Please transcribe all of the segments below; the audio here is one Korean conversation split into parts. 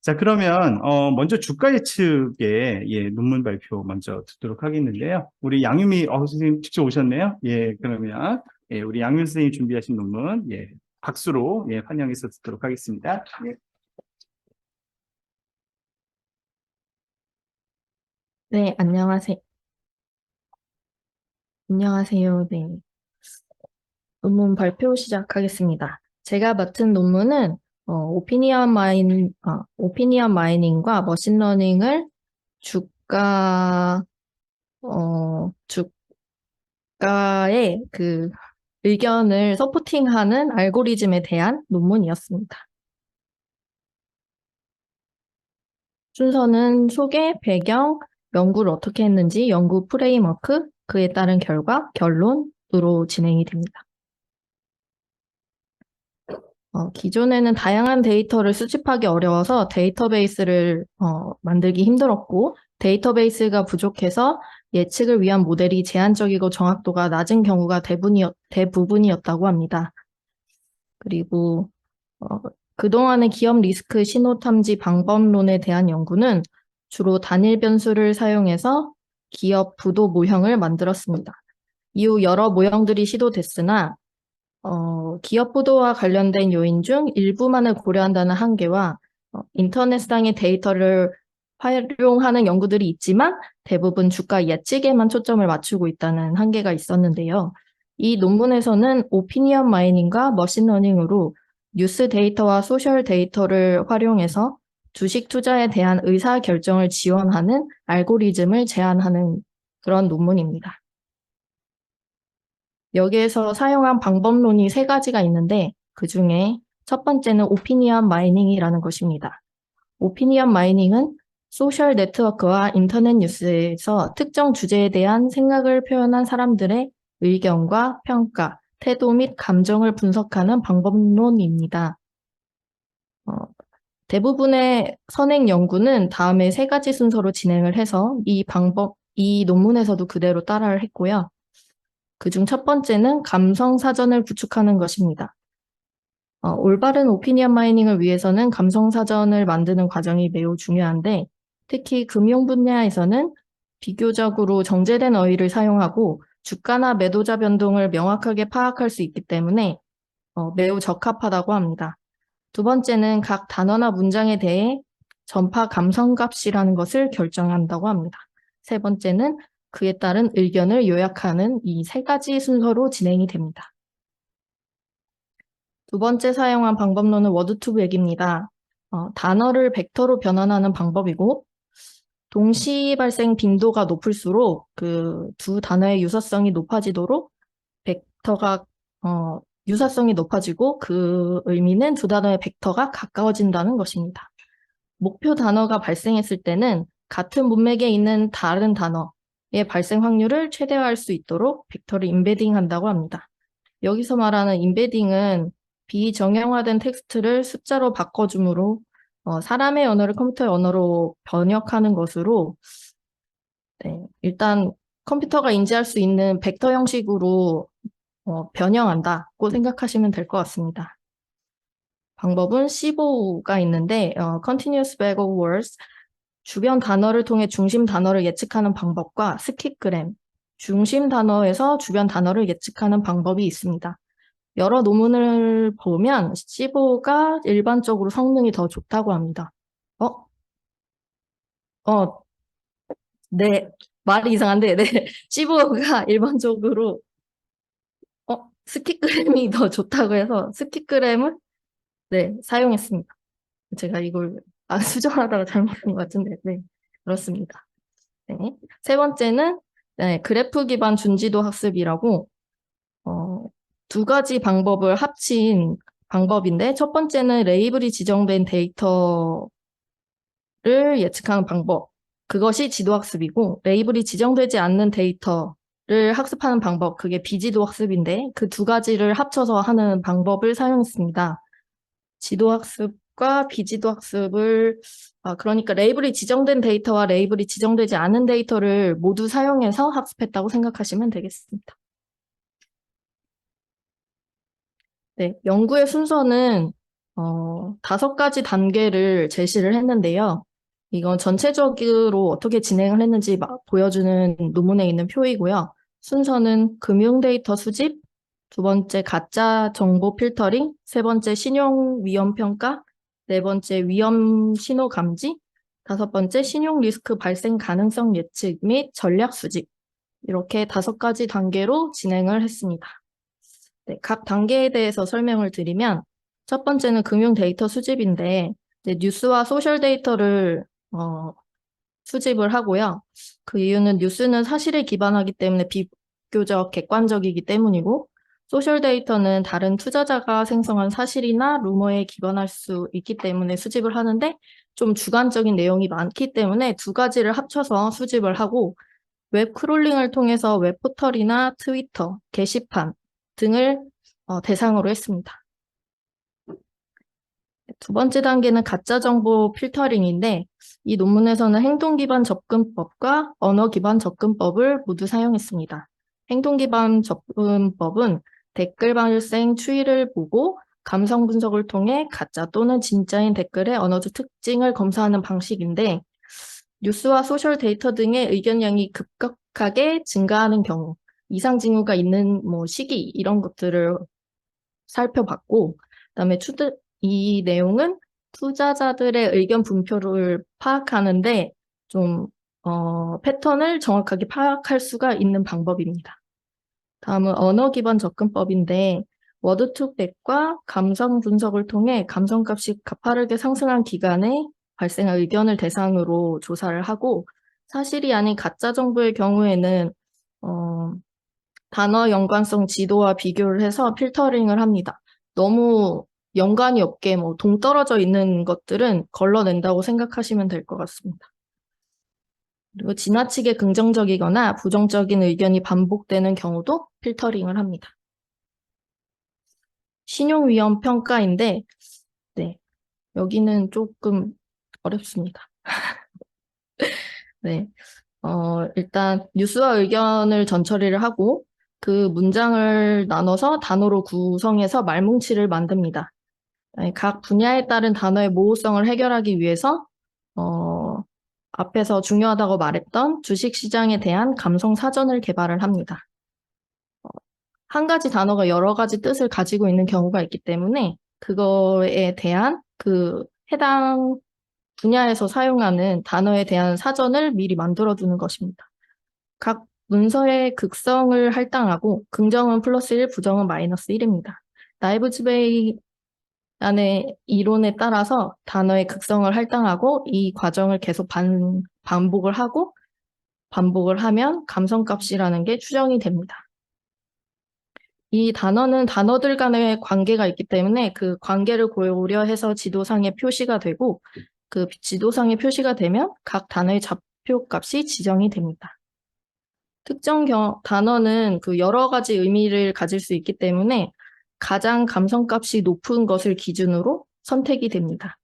자, 그러면 먼저 주가 예측의 논문 발표 먼저 듣도록 하겠는데요. 우리 양유미 선생님 직접 오셨네요. 그러면 우리 양유미 선생님 준비하신 논문 박수로 환영해서 듣도록 하겠습니다. 네, 안녕하세요. 안녕하세요. 네. 논문 발표 시작하겠습니다. 제가 맡은 논문은 오피니언 마이닝과 머신러닝을 주가 주가의 그 의견을 서포팅하는 알고리즘에 대한 논문이었습니다. 순서는 소개, 배경, 연구를 어떻게 했는지, 연구 프레임워크, 그에 따른 결과, 결론으로 진행이 됩니다. 기존에는 다양한 데이터를 수집하기 어려워서 데이터베이스를 만들기 힘들었고, 데이터베이스가 부족해서 예측을 위한 모델이 제한적이고 정확도가 낮은 경우가 대부분이었다고 합니다. 그리고 그동안의 기업 리스크 신호 탐지 방법론에 대한 연구는 주로 단일 변수를 사용해서 기업 부도 모형을 만들었습니다. 이후 여러 모형들이 시도됐으나 기업 부도와 관련된 요인 중 일부만을 고려한다는 한계와 인터넷상의 데이터를 활용하는 연구들이 있지만 대부분 주가 예측에만 초점을 맞추고 있다는 한계가 있었는데요. 이 논문에서는 오피니언 마이닝과 머신러닝으로 뉴스 데이터와 소셜 데이터를 활용해서 주식 투자에 대한 의사 결정을 지원하는 알고리즘을 제안하는 그런 논문입니다. 여기에서 사용한 방법론이 3가지가 있는데 그중에 첫 번째는 오피니언 마이닝이라는 것입니다. 오피니언 마이닝은 소셜 네트워크와 인터넷 뉴스에서 특정 주제에 대한 생각을 표현한 사람들의 의견과 평가, 태도 및 감정을 분석하는 방법론입니다. 대부분의 선행 연구는 다음에 3가지 순서로 진행을 해서 이 논문에서도 그대로 따라를 했고요. 그중 첫 번째는 감성 사전을 구축하는 것입니다. 올바른 오피니언 마이닝을 위해서는 감성 사전을 만드는 과정이 매우 중요한데 특히 금융 분야에서는 비교적으로 정제된 어휘를 사용하고 주가나 매도자 변동을 명확하게 파악할 수 있기 때문에 매우 적합하다고 합니다. 두 번째는 각 단어나 문장에 대해 전파 감성값이라는 것을 결정한다고 합니다. 세 번째는 그에 따른 의견을 요약하는 이 3가지 순서로 진행이 됩니다. 두 번째 사용한 방법론은 워드2벡입니다. 단어를 벡터로 변환하는 방법이고 동시 발생 빈도가 높을수록 그 두 단어의 유사성이 높아지도록 벡터가 유사성이 높아지고 그 의미는 두 단어의 벡터가 가까워진다는 것입니다. 목표 단어가 발생했을 때는 같은 문맥에 있는 다른 단어의 발생 확률을 최대화할 수 있도록 벡터를 임베딩한다고 합니다. 여기서 말하는 임베딩은 비정형화된 텍스트를 숫자로 바꿔줌으로 사람의 언어를 컴퓨터의 언어로 번역하는 것으로 일단 컴퓨터가 인지할 수 있는 벡터 형식으로 변형한다고 생각하시면 될 것 같습니다. 방법은 C5가 있는데 Continuous Bag of Words, 주변 단어를 통해 중심 단어를 예측하는 방법과 스킵그램, 중심 단어에서 주변 단어를 예측하는 방법이 있습니다. 여러 논문을 보면 C5가 일반적으로 성능이 더 좋다고 합니다. 네, 말이 이상한데, 네. C5가 일반적으로 스킵그램이 더 좋다고 해서 스킵그램을 사용했습니다. 제가 이걸 수정하다가 잘못한 것 같은데, 네, 그렇습니다. 네. 세 번째는 그래프 기반 준지도 학습이라고 2가지 방법을 합친 방법인데 첫 번째는 레이블이 지정된 데이터를 예측하는 방법, 그것이 지도학습이고 레이블이 지정되지 않는 데이터를 학습하는 방법, 그게 비지도학습인데 그 2가지를 합쳐서 하는 방법을 사용했습니다. 지도학습과 비지도학습을 그러니까 레이블이 지정된 데이터와 레이블이 지정되지 않은 데이터를 모두 사용해서 학습했다고 생각하시면 되겠습니다. 네, 연구의 순서는 5가지 단계를 제시를 했는데요. 이건 전체적으로 어떻게 진행을 했는지 보여주는 논문에 있는 표이고요. 순서는 금융 데이터 수집, 두 번째 가짜 정보 필터링, 세 번째 신용 위험 평가, 네 번째 위험 신호 감지, 다섯 번째 신용 리스크 발생 가능성 예측 및 전략 수집. 이렇게 5가지 단계로 진행을 했습니다. 네, 각 단계에 대해서 설명을 드리면 첫 번째는 금융 데이터 수집인데 이제 뉴스와 소셜 데이터를 수집을 하고요. 그 이유는 뉴스는 사실에 기반하기 때문에 비교적 객관적이기 때문이고 소셜 데이터는 다른 투자자가 생성한 사실이나 루머에 기반할 수 있기 때문에 수집을 하는데 좀 주관적인 내용이 많기 때문에 2가지를 합쳐서 수집을 하고 웹 크롤링을 통해서 웹 포털이나 트위터, 게시판 등을 대상으로 했습니다. 두 번째 단계는 가짜 정보 필터링인데 이 논문에서는 행동 기반 접근법과 언어 기반 접근법을 모두 사용했습니다. 행동 기반 접근법은 댓글 발생 추이를 보고 감성 분석을 통해 가짜 또는 진짜인 댓글의 언어적 특징을 검사하는 방식인데 뉴스와 소셜 데이터 등의 의견량이 급격하게 증가하는 경우, 이상 징후가 있는 시기 이런 것들을 살펴봤고, 그다음에 이 내용은 투자자들의 의견 분포를 파악하는데 좀 패턴을 정확하게 파악할 수가 있는 방법입니다. 다음은 언어 기반 접근법인데 워드 툭백과 감성 분석을 통해 감성값이 가파르게 상승한 기간에 발생한 의견을 대상으로 조사를 하고 사실이 아닌 가짜 정보의 경우에는 단어 연관성 지도와 비교를 해서 필터링을 합니다. 너무 연관이 없게 동떨어져 있는 것들은 걸러낸다고 생각하시면 될 것 같습니다. 그리고 지나치게 긍정적이거나 부정적인 의견이 반복되는 경우도 필터링을 합니다. 신용 위험 평가인데, 네, 여기는 조금 어렵습니다. 네, 일단 뉴스와 의견을 전처리를 하고 그 문장을 나눠서 단어로 구성해서 말뭉치를 만듭니다. 각 분야에 따른 단어의 모호성을 해결하기 위해서 앞에서 중요하다고 말했던 주식시장에 대한 감성 사전을 개발을 합니다. 한 가지 단어가 여러 가지 뜻을 가지고 있는 경우가 있기 때문에 그거에 대한 그 해당 분야에서 사용하는 단어에 대한 사전을 미리 만들어두는 것입니다. 각 문서의 극성을 할당하고 긍정은 플러스 1, 부정은 마이너스 1입니다. 나이브즈 베이 안의 이론에 따라서 단어의 극성을 할당하고 이 과정을 계속 반복을 하고 반복을 하면 감성값이라는 게 추정이 됩니다. 이 단어는 단어들 간의 관계가 있기 때문에 그 관계를 고려해서 지도상에 표시가 되고 그 지도상에 표시가 되면 각 단어의 좌표값이 지정이 됩니다. 특정 단어는 그 여러 가지 의미를 가질 수 있기 때문에 가장 감성값이 높은 것을 기준으로 선택이 됩니다.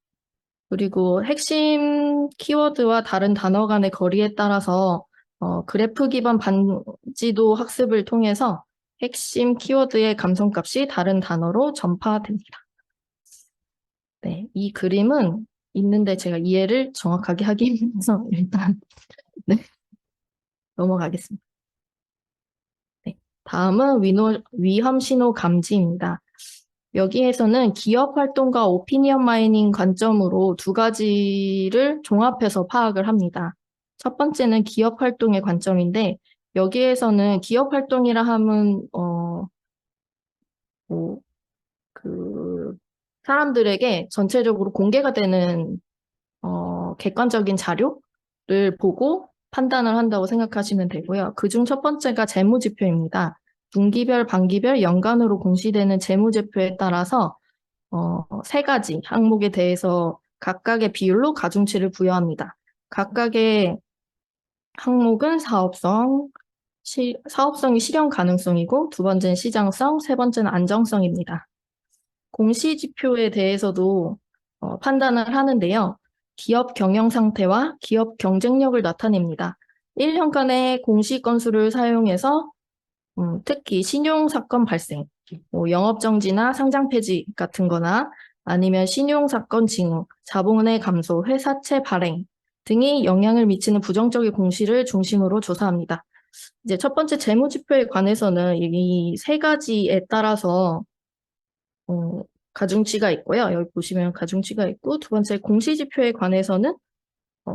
그리고 핵심 키워드와 다른 단어 간의 거리에 따라서 그래프 기반 반지도 학습을 통해서 핵심 키워드의 감성값이 다른 단어로 전파됩니다. 네, 이 그림은 있는데 제가 이해를 정확하게 하기 위해서 일단 네, 넘어가겠습니다. 네, 다음은 위험 신호 감지입니다. 여기에서는 기업 활동과 오피니언 마이닝 관점으로 2가지를 종합해서 파악을 합니다. 첫 번째는 기업 활동의 관점인데 여기에서는 기업 활동이라 하면 사람들에게 전체적으로 공개가 되는 객관적인 자료를 보고 판단을 한다고 생각하시면 되고요. 그중 첫 번째가 재무지표입니다. 분기별, 반기별, 연간으로 공시되는 재무제표에 따라서 3가지 항목에 대해서 각각의 비율로 가중치를 부여합니다. 각각의 항목은 사업성이 실현 가능성이고 두 번째는 시장성, 세 번째는 안정성입니다. 공시지표에 대해서도 판단을 하는데요. 기업 경영 상태와 기업 경쟁력을 나타냅니다. 1년간의 공시 건수를 사용해서 특히 신용사건 발생, 영업정지나 상장 폐지 같은 거나 아니면 신용사건 징후, 자본의 감소, 회사채 발행 등이 영향을 미치는 부정적인 공시를 중심으로 조사합니다. 이제 첫 번째 재무지표에 관해서는 이 세 가지에 따라서 가중치가 있고요. 여기 보시면 가중치가 있고, 두 번째 공시지표에 관해서는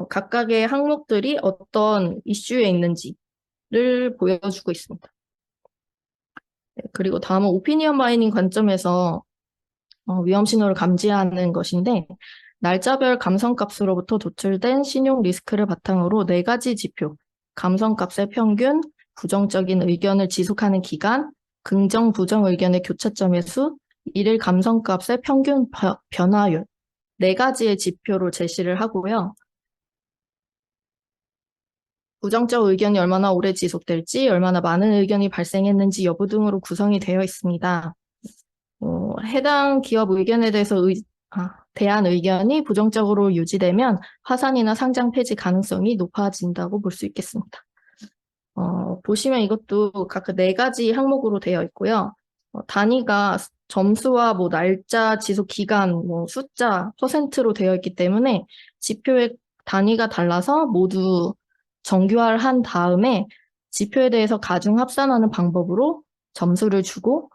각각의 항목들이 어떤 이슈에 있는지를 보여주고 있습니다. 네, 그리고 다음은 오피니언 마이닝 관점에서 위험 신호를 감지하는 것인데, 날짜별 감성값으로부터 도출된 신용 리스크를 바탕으로 네 가지 지표, 감성값의 평균, 부정적인 의견을 지속하는 기간, 긍정, 부정 의견의 교차점의 수, 일일 감성값의 평균 변화율, 네 가지의 지표로 제시를 하고요. 부정적 의견이 얼마나 오래 지속될지, 얼마나 많은 의견이 발생했는지 여부 등으로 구성이 되어 있습니다. 해당 기업 의견에 대한 의견이 부정적으로 유지되면 화산이나 상장 폐지 가능성이 높아진다고 볼 수 있겠습니다. 보시면 이것도 각 네 가지 항목으로 되어 있고요. 단위가 점수와 뭐 날짜, 지속 기간, 뭐 숫자, 퍼센트로 되어 있기 때문에 지표의 단위가 달라서 모두 정규화를 한 다음에 지표에 대해서 가중 합산하는 방법으로 점수를 주고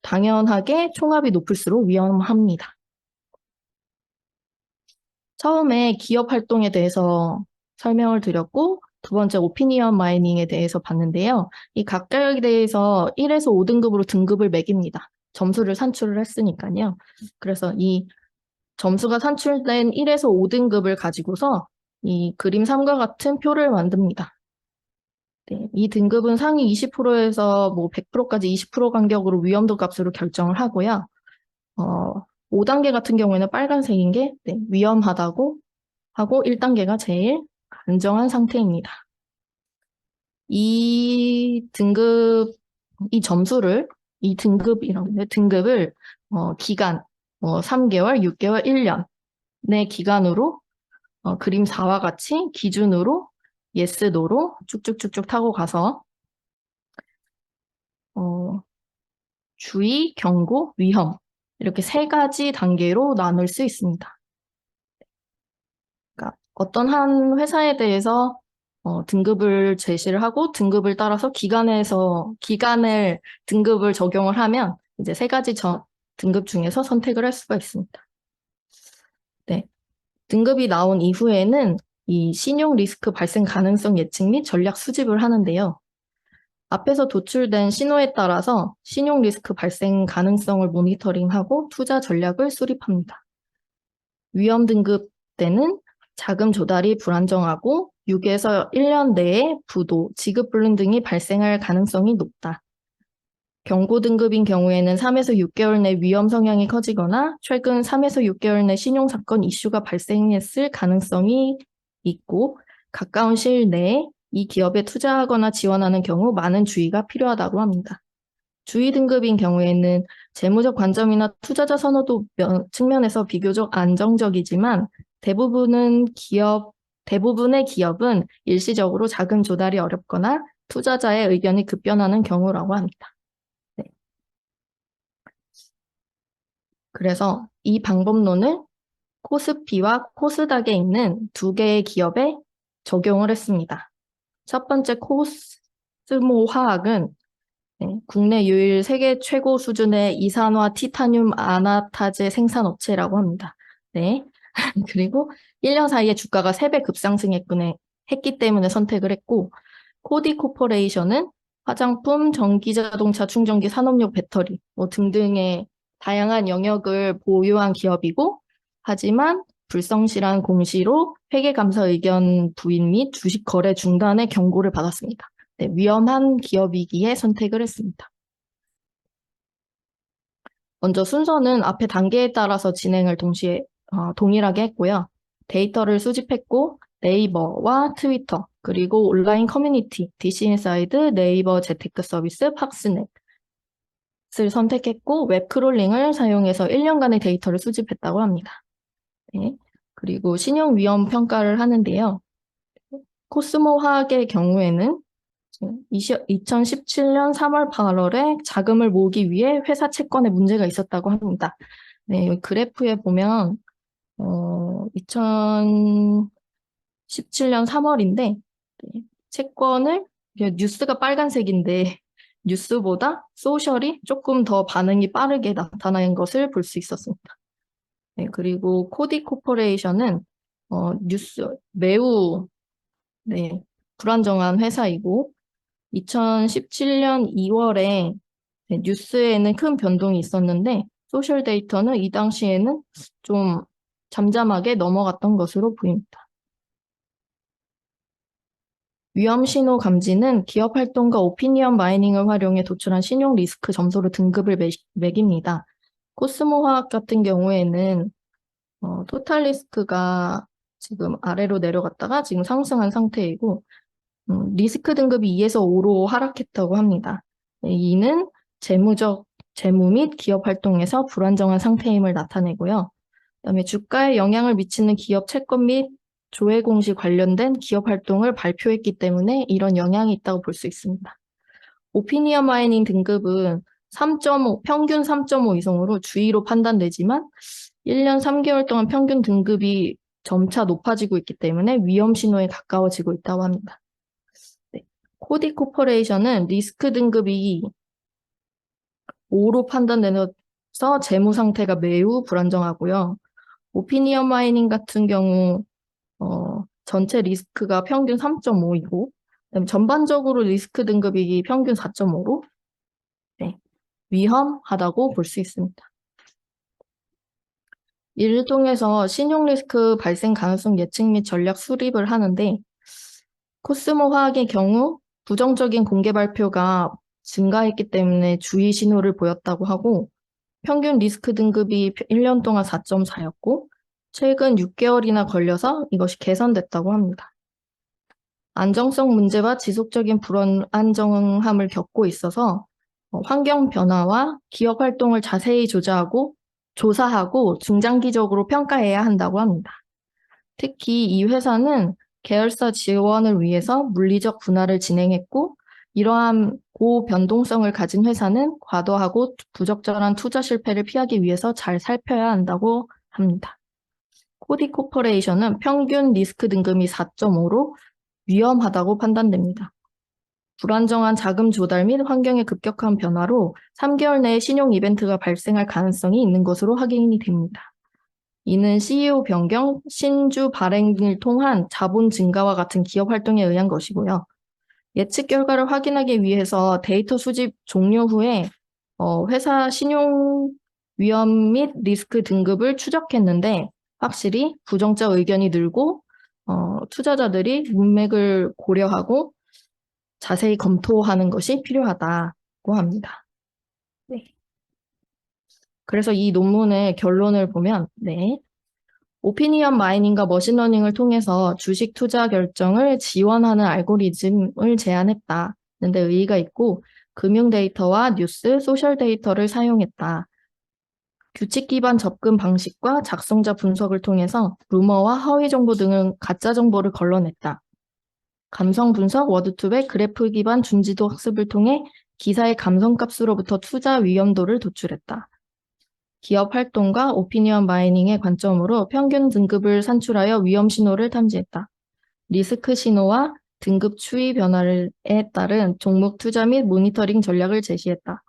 당연하게 총합이 높을수록 위험합니다. 처음에 기업 활동에 대해서 설명을 드렸고, 두 번째 오피니언 마이닝에 대해서 봤는데요. 이 각각에 대해서 1에서 5등급으로 등급을 매깁니다. 점수를 산출을 했으니까요. 그래서 이 점수가 산출된 1에서 5등급을 가지고서 이 그림 3과 같은 표를 만듭니다. 네, 이 등급은 상위 20%에서 뭐 100%까지 20% 간격으로 위험도 값으로 결정을 하고요. 5단계 같은 경우에는 빨간색인 게 위험하다고 하고 1단계가 제일 안정한 상태입니다. 이 등급을 기간 3개월, 6개월, 1년의 기간으로 그림 4와 같이 기준으로 yes, no로 쭉쭉쭉쭉 타고 가서 주의, 경고, 위험 이렇게 세 가지 단계로 나눌 수 있습니다. 그러니까 어떤 한 회사에 대해서 등급을 제시를 하고 등급을 따라서 기간을 등급을 적용을 하면 이제 세 가지 등급 중에서 선택을 할 수가 있습니다. 네. 등급이 나온 이후에는 이 신용 리스크 발생 가능성 예측 및 전략 수집을 하는데요. 앞에서 도출된 신호에 따라서 신용 리스크 발생 가능성을 모니터링하고 투자 전략을 수립합니다. 위험 등급 때는 자금 조달이 불안정하고 6에서 1년 내에 부도, 지급 불능 등이 발생할 가능성이 높다. 경고 등급인 경우에는 3에서 6개월 내 위험 성향이 커지거나 최근 3에서 6개월 내 신용사건 이슈가 발생했을 가능성이 있고 가까운 시일 내에 이 기업에 투자하거나 지원하는 경우 많은 주의가 필요하다고 합니다. 주의 등급인 경우에는 재무적 관점이나 투자자 선호도 측면에서 비교적 안정적이지만 대부분의 기업은 일시적으로 자금 조달이 어렵거나 투자자의 의견이 급변하는 경우라고 합니다. 네. 그래서 이 방법론을 코스피와 코스닥에 있는 두 개의 기업에 적용을 했습니다. 첫 번째 코스모 화학은 국내 유일 세계 최고 수준의 이산화 티타늄 아나타제 생산 업체라고 합니다. 네. 그리고 1년 사이에 주가가 3배 급상승했기 때문에 선택을 했고, 코디 코퍼레이션은 화장품, 전기자동차 충전기, 산업용 배터리 등등의 다양한 영역을 보유한 기업이고, 하지만 불성실한 공시로 회계감사 의견 부인 및 주식 거래 중단의 경고를 받았습니다. 네, 위험한 기업이기에 선택을 했습니다. 먼저 순서는 앞에 단계에 따라서 진행을 동일하게 했고요. 데이터를 수집했고 네이버와 트위터, 그리고 온라인 커뮤니티, DC인사이드, 네이버 재테크 서비스, 팍스넷을 선택했고 웹 크롤링을 사용해서 1년간의 데이터를 수집했다고 합니다. 네, 그리고 신용 위험 평가를 하는데요. 코스모 화학의 경우에는 2017년 3월, 8월에 자금을 모으기 위해 회사 채권에 문제가 있었다고 합니다. 네, 여기 그래프에 보면 2017년 3월인데 채권을 뉴스가 빨간색인데 뉴스보다 소셜이 조금 더 반응이 빠르게 나타나는 것을 볼 수 있었습니다. 네, 그리고 코디 코퍼레이션은 뉴스 매우 네, 불안정한 회사이고 2017년 2월에 뉴스에는 큰 변동이 있었는데 소셜 데이터는 이 당시에는 좀 잠잠하게 넘어갔던 것으로 보입니다. 위험 신호 감지는 기업 활동과 오피니언 마이닝을 활용해 도출한 신용 리스크 점수로 등급을 매깁니다. 코스모 화학 같은 경우에는 토탈 리스크가 지금 아래로 내려갔다가 지금 상승한 상태이고 리스크 등급이 2에서 5로 하락했다고 합니다. 이는 재무 및 기업 활동에서 불안정한 상태임을 나타내고요. 그다음에 주가에 영향을 미치는 기업 채권 및 조회 공시 관련된 기업 활동을 발표했기 때문에 이런 영향이 있다고 볼 수 있습니다. 오피니언 마이닝 등급은 3.5, 평균 3.5 이상으로 주의로 판단되지만 1년 3개월 동안 평균 등급이 점차 높아지고 있기 때문에 위험 신호에 가까워지고 있다고 합니다. 네. 코디 코퍼레이션은 리스크 등급이 5로 판단되면서 재무 상태가 매우 불안정하고요. 오피니언 마이닝 같은 경우 전체 리스크가 평균 3.5이고 전반적으로 리스크 등급이 평균 4.5로 네, 위험하다고 볼 수 있습니다. 이를 통해서 신용 리스크 발생 가능성 예측 및 전략 수립을 하는데 코스모 화학의 경우 부정적인 공개 발표가 증가했기 때문에 주의 신호를 보였다고 하고 평균 리스크 등급이 1년 동안 4.4였고 최근 6개월이나 걸려서 이것이 개선됐다고 합니다. 안정성 문제와 지속적인 불안정함을 겪고 있어서 환경 변화와 기업 활동을 자세히 조사하고 중장기적으로 평가해야 한다고 합니다. 특히 이 회사는 계열사 지원을 위해서 물리적 분할을 진행했고 이러한 고변동성을 가진 회사는 과도하고 부적절한 투자 실패를 피하기 위해서 잘 살펴야 한다고 합니다. 코디 코퍼레이션은 평균 리스크 등급이 4.5로 위험하다고 판단됩니다. 불안정한 자금 조달 및 환경의 급격한 변화로 3개월 내에 신용 이벤트가 발생할 가능성이 있는 것으로 확인이 됩니다. 이는 CEO 변경, 신주 발행을 통한 자본 증가와 같은 기업 활동에 의한 것이고요. 예측 결과를 확인하기 위해서 데이터 수집 종료 후에 회사 신용 위험 및 리스크 등급을 추적했는데 확실히 부정적 의견이 늘고 투자자들이 문맥을 고려하고 자세히 검토하는 것이 필요하다고 합니다. 네. 그래서 이 논문의 결론을 보면 오피니언 마이닝과 머신러닝을 통해서 주식 투자 결정을 지원하는 알고리즘을 제안했다는 데 의의가 있고 금융 데이터와 뉴스, 소셜 데이터를 사용했다. 규칙 기반 접근 방식과 작성자 분석을 통해서 루머와 허위 정보 등은 가짜 정보를 걸러냈다. 감성 분석, 워드투백, 그래프 기반 준지도 학습을 통해 기사의 감성값으로부터 투자 위험도를 도출했다. 기업 활동과 오피니언 마이닝의 관점으로 평균 등급을 산출하여 위험 신호를 탐지했다. 리스크 신호와 등급 추이 변화에 따른 종목 투자 및 모니터링 전략을 제시했다.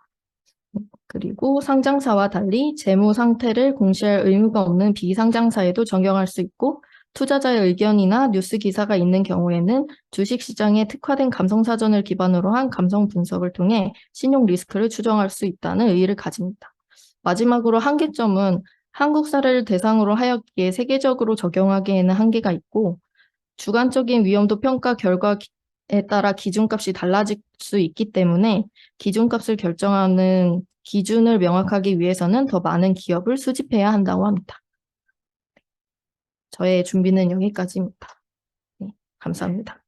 그리고 상장사와 달리 재무 상태를 공시할 의무가 없는 비상장사에도 적용할 수 있고 투자자의 의견이나 뉴스 기사가 있는 경우에는 주식시장에 특화된 감성사전을 기반으로 한 감성 분석을 통해 신용 리스크를 추정할 수 있다는 의의를 가집니다. 마지막으로 한계점은 한국 사례를 대상으로 하였기에 세계적으로 적용하기에는 한계가 있고 주관적인 위험도 평가 결과에 따라 기준값이 달라질 수 있기 때문에 기준값을 결정하는 기준을 명확하기 위해서는 더 많은 기업을 수집해야 한다고 합니다. 저의 준비는 여기까지입니다. 네, 감사합니다.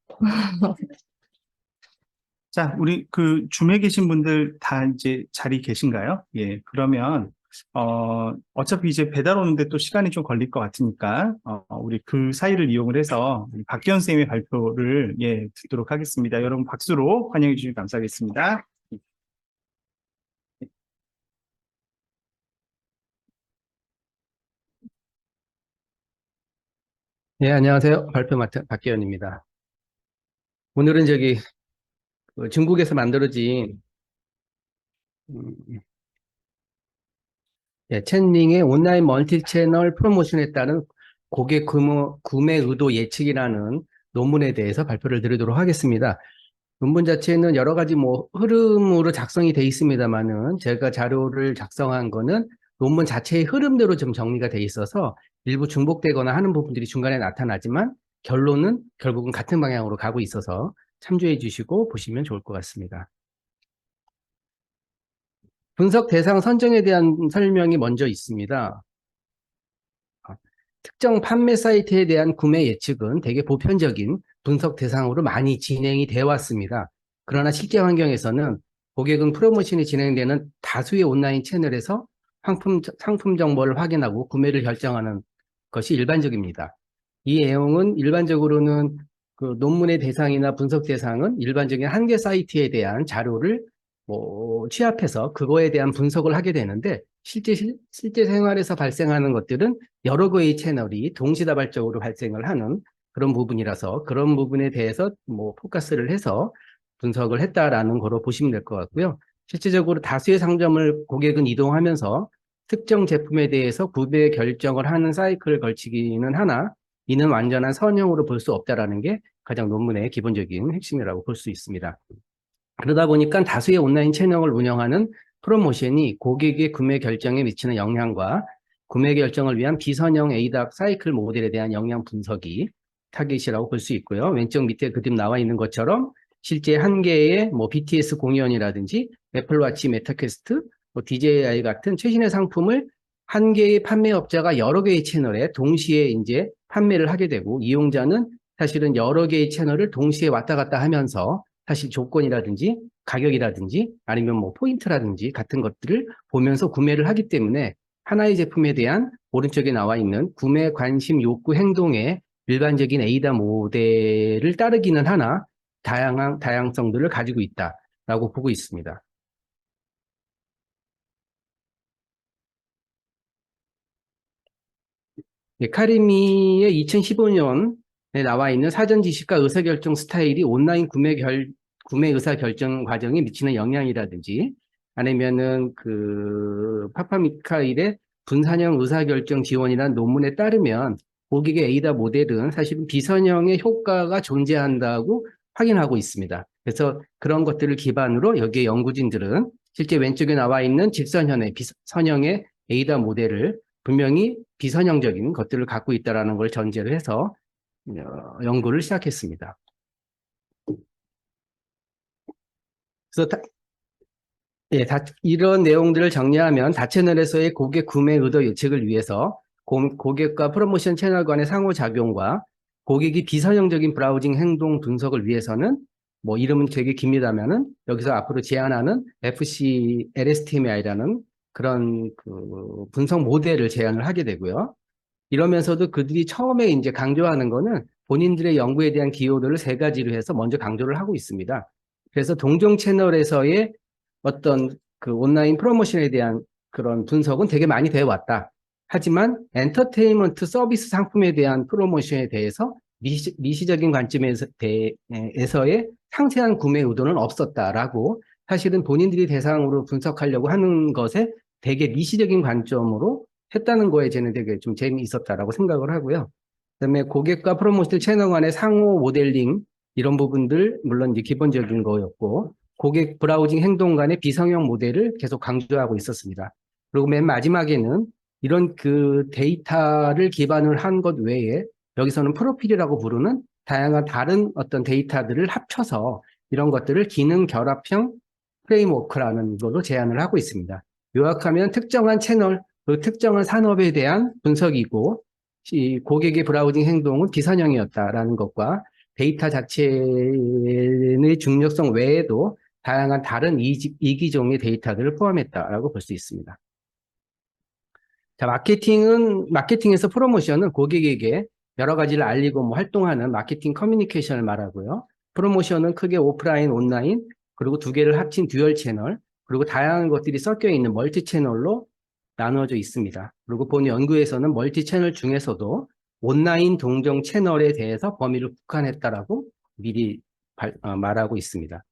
자, 우리 줌에 계신 분들 다 이제 자리 계신가요? 예, 그러면, 어차피 이제 배달 오는데 또 시간이 좀 걸릴 것 같으니까, 우리 그 사이를 이용을 해서 우리 박기현 선생님의 발표를, 예, 듣도록 하겠습니다. 여러분 박수로 환영해 주시면 감사하겠습니다. 예, 안녕하세요. 발표 맡은 박기현입니다. 오늘은 중국에서 만들어진 음, 챗링의 온라인 멀티 채널 프로모션에 따른 고객 구매 의도 예측이라는 논문에 대해서 발표를 드리도록 하겠습니다. 논문 자체는 여러 가지 흐름으로 작성이 돼 있습니다만은 제가 자료를 작성한 거는 논문 자체의 흐름대로 좀 정리가 돼 있어서 일부 중복되거나 하는 부분들이 중간에 나타나지만 결론은 결국은 같은 방향으로 가고 있어서 참조해 주시고 보시면 좋을 것 같습니다. 분석 대상 선정에 대한 설명이 먼저 있습니다. 특정 판매 사이트에 대한 구매 예측은 되게 보편적인 분석 대상으로 많이 진행이 되어 왔습니다. 그러나 실제 환경에서는 고객은 프로모션이 진행되는 다수의 온라인 채널에서 상품 정보를 확인하고 구매를 결정하는 것이 일반적입니다. 이 내용은 일반적으로는 그 논문의 대상이나 분석 대상은 일반적인 한 개 사이트에 대한 자료를 취합해서 그거에 대한 분석을 하게 되는데 실제 생활에서 발생하는 것들은 여러 개의 채널이 동시다발적으로 발생을 하는 그런 부분이라서 그런 부분에 대해서 포커스를 해서 분석을 했다라는 거로 보시면 될 것 같고요. 실제적으로 다수의 상점을 고객은 이동하면서 특정 제품에 대해서 구매 결정을 하는 사이클을 걸치기는 하나 이는 완전한 선형으로 볼 수 없다라는 게 가장 논문의 기본적인 핵심이라고 볼 수 있습니다. 그러다 보니까 다수의 온라인 채널을 운영하는 프로모션이 고객의 구매 결정에 미치는 영향과 구매 결정을 위한 비선형 에이닥 사이클 모델에 대한 영향 분석이 타깃이라고 볼 수 있고요. 왼쪽 밑에 그림 나와 있는 것처럼 실제 한 개의 BTS 공연이라든지 애플워치, 메타퀘스트, DJI 같은 최신의 상품을 한 개의 판매업자가 여러 개의 채널에 동시에 이제 판매를 하게 되고 이용자는 사실은 여러 개의 채널을 동시에 왔다 갔다 하면서 사실 조건이라든지 가격이라든지 아니면 포인트라든지 같은 것들을 보면서 구매를 하기 때문에 하나의 제품에 대한 오른쪽에 나와 있는 구매 관심 욕구 행동의 일반적인 에이다 모델을 따르기는 하나 다양성들을 가지고 있다라고 보고 있습니다. 카리미의 2015년에 나와 있는 사전 지식과 의사결정 스타일이 온라인 구매 의사결정 과정에 미치는 영향이라든지 아니면은 파파미카일의 분산형 의사결정 지원이라는 논문에 따르면 고객의 에이다 모델은 사실은 비선형의 효과가 존재한다고 확인하고 있습니다. 그래서 그런 것들을 기반으로 여기에 연구진들은 실제 왼쪽에 나와 있는 직선형의 비선형의 에이다 모델을 분명히 비선형적인 것들을 갖고 있다는 걸 전제로 해서 연구를 시작했습니다. 그래서 이런 내용들을 정리하면 다채널에서의 고객 구매 의도 예측을 위해서 고객과 프로모션 채널 간의 상호작용과 고객이 비선형적인 브라우징 행동 분석을 위해서는 이름은 되게 깁니다면은 여기서 앞으로 제안하는 FC LSTMI라는 그런 분석 모델을 제안을 하게 되고요. 이러면서도 그들이 처음에 이제 강조하는 거는 본인들의 연구에 대한 기여도를 세 가지로 해서 먼저 강조를 하고 있습니다. 그래서 동종 채널에서의 어떤 온라인 프로모션에 대한 그런 분석은 되게 많이 되어 왔다. 하지만 엔터테인먼트 서비스 상품에 대한 프로모션에 대해서 미시적인 관점에서의 상세한 구매 의도는 없었다라고 사실은 본인들이 대상으로 분석하려고 하는 것에 되게 미시적인 관점으로 했다는 거에 저는 되게 좀 재미있었다라고 생각을 하고요. 그다음에 고객과 프로모션 채널 간의 상호 모델링 이런 부분들 물론 이제 기본적인 거였고 고객 브라우징 행동 간의 비성형 모델을 계속 강조하고 있었습니다. 그리고 맨 마지막에는 이런 데이터를 기반을 한 것 외에 여기서는 프로필이라고 부르는 다양한 다른 어떤 데이터들을 합쳐서 이런 것들을 기능 결합형 프레임워크라는 걸로 제안을 하고 있습니다. 요약하면 특정한 채널, 특정한 산업에 대한 분석이고 이 고객의 브라우징 행동은 비선형이었다라는 것과 데이터 자체의 중력성 외에도 다양한 다른 이기종의 데이터들을 포함했다라고 볼 수 있습니다. 자, 마케팅에서 프로모션은 고객에게 여러 가지를 알리고 활동하는 마케팅 커뮤니케이션을 말하고요. 프로모션은 크게 오프라인, 온라인, 그리고 두 개를 합친 듀얼 채널, 그리고 다양한 것들이 섞여 있는 멀티 채널로 나누어져 있습니다. 그리고 본 연구에서는 멀티 채널 중에서도 온라인 동정 채널에 대해서 범위를 국한했다라고 미리 말하고 있습니다.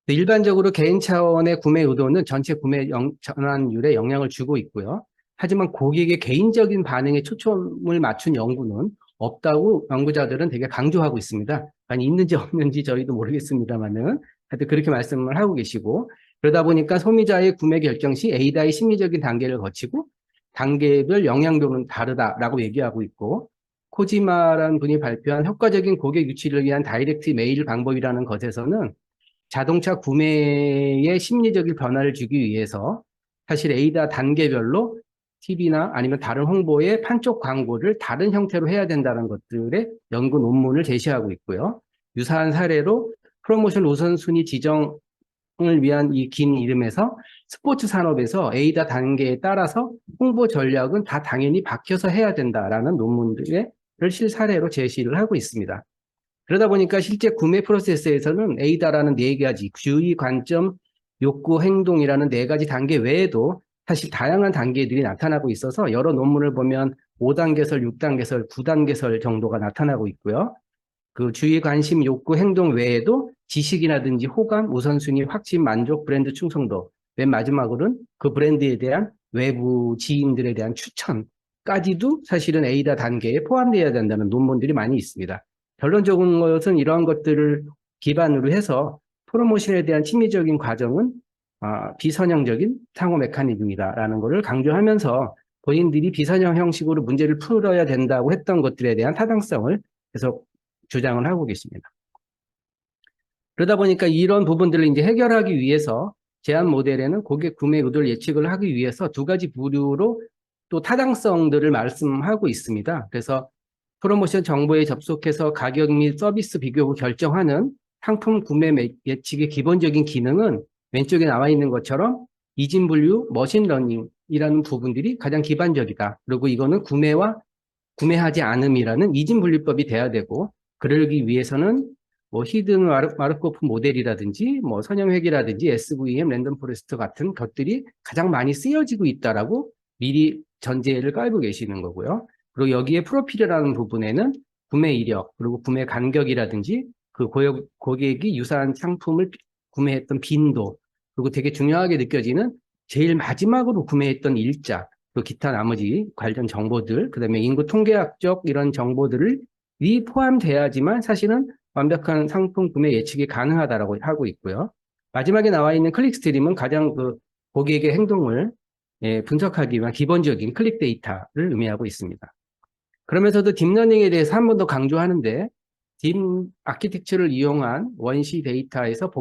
일반적으로 개인 차원의 구매 의도는 전체 구매 전환율에 영향을 주고 있고요. 하지만 고객의 개인적인 반응에 초점을 맞춘 연구는 없다고 연구자들은 되게 강조하고 있습니다. 아니, 있는지 없는지 저희도 모르겠습니다만은 하여튼 그렇게 말씀을 하고 계시고, 그러다 보니까 소비자의 구매 결정 시 에이다의 심리적인 단계를 거치고 단계별 영향도는 다르다라고 얘기하고 있고, 코지마라는 분이 발표한 효과적인 고객 유치를 위한 다이렉트 메일 방법이라는 것에서는 자동차 구매의 심리적인 변화를 주기 위해서 사실 에이다 단계별로 TV나 아니면 다른 홍보의 판촉 광고를 다른 형태로 해야 된다는 것들의 연구 논문을 제시하고 있고요. 유사한 사례로 프로모션 우선순위 지정을 위한 이 긴 이름에서 스포츠 산업에서 에이다 단계에 따라서 홍보 전략은 다 당연히 바뀌어서 해야 된다라는 논문들을 실사례로 제시를 하고 있습니다. 그러다 보니까 실제 구매 프로세스에서는 에이다라는 4가지 주의, 관점, 욕구, 행동이라는 4가지 단계 외에도 사실 다양한 단계들이 나타나고 있어서 여러 논문을 보면 5단계설, 6단계설, 9단계설 정도가 나타나고 있고요. 그 주의, 관심, 욕구, 행동 외에도 지식이라든지 호감, 우선순위, 확신, 만족, 브랜드 충성도, 맨 마지막으로는 그 브랜드에 대한 외부 지인들에 대한 추천까지도 사실은 에이다 단계에 포함되어야 된다는 논문들이 많이 있습니다. 결론적인 것은 이러한 것들을 기반으로 해서 프로모션에 대한 심리적인 과정은 비선형적인 상호 메커니즘이다라는 것을 강조하면서 본인들이 비선형 형식으로 문제를 풀어야 된다고 했던 것들에 대한 타당성을 계속 주장을 하고 계십니다. 그러다 보니까 이런 부분들을 이제 해결하기 위해서 제안 모델에는 고객 구매 의도를 예측을 하기 위해서 2가지 부류로 또 타당성들을 말씀하고 있습니다. 그래서 프로모션 정보에 접속해서 가격 및 서비스 비교 후 결정하는 상품 구매 예측의 기본적인 기능은 왼쪽에 나와 있는 것처럼 이진분류, 머신러닝이라는 부분들이 가장 기반적이다. 그리고 이거는 구매와 구매하지 않음이라는 이진분류법이 돼야 되고, 그러기 위해서는 뭐 히든 마르코프 모델이라든지 뭐 선형회귀라든지 SVM, 랜덤 포레스트 같은 것들이 가장 많이 쓰여지고 있다라고 미리 전제를 깔고 계시는 거고요. 그리고 여기에 프로필이라는 부분에는 구매 이력, 그리고 구매 간격이라든지 그 고객이 유사한 상품을 구매했던 빈도, 그리고 되게 중요하게 느껴지는 제일 마지막으로 구매했던 일자, 또 기타 나머지 관련 정보들, 그 다음에 인구 통계학적 이런 정보들이 포함돼야지만 사실은 완벽한 상품 구매 예측이 가능하다라고 하고 있고요. 마지막에 나와 있는 클릭 스트림은 가장 그 고객의 행동을 분석하기 위한 기본적인 클릭 데이터를 의미하고 있습니다. 그러면서도 딥러닝에 대해서 한 번 더 강조하는데, 딥 아키텍처를 이용한 원시 데이터에서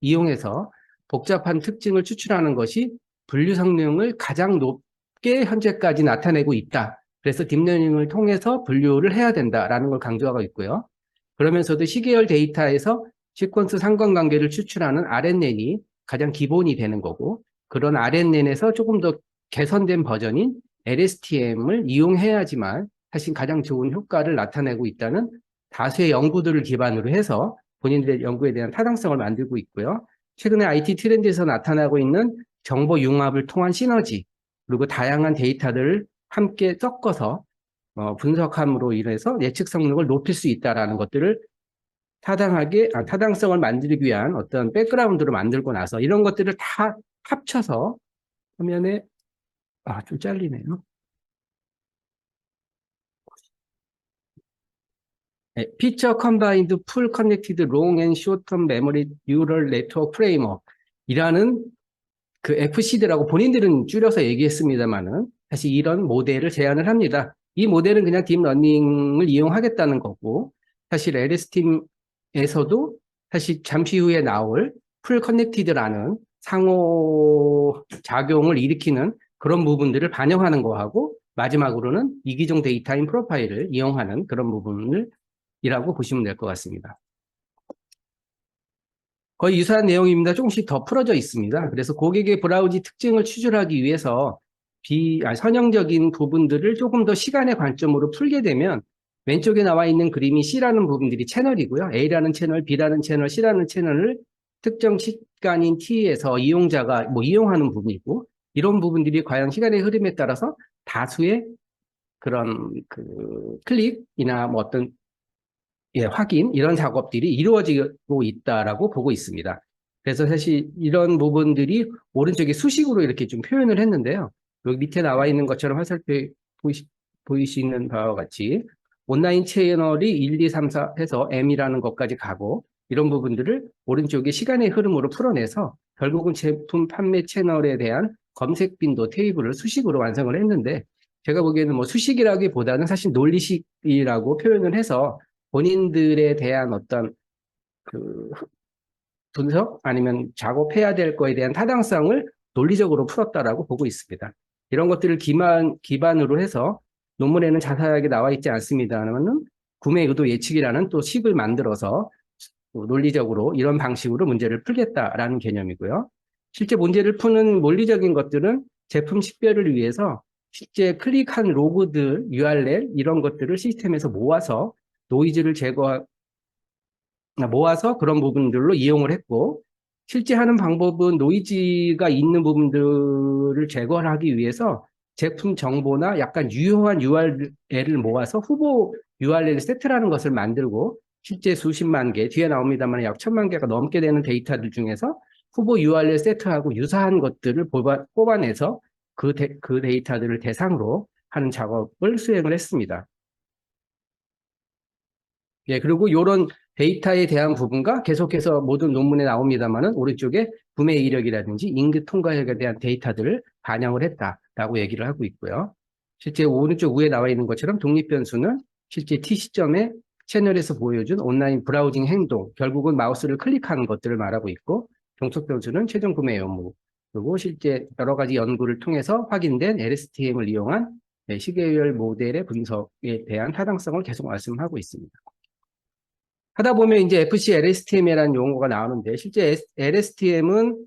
이용해서 복잡한 특징을 추출하는 것이 분류 성능을 가장 높게 현재까지 나타내고 있다. 그래서 딥러닝을 통해서 분류를 해야 된다라는 걸 강조하고 있고요. 그러면서도 시계열 데이터에서 시퀀스 상관관계를 추출하는 RNN이 가장 기본이 되는 거고, 그런 RNN에서 조금 더 개선된 버전인 LSTM을 이용해야지만 사실 가장 좋은 효과를 나타내고 있다는 다수의 연구들을 기반으로 해서 본인들의 연구에 대한 타당성을 만들고 있고요. 최근에 IT 트렌드에서 나타나고 있는 정보 융합을 통한 시너지, 그리고 다양한 데이터들을 함께 섞어서 분석함으로 인해서 예측 성능을 높일 수 있다는 것들을 타당성을 만들기 위한 어떤 백그라운드를 만들고 나서 이런 것들을 다 합쳐서 화면에 좀 잘리네요. Feature Combined Full Connected Long and Short-Term Memory Neural Network Framework 이라는 그 FCD라고 본인들은 줄여서 얘기했습니다만은 사실 이런 모델을 제안을 합니다. 이 모델은 그냥 딥러닝을 이용하겠다는 거고, 사실 LSTM에서도 사실 잠시 후에 나올 풀 커넥티드라는 상호 작용을 일으키는 그런 부분들을 반영하는 거하고, 마지막으로는 이기종 데이터인 프로파일을 이용하는 그런 부분을 이라고 보시면 될 것 같습니다. 거의 유사한 내용입니다. 조금씩 더 풀어져 있습니다. 그래서 고객의 브라우지 특징을 추출하기 위해서 선형적인 부분들을 조금 더 시간의 관점으로 풀게 되면 왼쪽에 나와 있는 그림이 C라는 부분들이 채널이고요. A라는 채널, B라는 채널, C라는 채널을 특정 시간인 T에서 이용자가 이용하는 부분이고, 이런 부분들이 과연 시간의 흐름에 따라서 다수의 그런 그 클릭이나 뭐 어떤 확인 이런 작업들이 이루어지고 있다라고 보고 있습니다. 그래서 사실 이런 부분들이 오른쪽에 수식으로 이렇게 좀 표현을 했는데요. 여기 밑에 나와 있는 것처럼 화살표 보이시는 바와 같이 온라인 채널이 1, 2, 3, 4 해서 M이라는 것까지 가고 이런 부분들을 오른쪽에 시간의 흐름으로 풀어내서 결국은 제품 판매 채널에 대한 검색 빈도 테이블을 수식으로 완성을 했는데 제가 보기에는 뭐 수식이라기보다는 사실 논리식이라고 표현을 해서 본인들에 대한 어떤 그 분석 아니면 작업해야 될 거에 대한 타당성을 논리적으로 풀었다라고 보고 있습니다. 이런 것들을 기반으로 해서 논문에는 자세하게 나와 있지 않습니다만은 구매 의도 예측이라는 또 식을 만들어서 논리적으로 이런 방식으로 문제를 풀겠다라는 개념이고요. 실제 문제를 푸는 논리적인 것들은 제품 식별을 위해서 실제 클릭한 로그들, URL 이런 것들을 시스템에서 모아서 노이즈를 모아서 그런 부분들로 이용을 했고 실제 하는 방법은 노이즈가 있는 부분들을 제거하기 위해서 제품 정보나 약간 유효한 URL을 모아서 후보 URL 세트라는 것을 만들고 실제 수십만 개, 뒤에 나옵니다만 약 1000만 개가 넘게 되는 데이터들 중에서 후보 URL 세트하고 유사한 것들을 뽑아내서 그 데이터들을 대상으로 하는 작업을 수행을 했습니다. 그리고 이런 데이터에 대한 부분과 계속해서 모든 논문에 나옵니다만은 오른쪽에 구매 이력이라든지 인기 통과액에 대한 데이터들을 반영을 했다라고 얘기를 하고 있고요. 실제 오른쪽 위에 나와 있는 것처럼 독립변수는 실제 T 시점에 채널에서 보여준 온라인 브라우징 행동, 결국은 마우스를 클릭하는 것들을 말하고 있고 종속변수는 최종 구매 의무, 그리고 실제 여러 가지 연구를 통해서 확인된 LSTM을 이용한 시계열 모델의 분석에 대한 타당성을 계속 말씀하고 있습니다. 하다 보면 이제 FC LSTM이라는 용어가 나오는데 실제 LSTM은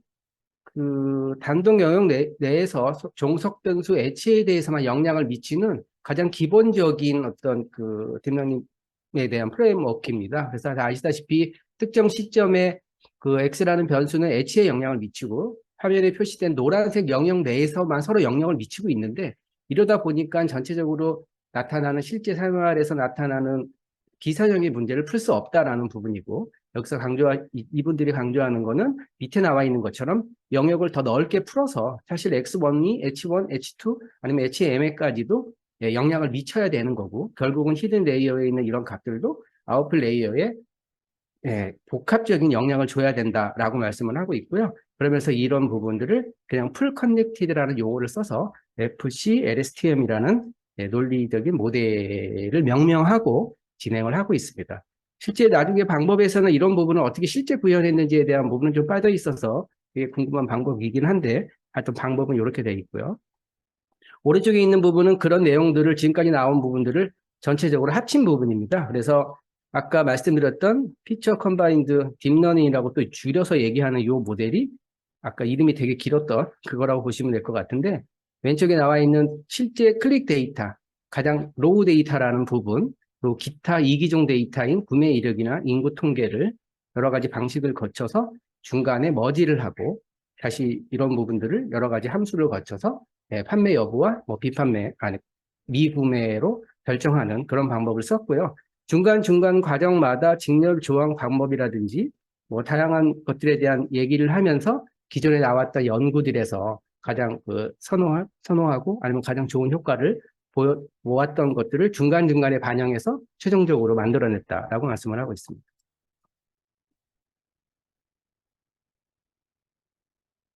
그 단독 영역 내에서 종속 변수 H에 대해서만 영향을 미치는 가장 기본적인 어떤 그 딥러닝에 대한 프레임워크입니다. 그래서 다 아시다시피 특정 시점에 그 X라는 변수는 H에 영향을 미치고 화면에 표시된 노란색 영역 내에서만 서로 영향을 미치고 있는데 이러다 보니까 전체적으로 나타나는 실제 생활에서 나타나는 기사형의 문제를 풀 수 없다라는 부분이고 여기서 이분들이 강조하는 거는 밑에 나와 있는 것처럼 영역을 더 넓게 풀어서 사실 X1이 H1, H2 아니면 HM에까지도 영향을 미쳐야 되는 거고 결국은 히든 레이어에 있는 이런 값들도 아웃풋 레이어에 복합적인 영향을 줘야 된다라고 말씀을 하고 있고요. 그러면서 이런 부분들을 그냥 풀 커넥티드라는 용어를 써서 FC LSTM이라는 논리적인 모델을 명명하고 진행을 하고 있습니다. 실제 나중에 방법에서는 이런 부분을 어떻게 실제 구현했는지에 대한 부분은 좀 빠져 있어서 되게 궁금한 방법이긴 한데 하여튼 방법은 이렇게 되어 있고요. 오른쪽에 있는 부분은 그런 내용들을 지금까지 나온 부분들을 전체적으로 합친 부분입니다. 그래서 아까 말씀드렸던 피처 컴바인드 딥러닝이라고 또 줄여서 얘기하는 이 모델이 아까 이름이 되게 길었던 그거라고 보시면 될 것 같은데 왼쪽에 나와 있는 실제 클릭 데이터, 가장 로우 데이터라는 부분 그리고 기타 이기종 데이터인 구매 이력이나 인구 통계를 여러 가지 방식을 거쳐서 중간에 머지를 하고 다시 이런 부분들을 여러 가지 함수를 거쳐서 판매 여부와 뭐 비판매, 아니 미구매로 결정하는 그런 방법을 썼고요. 중간중간 과정마다 직렬 조항 방법이라든지 뭐 다양한 것들에 대한 얘기를 하면서 기존에 나왔던 연구들에서 가장 선호하고 아니면 가장 좋은 효과를 모았던 것들을 중간중간에 반영해서 최종적으로 만들어냈다라고 말씀을 하고 있습니다.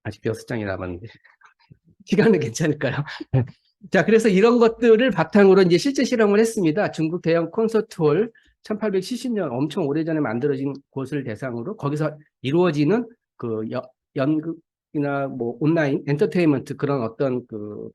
아직 6장이 남았는데 시간은 괜찮을까요? 자, 그래서 이런 것들을 바탕으로 이제 실제 실험을 했습니다. 중국 대형 콘서트홀 1870년 엄청 오래전에 만들어진 곳을 대상으로 거기서 이루어지는 그 연극이나 뭐 온라인 엔터테인먼트 그런 어떤 그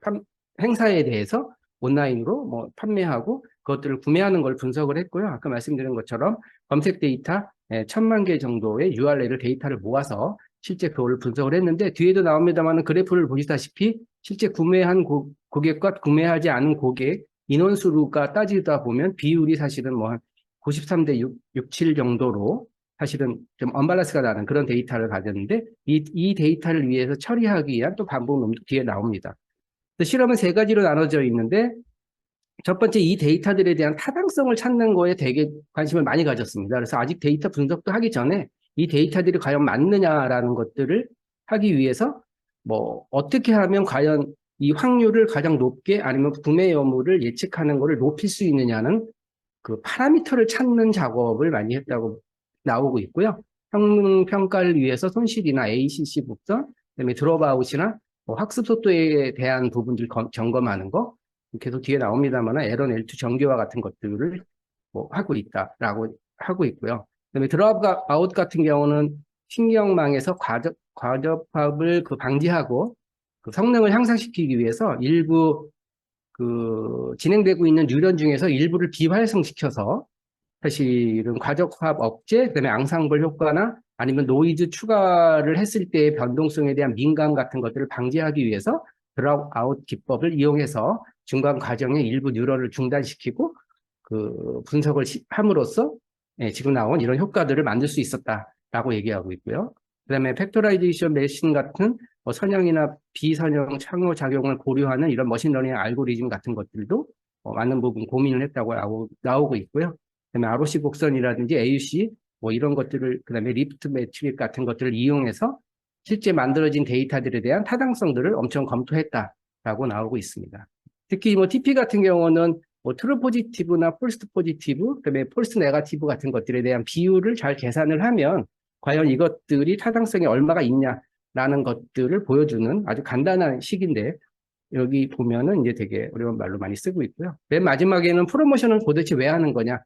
행사에 대해서 온라인으로 뭐 판매하고 그것들을 구매하는 걸 분석을 했고요. 아까 말씀드린 것처럼 검색 데이터 1000만 개 정도의 URL을 데이터를 모아서 실제 그걸 분석을 했는데 뒤에도 나옵니다만 그래프를 보시다시피 실제 구매한 고객과 구매하지 않은 고객 인원수가 따지다 보면 비율이 사실은 뭐 한 93대 67 정도로 사실은 좀 언밸런스가 나는 그런 데이터를 가졌는데 이 데이터를 위해서 처리하기 위한 또 방법론도 뒤에 나옵니다. 실험은 3가지로 나눠져 있는데 첫 번째 이 데이터들에 대한 타당성을 찾는 거에 되게 관심을 많이 가졌습니다. 그래서 아직 데이터 분석도 하기 전에 이 데이터들이 과연 맞느냐라는 것들을 하기 위해서 뭐 어떻게 하면 과연 이 확률을 가장 높게 아니면 구매 여부를 예측하는 것을 높일 수 있느냐는 그 파라미터를 찾는 작업을 많이 했다고 나오고 있고요. 성능 평가를 위해서 손실이나 ACC 곡선, 그다음에 드롭아웃이나 뭐 학습 속도에 대한 부분들 점검하는 거 계속 뒤에 나옵니다만 L1, L2 정교화 같은 것들을 뭐 하고 있다라고 하고 있고요. 그다음에 드롭아웃 같은 경우는 신경망에서 과접합을 그 방지하고 그 성능을 향상시키기 위해서 일부 그 진행되고 있는 뉴런 중에서 일부를 비활성시켜서 사실은 과적합 억제, 그다음에 앙상블 효과나 아니면 노이즈 추가를 했을 때의 변동성에 대한 민감 같은 것들을 방지하기 위해서 드롭아웃 기법을 이용해서 중간 과정에 일부 뉴런을 중단시키고 그 분석을 함으로써 지금 나온 이런 효과들을 만들 수 있었다라고 얘기하고 있고요. 그다음에 팩토라이제이션 머신 같은 선형이나 비선형 상호작용을 고려하는 이런 머신러닝 알고리즘 같은 것들도 많은 부분 고민을 했다고 나오고 있고요. 그다음에 ROC 곡선이라든지 AUC 뭐 이런 것들을 그다음에 리프트 매트릭 같은 것들을 이용해서 실제 만들어진 데이터들에 대한 타당성들을 엄청 검토했다라고 나오고 있습니다. 특히 뭐 TP 같은 경우는 뭐 트루 포지티브나 폴스 포지티브, 그다음에 폴스 네거티브 같은 것들에 대한 비율을 잘 계산을 하면 과연 이것들이 타당성이 얼마가 있냐라는 것들을 보여주는 아주 간단한 식인데 여기 보면은 이제 되게 어려운 말로 많이 쓰고 있고요. 맨 마지막에는 프로모션은 도대체 왜 하는 거냐?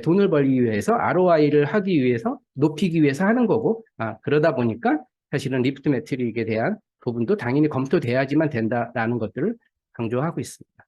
돈을 벌기 위해서 ROI를 하기 위해서 높이기 위해서 하는 거고 그러다 보니까 사실은 리프트 매트릭에 대한 부분도 당연히 검토돼야지만 된다라는 것들을 강조하고 있습니다.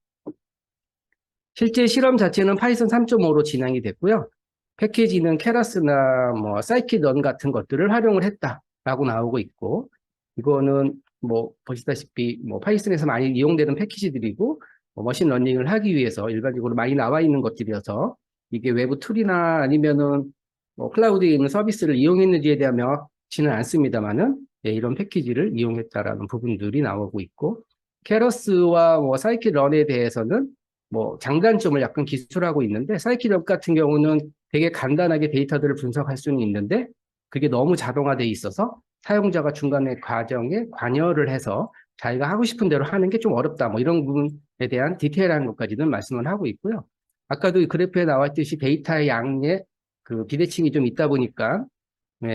실제 실험 자체는 파이썬 3.5로 진행이 됐고요. 패키지는 케라스나 뭐 사이키던 같은 것들을 활용을 했다라고 나오고 있고 이거는 뭐 보시다시피 뭐 파이썬에서 많이 이용되는 패키지들이고 뭐 머신러닝을 하기 위해서 일반적으로 많이 나와 있는 것들이어서 이게 외부 툴이나 아니면은 뭐 클라우드에 있는 서비스를 이용했는지에 대한 명확치는 않습니다만은 이런 패키지를 이용했다라는 부분들이 나오고 있고 케러스와 뭐 사이키런에 대해서는 뭐 장단점을 약간 기술하고 있는데 사이키런 같은 경우는 되게 간단하게 데이터들을 분석할 수는 있는데 그게 너무 자동화돼 있어서 사용자가 중간에 과정에 관여를 해서 자기가 하고 싶은 대로 하는 게 좀 어렵다. 뭐 이런 부분에 대한 디테일한 것까지는 말씀을 하고 있고요. 아까도 그래프에 나왔듯이 데이터의 양의 그 비대칭이 좀 있다 보니까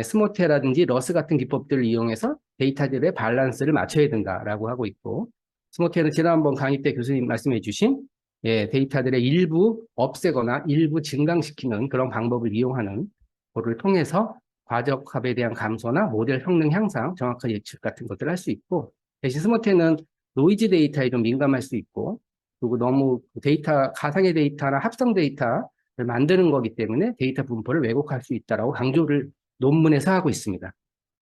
스모테라든지 러스 같은 기법들을 이용해서 데이터들의 밸런스를 맞춰야 된다라고 하고 있고 스모테는 지난번 강의 때 교수님 말씀해 주신 데이터들의 일부 없애거나 일부 증강시키는 그런 방법을 이용하는 거를 통해서 과적합에 대한 감소나 모델 성능 향상, 정확한 예측 같은 것들을 할 수 있고 대신 스모테는 노이즈 데이터에 좀 민감할 수 있고 그리고 너무 데이터, 가상의 데이터나 합성 데이터를 만드는 거기 때문에 데이터 분포를 왜곡할 수 있다라고 강조를 논문에서 하고 있습니다.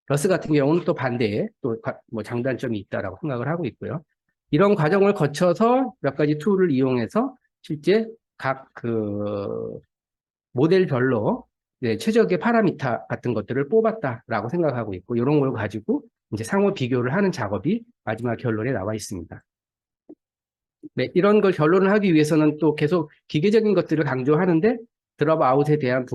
러스 같은 경우는 또 반대에 또 뭐 장단점이 있다라고 생각을 하고 있고요. 이런 과정을 거쳐서 몇 가지 툴을 이용해서 실제 각 그 모델별로 최적의 파라미터 같은 것들을 뽑았다라고 생각하고 있고 이런 걸 가지고 이제 상호 비교를 하는 작업이 마지막 결론에 나와 있습니다. 네, 이런 걸 결론을 하기 위해서는 또 계속 기계적인 것들을 강조하는데 드롭아웃에 대한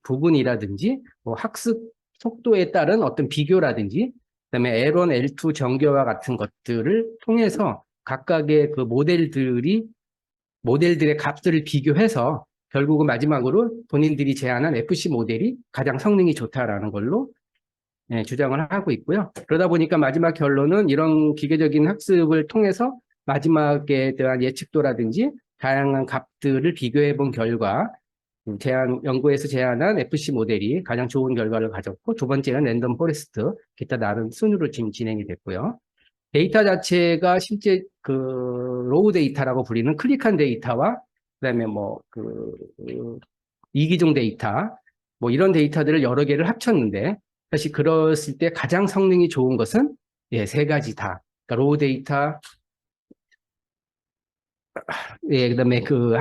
부분이라든지 뭐 학습 속도에 따른 어떤 비교라든지 그다음에 L1, L2 정교화 같은 것들을 통해서 각각의 그 모델들의 값들을 비교해서 결국은 마지막으로 본인들이 제안한 FC 모델이 가장 성능이 좋다라는 걸로 주장을 하고 있고요. 그러다 보니까 마지막 결론은 이런 기계적인 학습을 통해서 마지막에 대한 예측도라든지 다양한 값들을 비교해 본 결과 연구에서 제안한 FC 모델이 가장 좋은 결과를 가졌고 두 번째는 랜덤 포레스트 기타 다른 순으로 지금 진행이 됐고요. 데이터 자체가 실제 그 로우 데이터라고 불리는 클릭한 데이터와 그다음에 뭐 이기종 데이터 뭐 이런 데이터들을 여러 개를 합쳤는데 사실 그랬을 때 가장 성능이 좋은 것은 세 가지 다. 그러니까 로우 데이터, 그다음에 그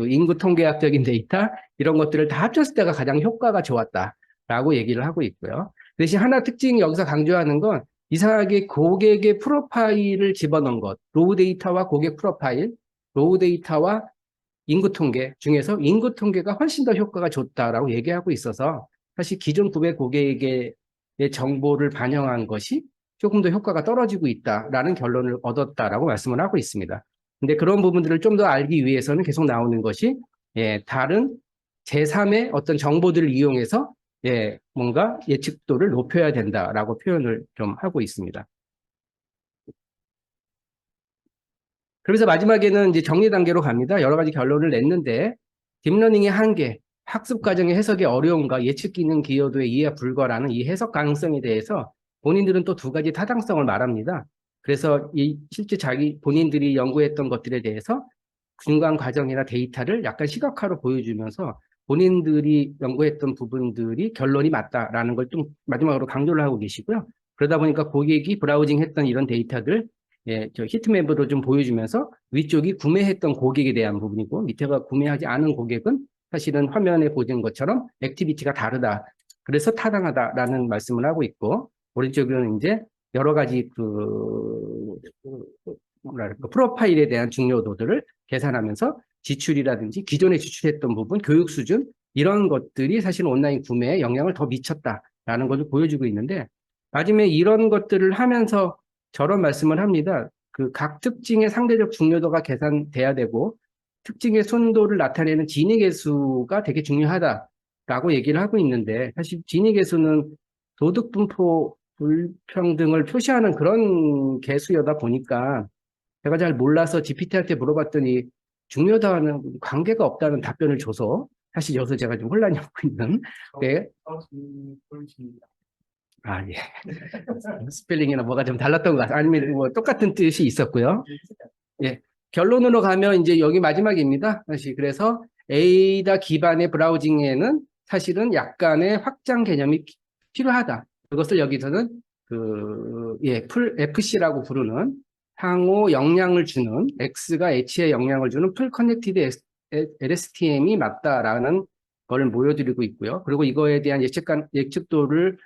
인구 통계학적인 데이터 이런 것들을 다 합쳤을 때가 가장 효과가 좋았다라고 얘기를 하고 있고요. 대신 하나 특징이 여기서 강조하는 건 이상하게 고객의 프로파일을 집어넣은 것, 로우 데이터와 고객 프로파일, 로우 데이터와 인구 통계 중에서 인구 통계가 훨씬 더 효과가 좋다라고 얘기하고 있어서 사실 기존 구매 고객의 정보를 반영한 것이 조금 더 효과가 떨어지고 있다라는 결론을 얻었다라고 말씀을 하고 있습니다. 근데 그런 부분들을 좀 더 알기 위해서는 계속 나오는 것이 다른 제3의 어떤 정보들을 이용해서 뭔가 예측도를 높여야 된다라고 표현을 좀 하고 있습니다. 그래서 마지막에는 이제 정리 단계로 갑니다. 여러 가지 결론을 냈는데 딥러닝의 한계, 학습 과정의 해석의 어려움과 예측 기능 기여도의 이해 불가라는 이 해석 가능성에 대해서 본인들은 또 두 가지 타당성을 말합니다. 그래서 이 실제 본인들이 연구했던 것들에 대해서 중간 과정이나 데이터를 약간 시각화로 보여주면서 본인들이 연구했던 부분들이 결론이 맞다라는 걸 좀 마지막으로 강조를 하고 계시고요. 그러다 보니까 고객이 브라우징 했던 이런 데이터들 저 히트맵으로 좀 보여주면서 위쪽이 구매했던 고객에 대한 부분이고 밑에가 구매하지 않은 고객은 사실은 화면에 보여진 것처럼 액티비티가 다르다. 그래서 타당하다라는 말씀을 하고 있고 오른쪽은 이제 여러 가지 뭐랄까 프로파일에 대한 중요도들을 계산하면서 지출이라든지 기존에 지출했던 부분, 교육 수준 이런 것들이 사실 온라인 구매에 영향을 더 미쳤다라는 것을 보여주고 있는데 마지막에 이런 것들을 하면서 저런 말씀을 합니다. 그 각 특징의 상대적 중요도가 계산돼야 되고 특징의 순도를 나타내는 진위 계수가 되게 중요하다라고 얘기를 하고 있는데 사실 진위 계수는 소득 분포 불평등을 표시하는 그런 계수여다 보니까 제가 잘 몰라서 GPT한테 물어봤더니 중요도와는 관계가 없다는 답변을 줘서 사실 여기서 제가 좀 혼란이 오고 있는 네. 예. 스펠링이나 뭐가 좀 달랐던 것 같아요. 아니면 뭐 똑같은 뜻이 있었고요. 예. 결론으로 가면 이제 여기 마지막입니다. 사실 그래서 에이다 기반의 브라우징에는 사실은 약간의 확장 개념이 필요하다. 그것을 여기서는 풀 FC라고 부르는 상호 영향을 주는 X가 H에 영향을 주는 풀 커넥티드 LSTM이 맞다라는 걸 보여드리고 있고요. 그리고 이거에 대한 예측도를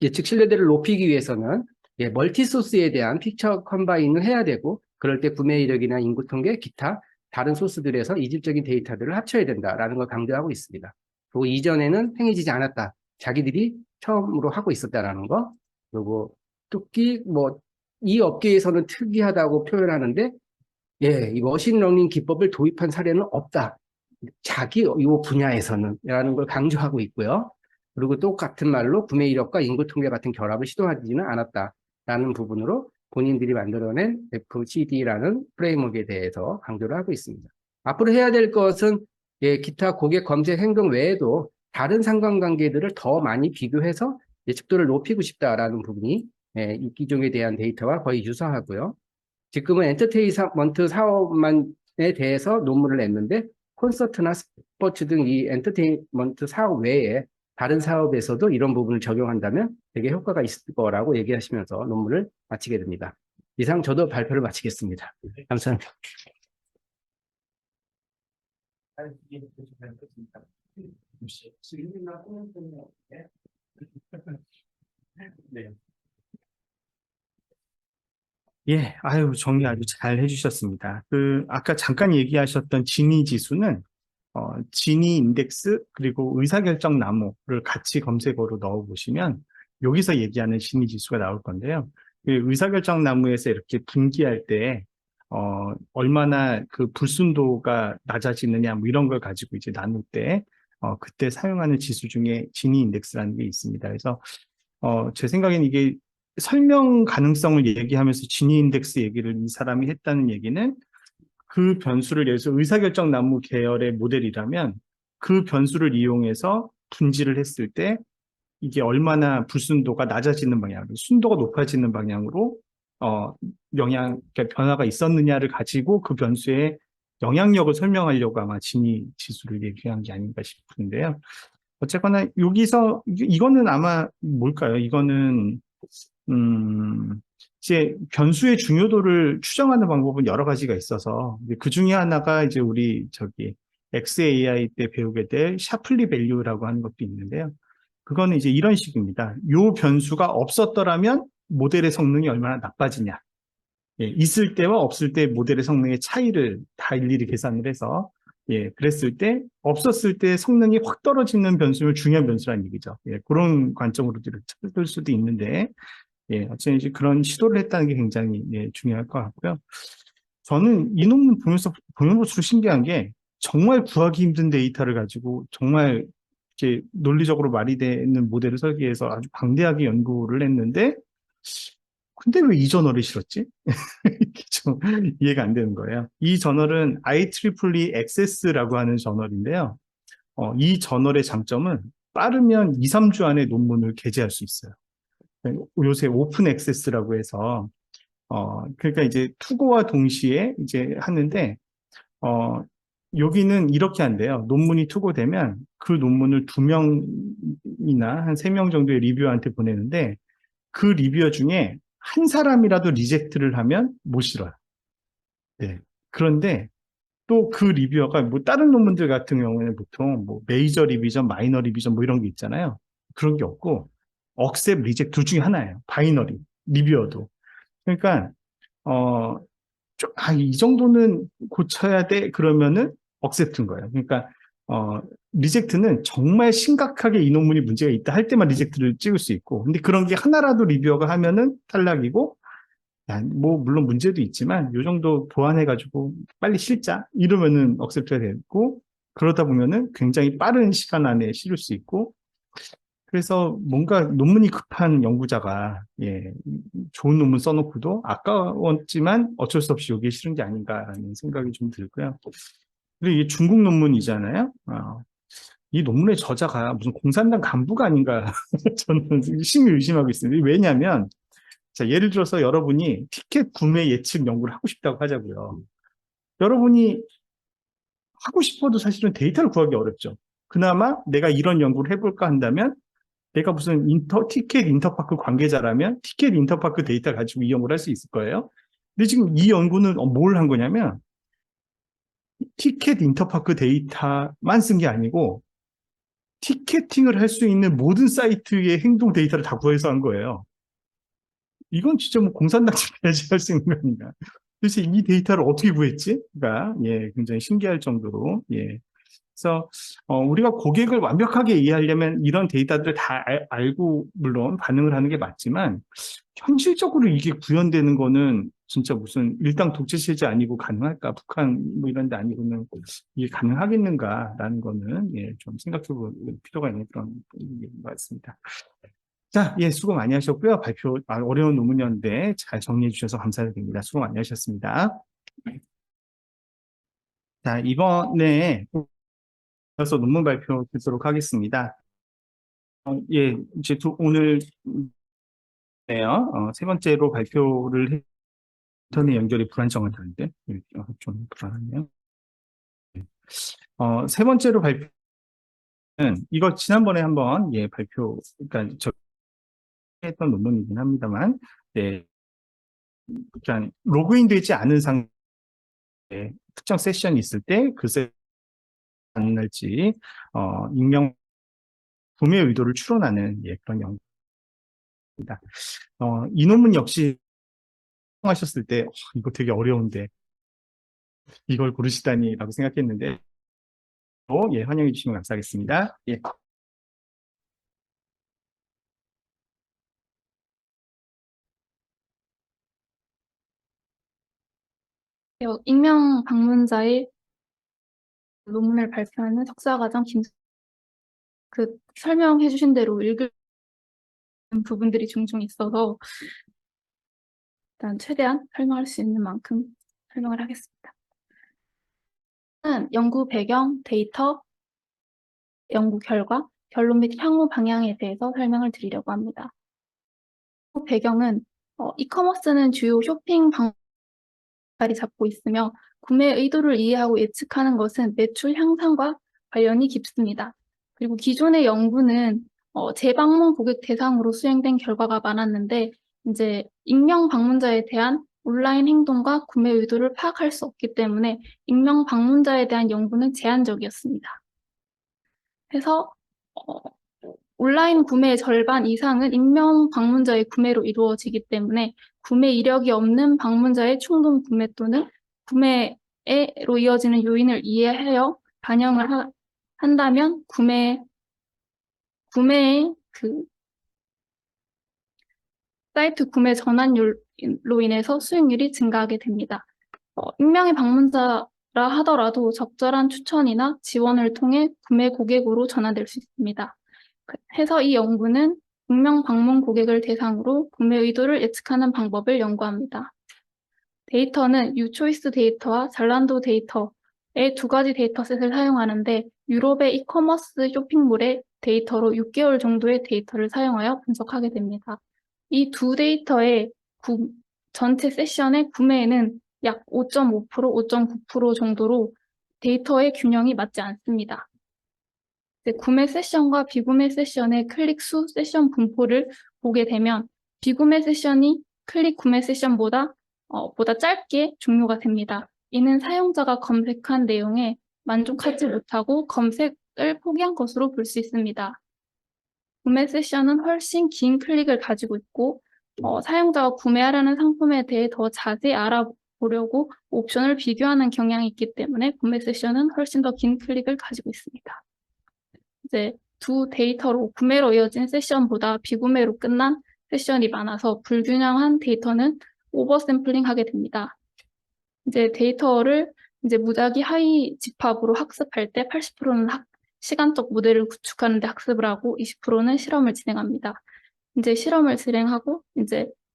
예측 신뢰도를 높이기 위해서는 멀티 소스에 대한 픽처 컴바인을 해야 되고 그럴 때 구매 이력이나 인구 통계, 기타 다른 소스들에서 이질적인 데이터들을 합쳐야 된다라는 걸 강조하고 있습니다. 그리고 이전에는 행해지지 않았다. 자기들이 처음으로 하고 있었다라는 거. 그리고 특히 이 업계에서는 특이하다고 표현하는데 이 머신러닝 기법을 도입한 사례는 없다. 자기 이 분야에서는 라는 걸 강조하고 있고요. 그리고 똑같은 말로 구매 이력과 인구 통계 같은 결합을 시도하지는 않았다라는 부분으로 본인들이 만들어낸 FCD라는 프레임워크에 대해서 강조를 하고 있습니다. 앞으로 해야 될 것은 기타 고객 검색 행동 외에도 다른 상관관계들을 더 많이 비교해서 예측도를 높이고 싶다라는 부분이 이 기종에 대한 데이터와 거의 유사하고요. 지금은 엔터테인먼트 사업만에 대해서 논문을 냈는데 콘서트나 스포츠 등 이 엔터테인먼트 사업 외에 다른 사업에서도 이런 부분을 적용한다면 되게 효과가 있을 거라고 얘기하시면서 논문을 마치게 됩니다. 이상 저도 발표를 마치겠습니다. 감사합니다. 네. 정리 아주 잘 해주셨습니다. 아까 잠깐 얘기하셨던 진위 지수는, 진위 인덱스, 그리고 의사결정 나무를 같이 검색어로 넣어보시면, 여기서 얘기하는 진위 지수가 나올 건데요. 의사결정 나무에서 이렇게 분기할 때, 얼마나 그 불순도가 낮아지느냐, 뭐 이런 걸 가지고 이제 나눌 때, 그때 사용하는 지수 중에 진위 인덱스라는 게 있습니다. 그래서, 제 생각엔 이게 설명 가능성을 얘기하면서 진위 인덱스 얘기를 이 사람이 했다는 얘기는 그 변수를 예를 들어서 의사결정 나무 계열의 모델이라면 그 변수를 이용해서 분지를 했을 때 이게 얼마나 불순도가 낮아지는 방향, 순도가 높아지는 방향으로 그러니까 변화가 있었느냐를 가지고 그 변수의 영향력을 설명하려고 아마 진위 지수를 얘기한 게 아닌가 싶은데요. 어쨌거나 여기서 이거는 아마 뭘까요? 이거는 이제 변수의 중요도를 추정하는 방법은 여러 가지가 있어서 그 중에 하나가 이제 우리 XAI 때 배우게 될 샤플리 밸류라고 하는 것도 있는데요. 그거는 이제 이런 식입니다. 요 변수가 없었더라면 모델의 성능이 얼마나 나빠지냐. 있을 때와 없을 때 모델의 성능의 차이를 다 일일이 계산을 해서 그랬을 때 없었을 때 성능이 확 떨어지는 변수를 중요한 변수라는 얘기죠. 그런 관점으로 찾을 수도 있는데 어쨌든 이제 그런 시도를 했다는 게 굉장히 중요할 것 같고요. 저는 이 논문 보면서 보면 볼수록 신기한 게 정말 구하기 힘든 데이터를 가지고 정말 이제 논리적으로 말이 되는 모델을 설계해서 아주 방대하게 연구를 했는데 근데 왜 이 저널을 실었지? 이게 좀 이해가 안 되는 거예요. 이 저널은 IEEE Access라고 하는 저널인데요. 이 저널의 장점은 빠르면 2, 3주 안에 논문을 게재할 수 있어요. 요새 오픈 액세스라고 해서 그러니까 이제 투고와 동시에 이제 하는데 어, 여기는 이렇게 한대요. 논문이 투고되면 그 논문을 2명이나 한 3명 정도의 리뷰어한테 보내는데 그 리뷰어 중에 한 사람이라도 리젝트를 하면 못 실어요. 네. 그런데 또 그 리뷰어가 뭐 다른 논문들 같은 경우에는 보통 뭐 메이저 리비전, 마이너 리비전 뭐 이런 게 있잖아요. 그런 게 없고 억셉, 리젝트 둘 중에 하나예요. 바이너리 리뷰어도. 그러니까 이 정도는 고쳐야 돼 그러면은 억셉트인 거예요. 그러니까 리젝트는 정말 심각하게 이 논문이 문제가 있다 할 때만 리젝트를 찍을 수 있고, 근데 그런 게 하나라도 리뷰어가 하면은 탈락이고, 뭐 물론 문제도 있지만 요 정도 보완해가지고 빨리 실자 이러면은 억셉트가 되고, 그러다 보면은 굉장히 빠른 시간 안에 실을 수 있고. 그래서 뭔가 논문이 급한 연구자가 좋은 논문 써놓고도 아까웠지만 어쩔 수 없이 여기에 실은 게 아닌가라는 생각이 좀 들고요. 그리고 이게 중국 논문이잖아요. 이 논문의 저자가 무슨 공산당 간부가 아닌가 저는 심히 의심하고 있습니다. 왜냐하면 자, 예를 들어서 여러분이 티켓 구매 예측 연구를 하고 싶다고 하자고요. 여러분이 하고 싶어도 사실은 데이터를 구하기 어렵죠. 그나마 내가 이런 연구를 해볼까 한다면 내가 무슨 티켓 인터파크 관계자라면 티켓 인터파크 데이터 가지고 이 연구를 할 수 있을 거예요. 근데 지금 이 연구는 뭘 한 거냐면 티켓 인터파크 데이터만 쓴 게 아니고 티켓팅을 할 수 있는 모든 사이트의 행동 데이터를 다 구해서 한 거예요. 이건 진짜 뭐 공산당 집회야지 할 수 있는 거 아닌가. 도대체 이 데이터를 어떻게 구했지? 가 굉장히 신기할 정도로 그래서 우리가 고객을 완벽하게 이해하려면 이런 데이터들을 다 알고 물론 반응을 하는 게 맞지만 현실적으로 이게 구현되는 거는 진짜 무슨 일당 독재 체제 아니고 가능할까? 북한 뭐 이런 데 아니고는 이게 가능하겠는가라는 거는 좀 생각해 볼 필요가 있는 그런 것 같습니다. 자, 수고 많이 하셨고요. 발표 어려운 논문이었는데 잘 정리해 주셔서 감사드립니다. 수고 많이 하셨습니다. 자, 이번에 이어서 논문 발표 드리도록 하겠습니다. 이제 오늘 세 번째로 발표를 인터넷 연결이 불안정하다는데 좀 불안하네요. 세 번째로 발표는 이거 지난번에 한번 발표 그러니까 저 했던 논문이긴 합니다만 그러니까 로그인되지 않은 상태에 특정 세션이 있을 때 그 세션 날지 익명 구매 의도를 추론하는 그런 연구입니다. 이 논문 역시 하셨을 때 이거 되게 어려운데 이걸 고르시다니라고 생각했는데 환영해 주시면 감사하겠습니다. 익명 방문자의 논문을 발표하는 석사과정 설명해 주신 대로 읽을 부분들이 종종 있어서 일단 최대한 설명할 수 있는 만큼 설명을 하겠습니다. 연구 배경, 데이터, 연구 결과, 결론 및 향후 방향에 대해서 설명을 드리려고 합니다. 배경은 이커머스는 주요 쇼핑 자리 잡고 있으며 구매 의도를 이해하고 예측하는 것은 매출 향상과 관련이 깊습니다. 그리고 기존의 연구는 재방문 고객 대상으로 수행된 결과가 많았는데 이제 익명 방문자에 대한 온라인 행동과 구매 의도를 파악할 수 없기 때문에 익명 방문자에 대한 연구는 제한적이었습니다. 그래서 온라인 구매의 절반 이상은 익명 방문자의 구매로 이루어지기 때문에 구매 이력이 없는 방문자의 충동 구매 또는 구매로 이어지는 요인을 이해하여 반영을 한다면 구매의 사이트 구매 전환율로 인해서 수익률이 증가하게 됩니다. 익명의 방문자라 하더라도 적절한 추천이나 지원을 통해 구매 고객으로 전환될 수 있습니다. 해서 이 연구는 익명 방문 고객을 대상으로 구매 의도를 예측하는 방법을 연구합니다. 데이터는 유초이스 데이터와 잘란도 데이터의 두 가지 데이터셋을 사용하는데 유럽의 이커머스 쇼핑몰의 데이터로 6개월 정도의 데이터를 사용하여 분석하게 됩니다. 이 두 데이터의 전체 세션의 구매에는 약 5.5%, 5.9% 정도로 데이터의 균형이 맞지 않습니다. 구매 세션과 비구매 세션의 클릭 수, 세션 분포를 보게 되면 비구매 세션이 클릭 구매 세션보다 짧게 종료가 됩니다. 이는 사용자가 검색한 내용에 만족하지 못하고 검색을 포기한 것으로 볼 수 있습니다. 구매 세션은 훨씬 긴 클릭을 가지고 있고 사용자가 구매하려는 상품에 대해 더 자세히 알아보려고 옵션을 비교하는 경향이 있기 때문에 구매 세션은 훨씬 더 긴 클릭을 가지고 있습니다. 이제 두 데이터로 구매로 이어진 세션보다 비구매로 끝난 세션이 많아서 불균형한 데이터는 오버샘플링 하게 됩니다. 이제 데이터를 무작위 하위 집합으로 학습할 때 80%는 시간적 모델을 구축하는 데 학습을 하고 20%는 실험을 진행합니다. 실험을 진행하고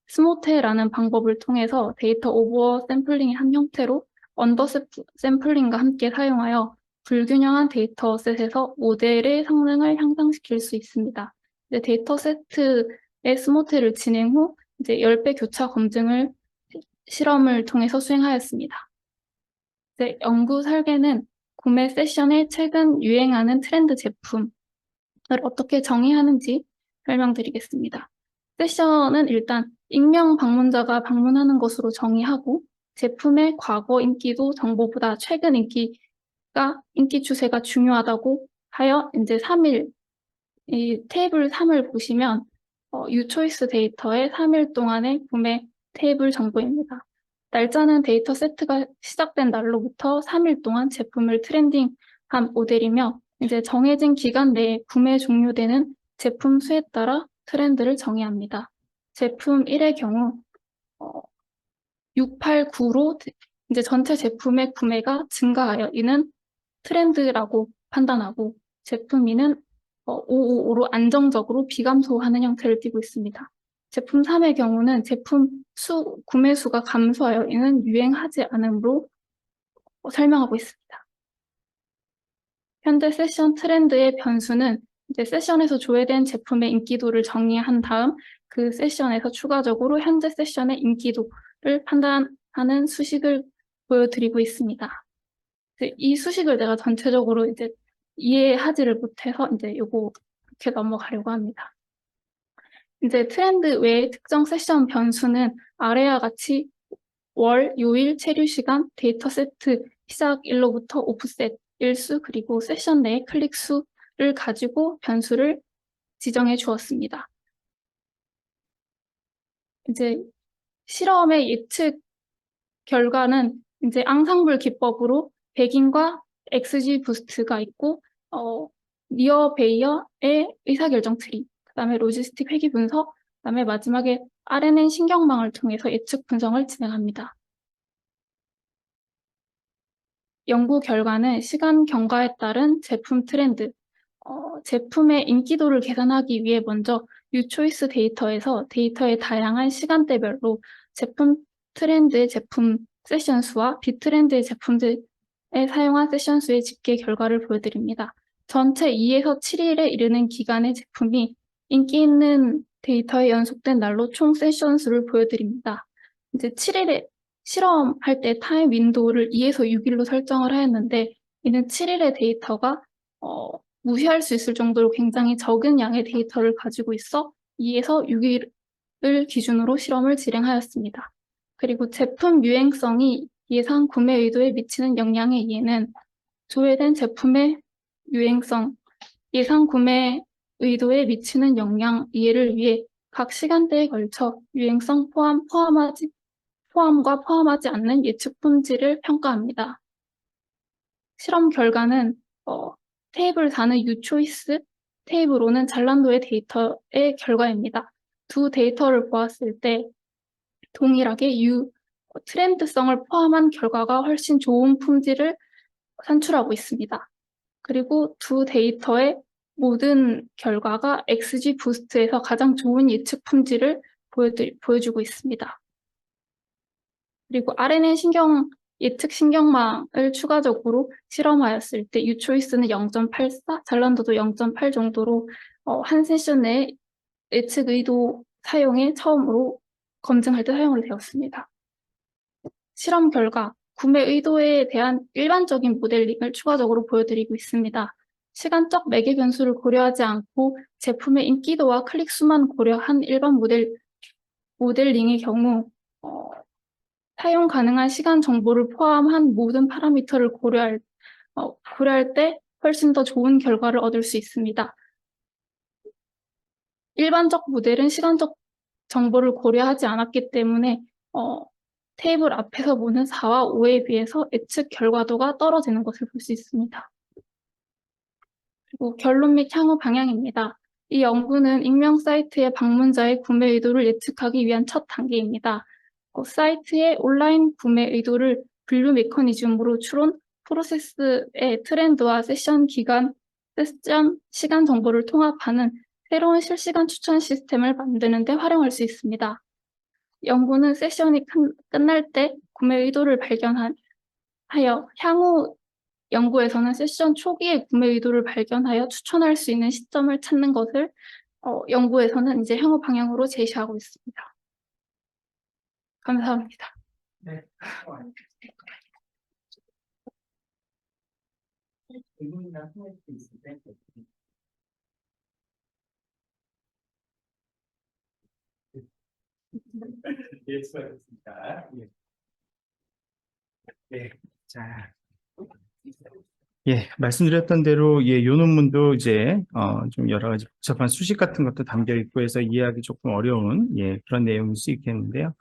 스모테라는 방법을 통해서 데이터 오버 샘플링의 한 형태로 언더 샘플링과 함께 사용하여 불균형한 데이터셋에서 모델의 성능을 향상시킬 수 있습니다. 데이터세트의 스모테를 진행 후 10배 교차 검증을 실험을 통해서 수행하였습니다. 연구 설계는 구매 세션에 최근 유행하는 트렌드 제품을 어떻게 정의하는지 설명드리겠습니다. 세션은 일단 익명 방문자가 방문하는 것으로 정의하고 제품의 과거 인기도 정보보다 최근 인기 추세가 중요하다고 하여 3일, 이 테이블 3을 보시면 유초이스 데이터의 3일 동안의 구매 테이블 정보입니다. 날짜는 데이터 세트가 시작된 날로부터 3일 동안 제품을 트렌딩한 모델이며 정해진 기간 내에 구매 종료되는 제품 수에 따라 트렌드를 정의합니다. 제품 1의 경우 689로 전체 제품의 구매가 증가하여 이는 트렌드라고 판단하고 제품 2는 555로 안정적으로 비감소하는 형태를 띠고 있습니다. 제품 3의 경우는 구매 수가 감소하여 이는 유행하지 않으므로 설명하고 있습니다. 현재 세션 트렌드의 변수는 세션에서 조회된 제품의 인기도를 정의한 다음 그 세션에서 추가적으로 현재 세션의 인기도를 판단하는 수식을 보여드리고 있습니다. 이 수식을 내가 전체적으로 이해하지를 못해서 요거 이렇게 넘어가려고 합니다. 트렌드 외의 특정 세션 변수는 아래와 같이 월, 요일, 체류 시간, 데이터 세트 시작일로부터 오프셋, 일수, 그리고 세션 내의 클릭 수를 가지고 변수를 지정해 주었습니다. 실험의 예측 결과는 앙상블 기법으로 백인과 XG 부스트가 있고 니어 베이어의 의사결정 트리, 그 다음에 로지스틱 회귀 분석, 그 다음에 마지막에 RNN 신경망을 통해서 예측 분석을 진행합니다. 연구 결과는 시간 경과에 따른 제품 트렌드, 제품의 인기도를 계산하기 위해 먼저 유초이스 데이터에서 데이터의 다양한 시간대별로 제품 트렌드의 제품 세션 수와 비트렌드의 제품들에 사용한 세션 수의 집계 결과를 보여드립니다. 전체 2에서 7일에 이르는 기간의 제품이 인기 있는 데이터에 연속된 날로 총 세션 수를 보여드립니다. 7일에 실험할 때 타임 윈도우를 2에서 6일로 설정을 하였는데 이는 7일의 데이터가 무시할 수 있을 정도로 굉장히 적은 양의 데이터를 가지고 있어 2에서 6일을 기준으로 실험을 진행하였습니다. 그리고 제품 유행성이 예상 구매 의도에 미치는 영향의 이해는 조회된 제품의 유행성, 예상 구매 의도에 미치는 영향 이해를 위해 각 시간대에 걸쳐 유행성 포함과 포함하지 않는 예측 품질을 평가합니다. 실험 결과는 테이블 4는 유초이스, 테이블 5는 잘란도의 데이터의 결과입니다. 두 데이터를 보았을 때 동일하게 트렌드성을 포함한 결과가 훨씬 좋은 품질을 산출하고 있습니다. 그리고 두 데이터의 모든 결과가 XG 부스트에서 가장 좋은 예측 품질을 보여주고 있습니다. 그리고 RNN 예측 신경망을 추가적으로 실험하였을 때 유초이스는 0.84, 잘란도도 0.8 정도로 한 세션 내에 예측 의도 사용에 처음으로 검증할 때 사용이 되었습니다. 실험 결과, 구매 의도에 대한 일반적인 모델링을 추가적으로 보여드리고 있습니다. 시간적 매개 변수를 고려하지 않고 제품의 인기도와 클릭 수만 고려한 일반 모델링의 경우 사용 가능한 시간 정보를 포함한 모든 파라미터를 고려할 때 훨씬 더 좋은 결과를 얻을 수 있습니다. 일반적 모델은 시간적 정보를 고려하지 않았기 때문에 테이블 앞에서 보는 4와 5에 비해서 예측 결과도가 떨어지는 것을 볼 수 있습니다. 그리고 결론 및 향후 방향입니다. 이 연구는 익명 사이트의 방문자의 구매 의도를 예측하기 위한 첫 단계입니다. 사이트의 온라인 구매 의도를 분류 메커니즘으로 추론, 프로세스의 트렌드와 세션 시간 정보를 통합하는 새로운 실시간 추천 시스템을 만드는 데 활용할 수 있습니다. 연구는 세션이 끝날 때 구매 의도를 발견하여 향후 연구에서는 세션 초기에 구매 의도를 발견하여 추천할 수 있는 시점을 찾는 것을 연구에서는 이제 향후 방향으로 제시하고 있습니다. 감사합니다. 네. 질문이나 후회 있을 때. 예, 수고하셨습니다. 예. 네, 자. 예, 말씀드렸던 대로, 예, 요 논문도 이제, 좀 여러 가지 복잡한 수식 같은 것도 담겨 있고 해서 이해하기 조금 어려운, 예, 그런 내용일 수 있겠는데요.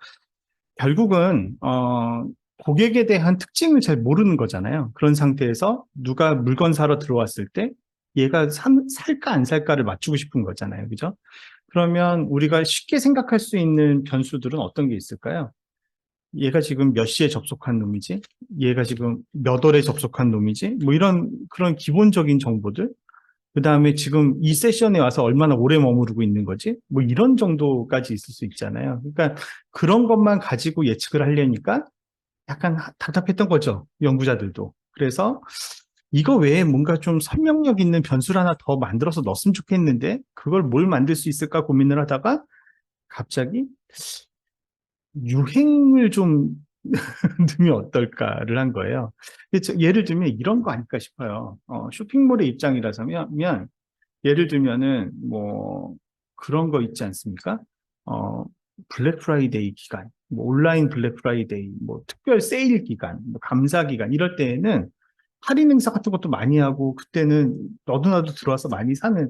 결국은, 고객에 대한 특징을 잘 모르는 거잖아요. 그런 상태에서 누가 물건 사러 들어왔을 때 얘가 살까 안 살까를 맞추고 싶은 거잖아요. 그죠? 그러면 우리가 쉽게 생각할 수 있는 변수들은 어떤 게 있을까요? 얘가 지금 몇 시에 접속한 놈이지? 얘가 지금 몇 월에 접속한 놈이지? 뭐 이런 그런 기본적인 정보들. 그 다음에 지금 이 세션에 와서 얼마나 오래 머무르고 있는 거지? 뭐 이런 정도까지 있을 수 있잖아요. 그러니까 그런 것만 가지고 예측을 하려니까 약간 답답했던 거죠. 연구자들도. 그래서 이거 외에 뭔가 좀 설명력 있는 변수를 하나 더 만들어서 넣었으면 좋겠는데 그걸 뭘 만들 수 있을까 고민을 하다가 갑자기 유행을 좀 넣으면 어떨까를 한 거예요. 예를 들면 이런 거 아닐까 싶어요. 쇼핑몰의 입장이라서면 예를 들면은 뭐 그런 거 있지 않습니까? 블랙 프라이데이 기간, 뭐 온라인 블랙 프라이데이, 뭐 특별 세일 기간, 뭐 감사 기간 이럴 때에는 할인 행사 같은 것도 많이 하고 그때는 너도나도 들어와서 많이 사는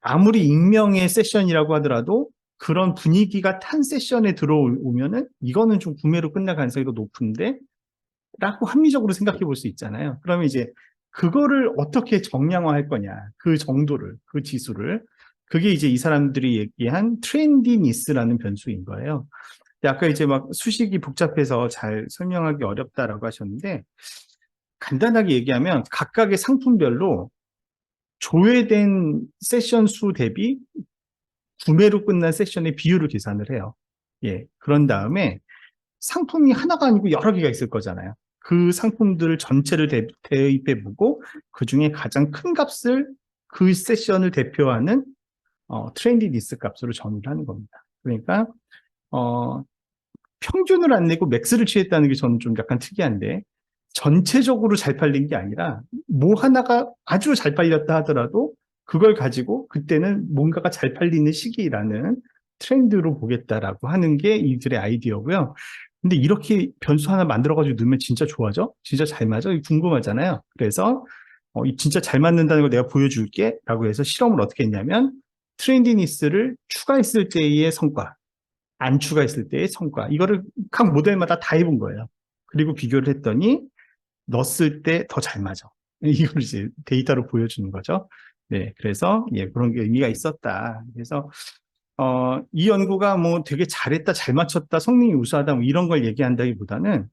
아무리 익명의 세션이라고 하더라도 그런 분위기가 탄 세션에 들어오면은 이거는 좀 구매로 끝날 가능성이 더 높은데 라고 합리적으로 생각해 볼 수 있잖아요. 그러면 이제 그거를 어떻게 정량화할 거냐, 그 정도를, 그 지수를. 그게 이제 이 사람들이 얘기한 트렌디니스라는 변수인 거예요. 아까 이제 막 수식이 복잡해서 잘 설명하기 어렵다라고 하셨는데 간단하게 얘기하면 각각의 상품별로 조회된 세션 수 대비 구매로 끝난 세션의 비율을 계산을 해요. 예. 그런 다음에 상품이 하나가 아니고 여러 개가 있을 거잖아요. 그 상품들 전체를 대입해보고 그 중에 가장 큰 값을 그 세션을 대표하는 트렌디니스 값으로 정의를 하는 겁니다. 그러니까 평균을 안 내고 맥스를 취했다는 게 저는 좀 약간 특이한데 전체적으로 잘 팔린 게 아니라 뭐 하나가 아주 잘 팔렸다 하더라도 그걸 가지고 그때는 뭔가가 잘 팔리는 시기라는 트렌드로 보겠다라고 하는 게 이들의 아이디어고요. 근데 이렇게 변수 하나 만들어가지고 넣으면 진짜 좋아져? 진짜 잘 맞아? 이거 궁금하잖아요. 그래서 진짜 잘 맞는다는 걸 내가 보여줄게 라고 해서 실험을 어떻게 했냐면 트렌디니스를 추가했을 때의 성과, 안 추가했을 때의 성과, 이거를 각 모델마다 다 해본 거예요. 그리고 비교를 했더니 넣었을 때 더 잘 맞아. 이걸 이제 데이터로 보여주는 거죠. 네, 그래서 예, 그런 게 의미가 있었다. 그래서 이 연구가 뭐 되게 잘했다, 잘 맞췄다, 성능이 우수하다, 뭐 이런 걸 얘기한다기보다는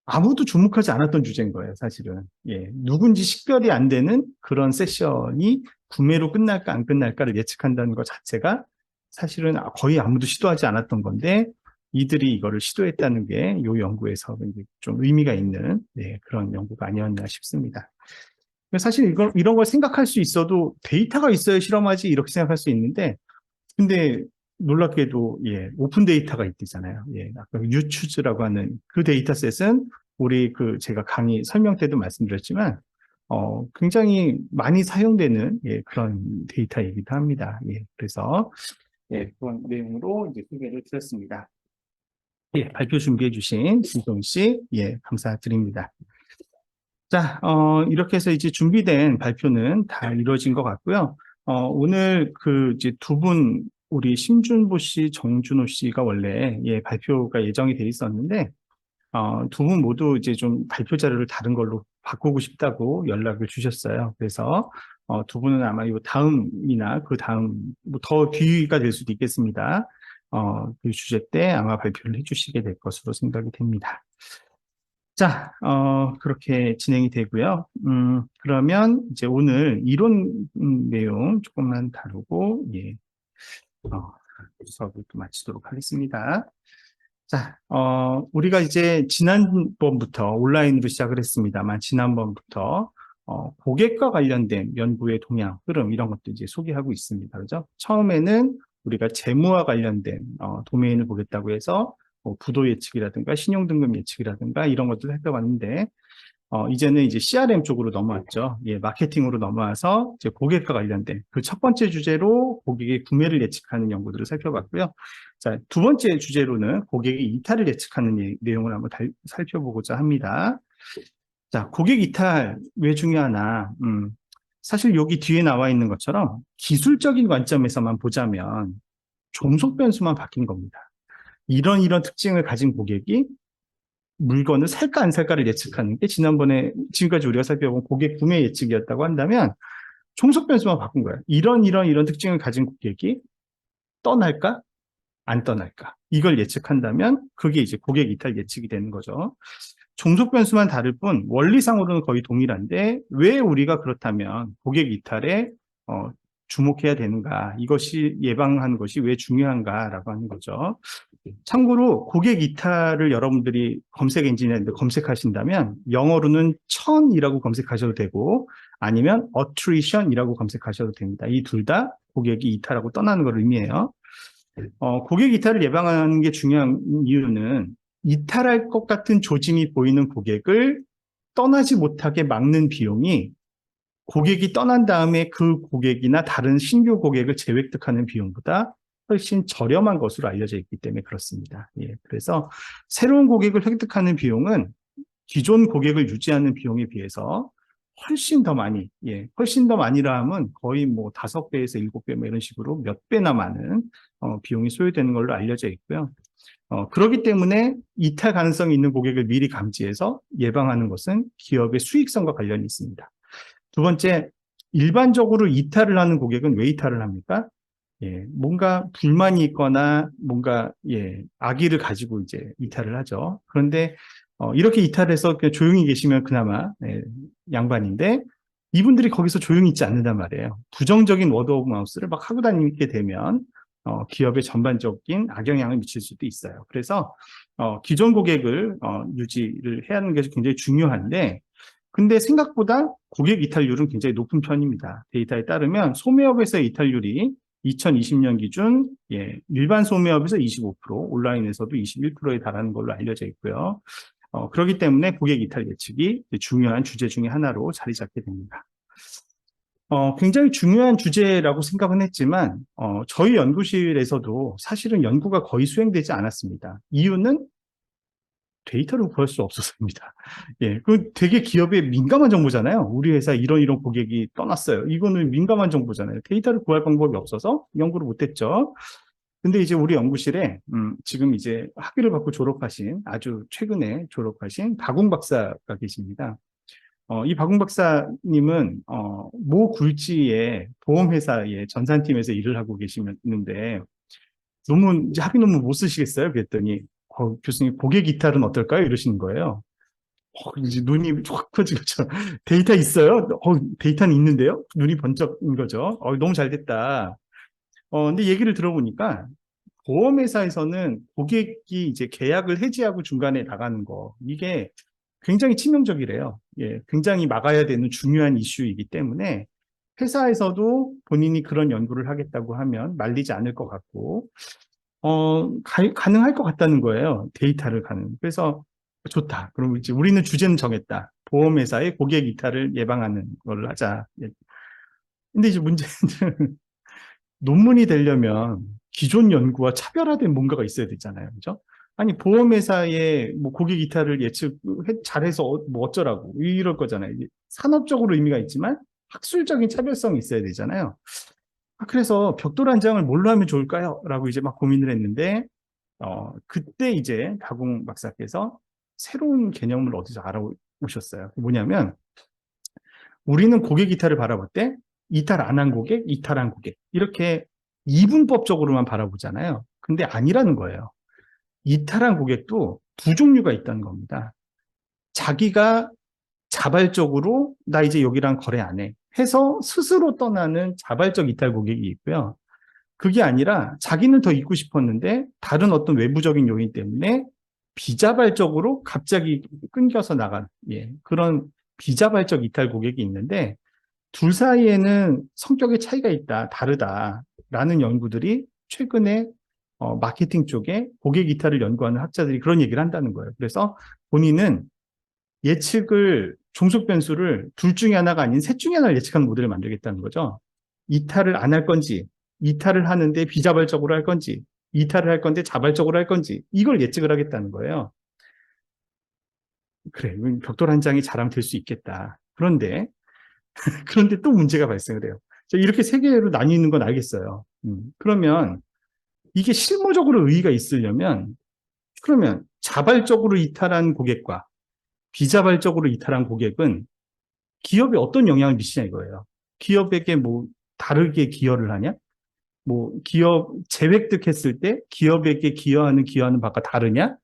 아무도 주목하지 않았던 주제인 거예요, 사실은. 예, 누군지 식별이 안 되는 그런 세션이 구매로 끝날까 안 끝날까를 예측한다는 것 자체가 사실은 거의 아무도 시도하지 않았던 건데 이들이 이거를 시도했다는 게 이 연구에서 좀 의미가 있는 그런 연구가 아니었나 싶습니다. 사실 이런 걸 생각할 수 있어도 데이터가 있어야 실험하지 이렇게 생각할 수 있는데 근데 놀랍게도 오픈 데이터가 있잖아요. 아까 유추즈라고 하는 그 데이터셋은 우리 제가 강의 설명 때도 말씀드렸지만 굉장히 많이 사용되는 그런 데이터이기도 합니다. 그래서 그런 내용으로 이제 소개를 드렸습니다. 발표 준비해 주신 신동 씨, 감사드립니다. 자, 이렇게 해서 이제 준비된 발표는 다 이루어진 것 같고요. 오늘 이제 두 분, 우리 심준보 씨, 정준호 씨가 원래 발표가 예정이 돼 있었는데, 두 분 모두 이제 좀 발표 자료를 다른 걸로 바꾸고 싶다고 연락을 주셨어요. 그래서 두 분은 아마 이 다음이나 그 다음 뭐 더 뒤가 될 수도 있겠습니다. 그 주제 때 아마 발표를 해주시게 될 것으로 생각이 됩니다. 자, 그렇게 진행이 되고요. 그러면 이제 오늘 이론 내용 조금만 다루고 수업을 또 마치도록 하겠습니다. 자, 우리가 이제 지난번부터 온라인으로 시작을 했습니다만, 지난번부터, 고객과 관련된 연구의 동향, 흐름, 이런 것도 이제 소개하고 있습니다. 그죠? 처음에는 우리가 재무와 관련된, 도메인을 보겠다고 해서, 부도 예측이라든가, 신용등급 예측이라든가, 이런 것들을 살펴봤는데, 이제는 이제 CRM 쪽으로 넘어왔죠. 마케팅으로 넘어와서 이제 고객과 관련된 그 첫 번째 주제로 고객의 구매를 예측하는 연구들을 살펴봤고요. 자, 두 번째 주제로는 고객의 이탈을 예측하는 내용을 한번 살펴보고자 합니다. 자, 고객 이탈 왜 중요하나? 사실 여기 뒤에 나와 있는 것처럼 기술적인 관점에서만 보자면 종속 변수만 바뀐 겁니다. 이런 특징을 가진 고객이 물건을 살까 안 살까를 예측하는 게 지금까지 우리가 살펴본 고객 구매 예측이었다고 한다면 종속 변수만 바꾼 거예요. 이런 특징을 가진 고객이 떠날까? 안 떠날까? 이걸 예측한다면 그게 이제 고객 이탈 예측이 되는 거죠. 종속 변수만 다를 뿐 원리상으로는 거의 동일한데 왜 우리가 그렇다면 고객 이탈에 주목해야 되는가? 이것이 예방하는 것이 왜 중요한가라고 하는 거죠. 참고로 고객 이탈을 여러분들이 검색 엔진에 검색하신다면 영어로는 churn이라고 검색하셔도 되고 아니면 attrition이라고 검색하셔도 됩니다. 이 둘 다 고객이 이탈하고 떠나는 걸 의미해요. 고객 이탈을 예방하는 게 중요한 이유는 이탈할 것 같은 조짐이 보이는 고객을 떠나지 못하게 막는 비용이 고객이 떠난 다음에 그 고객이나 다른 신규 고객을 재획득하는 비용보다 훨씬 저렴한 것으로 알려져 있기 때문에 그렇습니다. 그래서 새로운 고객을 획득하는 비용은 기존 고객을 유지하는 비용에 비해서 훨씬 더 많이, 훨씬 더 많이라 하면 거의 뭐 5배에서 7배 뭐 이런 식으로 몇 배나 많은 비용이 소요되는 걸로 알려져 있고요. 그렇기 때문에 이탈 가능성이 있는 고객을 미리 감지해서 예방하는 것은 기업의 수익성과 관련이 있습니다. 두 번째, 일반적으로 이탈을 하는 고객은 왜 이탈을 합니까? 뭔가 불만이 있거나 뭔가 악의를 가지고 이제 이탈을 하죠. 그런데 이렇게 이탈해서 그냥 조용히 계시면 그나마 양반인데 이분들이 거기서 조용히 있지 않는단 말이에요. 부정적인 워드 오브 마우스를 막 하고 다니게 되면 기업의 전반적인 악영향을 미칠 수도 있어요. 그래서 기존 고객을 유지를 해야 하는 것이 굉장히 중요한데 근데 생각보다 고객 이탈률은 굉장히 높은 편입니다. 데이터에 따르면 소매업에서의 이탈률이 2020년 기준 일반 소매업에서 25%, 온라인에서도 21%에 달하는 걸로 알려져 있고요. 그렇기 때문에 고객 이탈 예측이 중요한 주제 중에 하나로 자리 잡게 됩니다. 굉장히 중요한 주제라고 생각은 했지만 저희 연구실에서도 사실은 연구가 거의 수행되지 않았습니다. 이유는 데이터를 구할 수 없었습니다. 예, 그 되게 기업에 민감한 정보잖아요. 우리 회사 이런 고객이 떠났어요. 이거는 민감한 정보잖아요. 데이터를 구할 방법이 없어서 연구를 못했죠. 근데 이제 우리 연구실에 지금 이제 학위를 받고 졸업하신 아주 최근에 졸업하신 박웅 박사가 계십니다. 이 박웅 박사님은 모 굴지의 보험회사의 전산팀에서 일을 하고 계시는데 논문 이제 학위 논문 못 쓰시겠어요? 그랬더니 교수님 고객 이탈은 어떨까요? 이러시는 거예요. 이제 눈이 확 커지죠. 데이터 있어요? 데이터는 있는데요? 눈이 번쩍인 거죠. 너무 잘 됐다. 근데 얘기를 들어보니까 보험회사에서는 고객이 이제 계약을 해지하고 중간에 나가는 거, 이게 굉장히 치명적이래요. 예, 굉장히 막아야 되는 중요한 이슈이기 때문에 회사에서도 본인이 그런 연구를 하겠다고 하면 말리지 않을 것 같고, 가능할 것 같다는 거예요. 데이터를 가는. 그래서 좋다. 그럼 이제 우리는 주제는 정했다. 보험회사의 고객 이탈을 예방하는 걸 하자. 예. 근데 이제 문제는 논문이 되려면 기존 연구와 차별화된 뭔가가 있어야 되잖아요. 그죠? 아니, 보험회사의 뭐 고객 이탈을 잘해서 뭐 어쩌라고 이럴 거잖아요. 이게 산업적으로 의미가 있지만 학술적인 차별성이 있어야 되잖아요. 그래서 벽돌 한 장을 뭘로 하면 좋을까요? 라고 이제 막 고민을 했는데, 그때 이제 박웅 박사께서 새로운 개념을 어디서 알아오셨어요. 뭐냐면, 우리는 고객 이탈을 바라볼 때, 이탈 안 한 고객, 이탈한 고객. 이렇게 이분법적으로만 바라보잖아요. 근데 아니라는 거예요. 이탈한 고객도 두 종류가 있다는 겁니다. 자기가 자발적으로, 나 이제 여기랑 거래 안 해. 해서 스스로 떠나는 자발적 이탈 고객이 있고요. 그게 아니라 자기는 더 있고 싶었는데 다른 어떤 외부적인 요인 때문에 비자발적으로 갑자기 끊겨서 나간 그런 비자발적 이탈 고객이 있는데 둘 사이에는 성격의 차이가 있다, 다르다라는 연구들이 최근에 마케팅 쪽에 고객 이탈을 연구하는 학자들이 그런 얘기를 한다는 거예요. 그래서 본인은 예측을 종속 변수를 둘 중에 하나가 아닌 셋 중에 하나를 예측하는 모델을 만들겠다는 거죠. 이탈을 안 할 건지, 이탈을 하는데 비자발적으로 할 건지, 이탈을 할 건데 자발적으로 할 건지 이걸 예측을 하겠다는 거예요. 그래, 벽돌 한 장이 잘하면 될 수 있겠다. 그런데 또 문제가 발생을 해요. 이렇게 세 개로 나뉘는 건 알겠어요. 그러면 이게 실무적으로 의의가 있으려면 그러면 자발적으로 이탈한 고객과 비자발적으로 이탈한 고객은 기업에 어떤 영향을 미치냐 이거예요. 기업에게 뭐 다르게 기여를 하냐? 뭐 기업 재획득했을 때 기업에게 기여하는 바가 다르냐?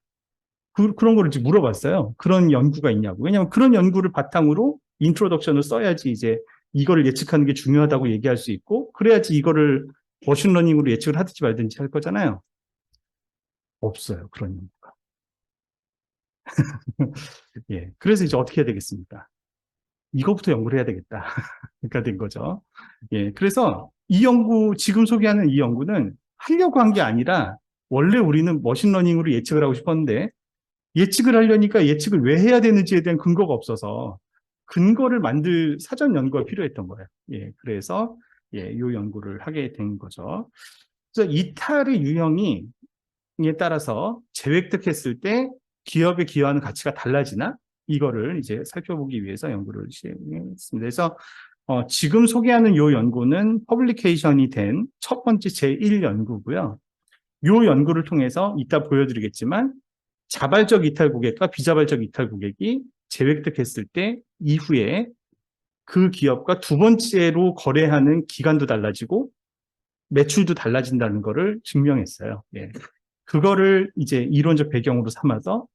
그런 거를 이제 물어봤어요. 그런 연구가 있냐고. 왜냐하면 그런 연구를 바탕으로 인트로덕션을 써야지 이제 이거를 예측하는 게 중요하다고 얘기할 수 있고 그래야지 이거를 머신러닝으로 예측을 하든지 말든지 할 거잖아요. 없어요. 그런 연구가. 예. 그래서 이제 어떻게 해야 되겠습니까? 이거부터 연구를 해야 되겠다. 그러니까 된 거죠. 예. 그래서 지금 소개하는 이 연구는 하려고 한 게 아니라 원래 우리는 머신러닝으로 예측을 하고 싶었는데 예측을 하려니까 예측을 왜 해야 되는지에 대한 근거가 없어서 근거를 만들 사전 연구가 필요했던 거예요. 예. 그래서 이 연구를 하게 된 거죠. 그래서 이탈의 유형에 따라서 재획득했을 때 기업에 기여하는 가치가 달라지나? 이거를 이제 살펴보기 위해서 연구를 시행했습니다. 그래서 지금 소개하는 이 연구는 퍼블리케이션이 된 첫 번째 제1연구고요. 이 연구를 통해서 이따 보여드리겠지만 자발적 이탈 고객과 비자발적 이탈 고객이 재획득했을 때 이후에 그 기업과 두 번째로 거래하는 기간도 달라지고 매출도 달라진다는 것을 증명했어요. 예. 그거를 이제 이론적 배경으로 삼아서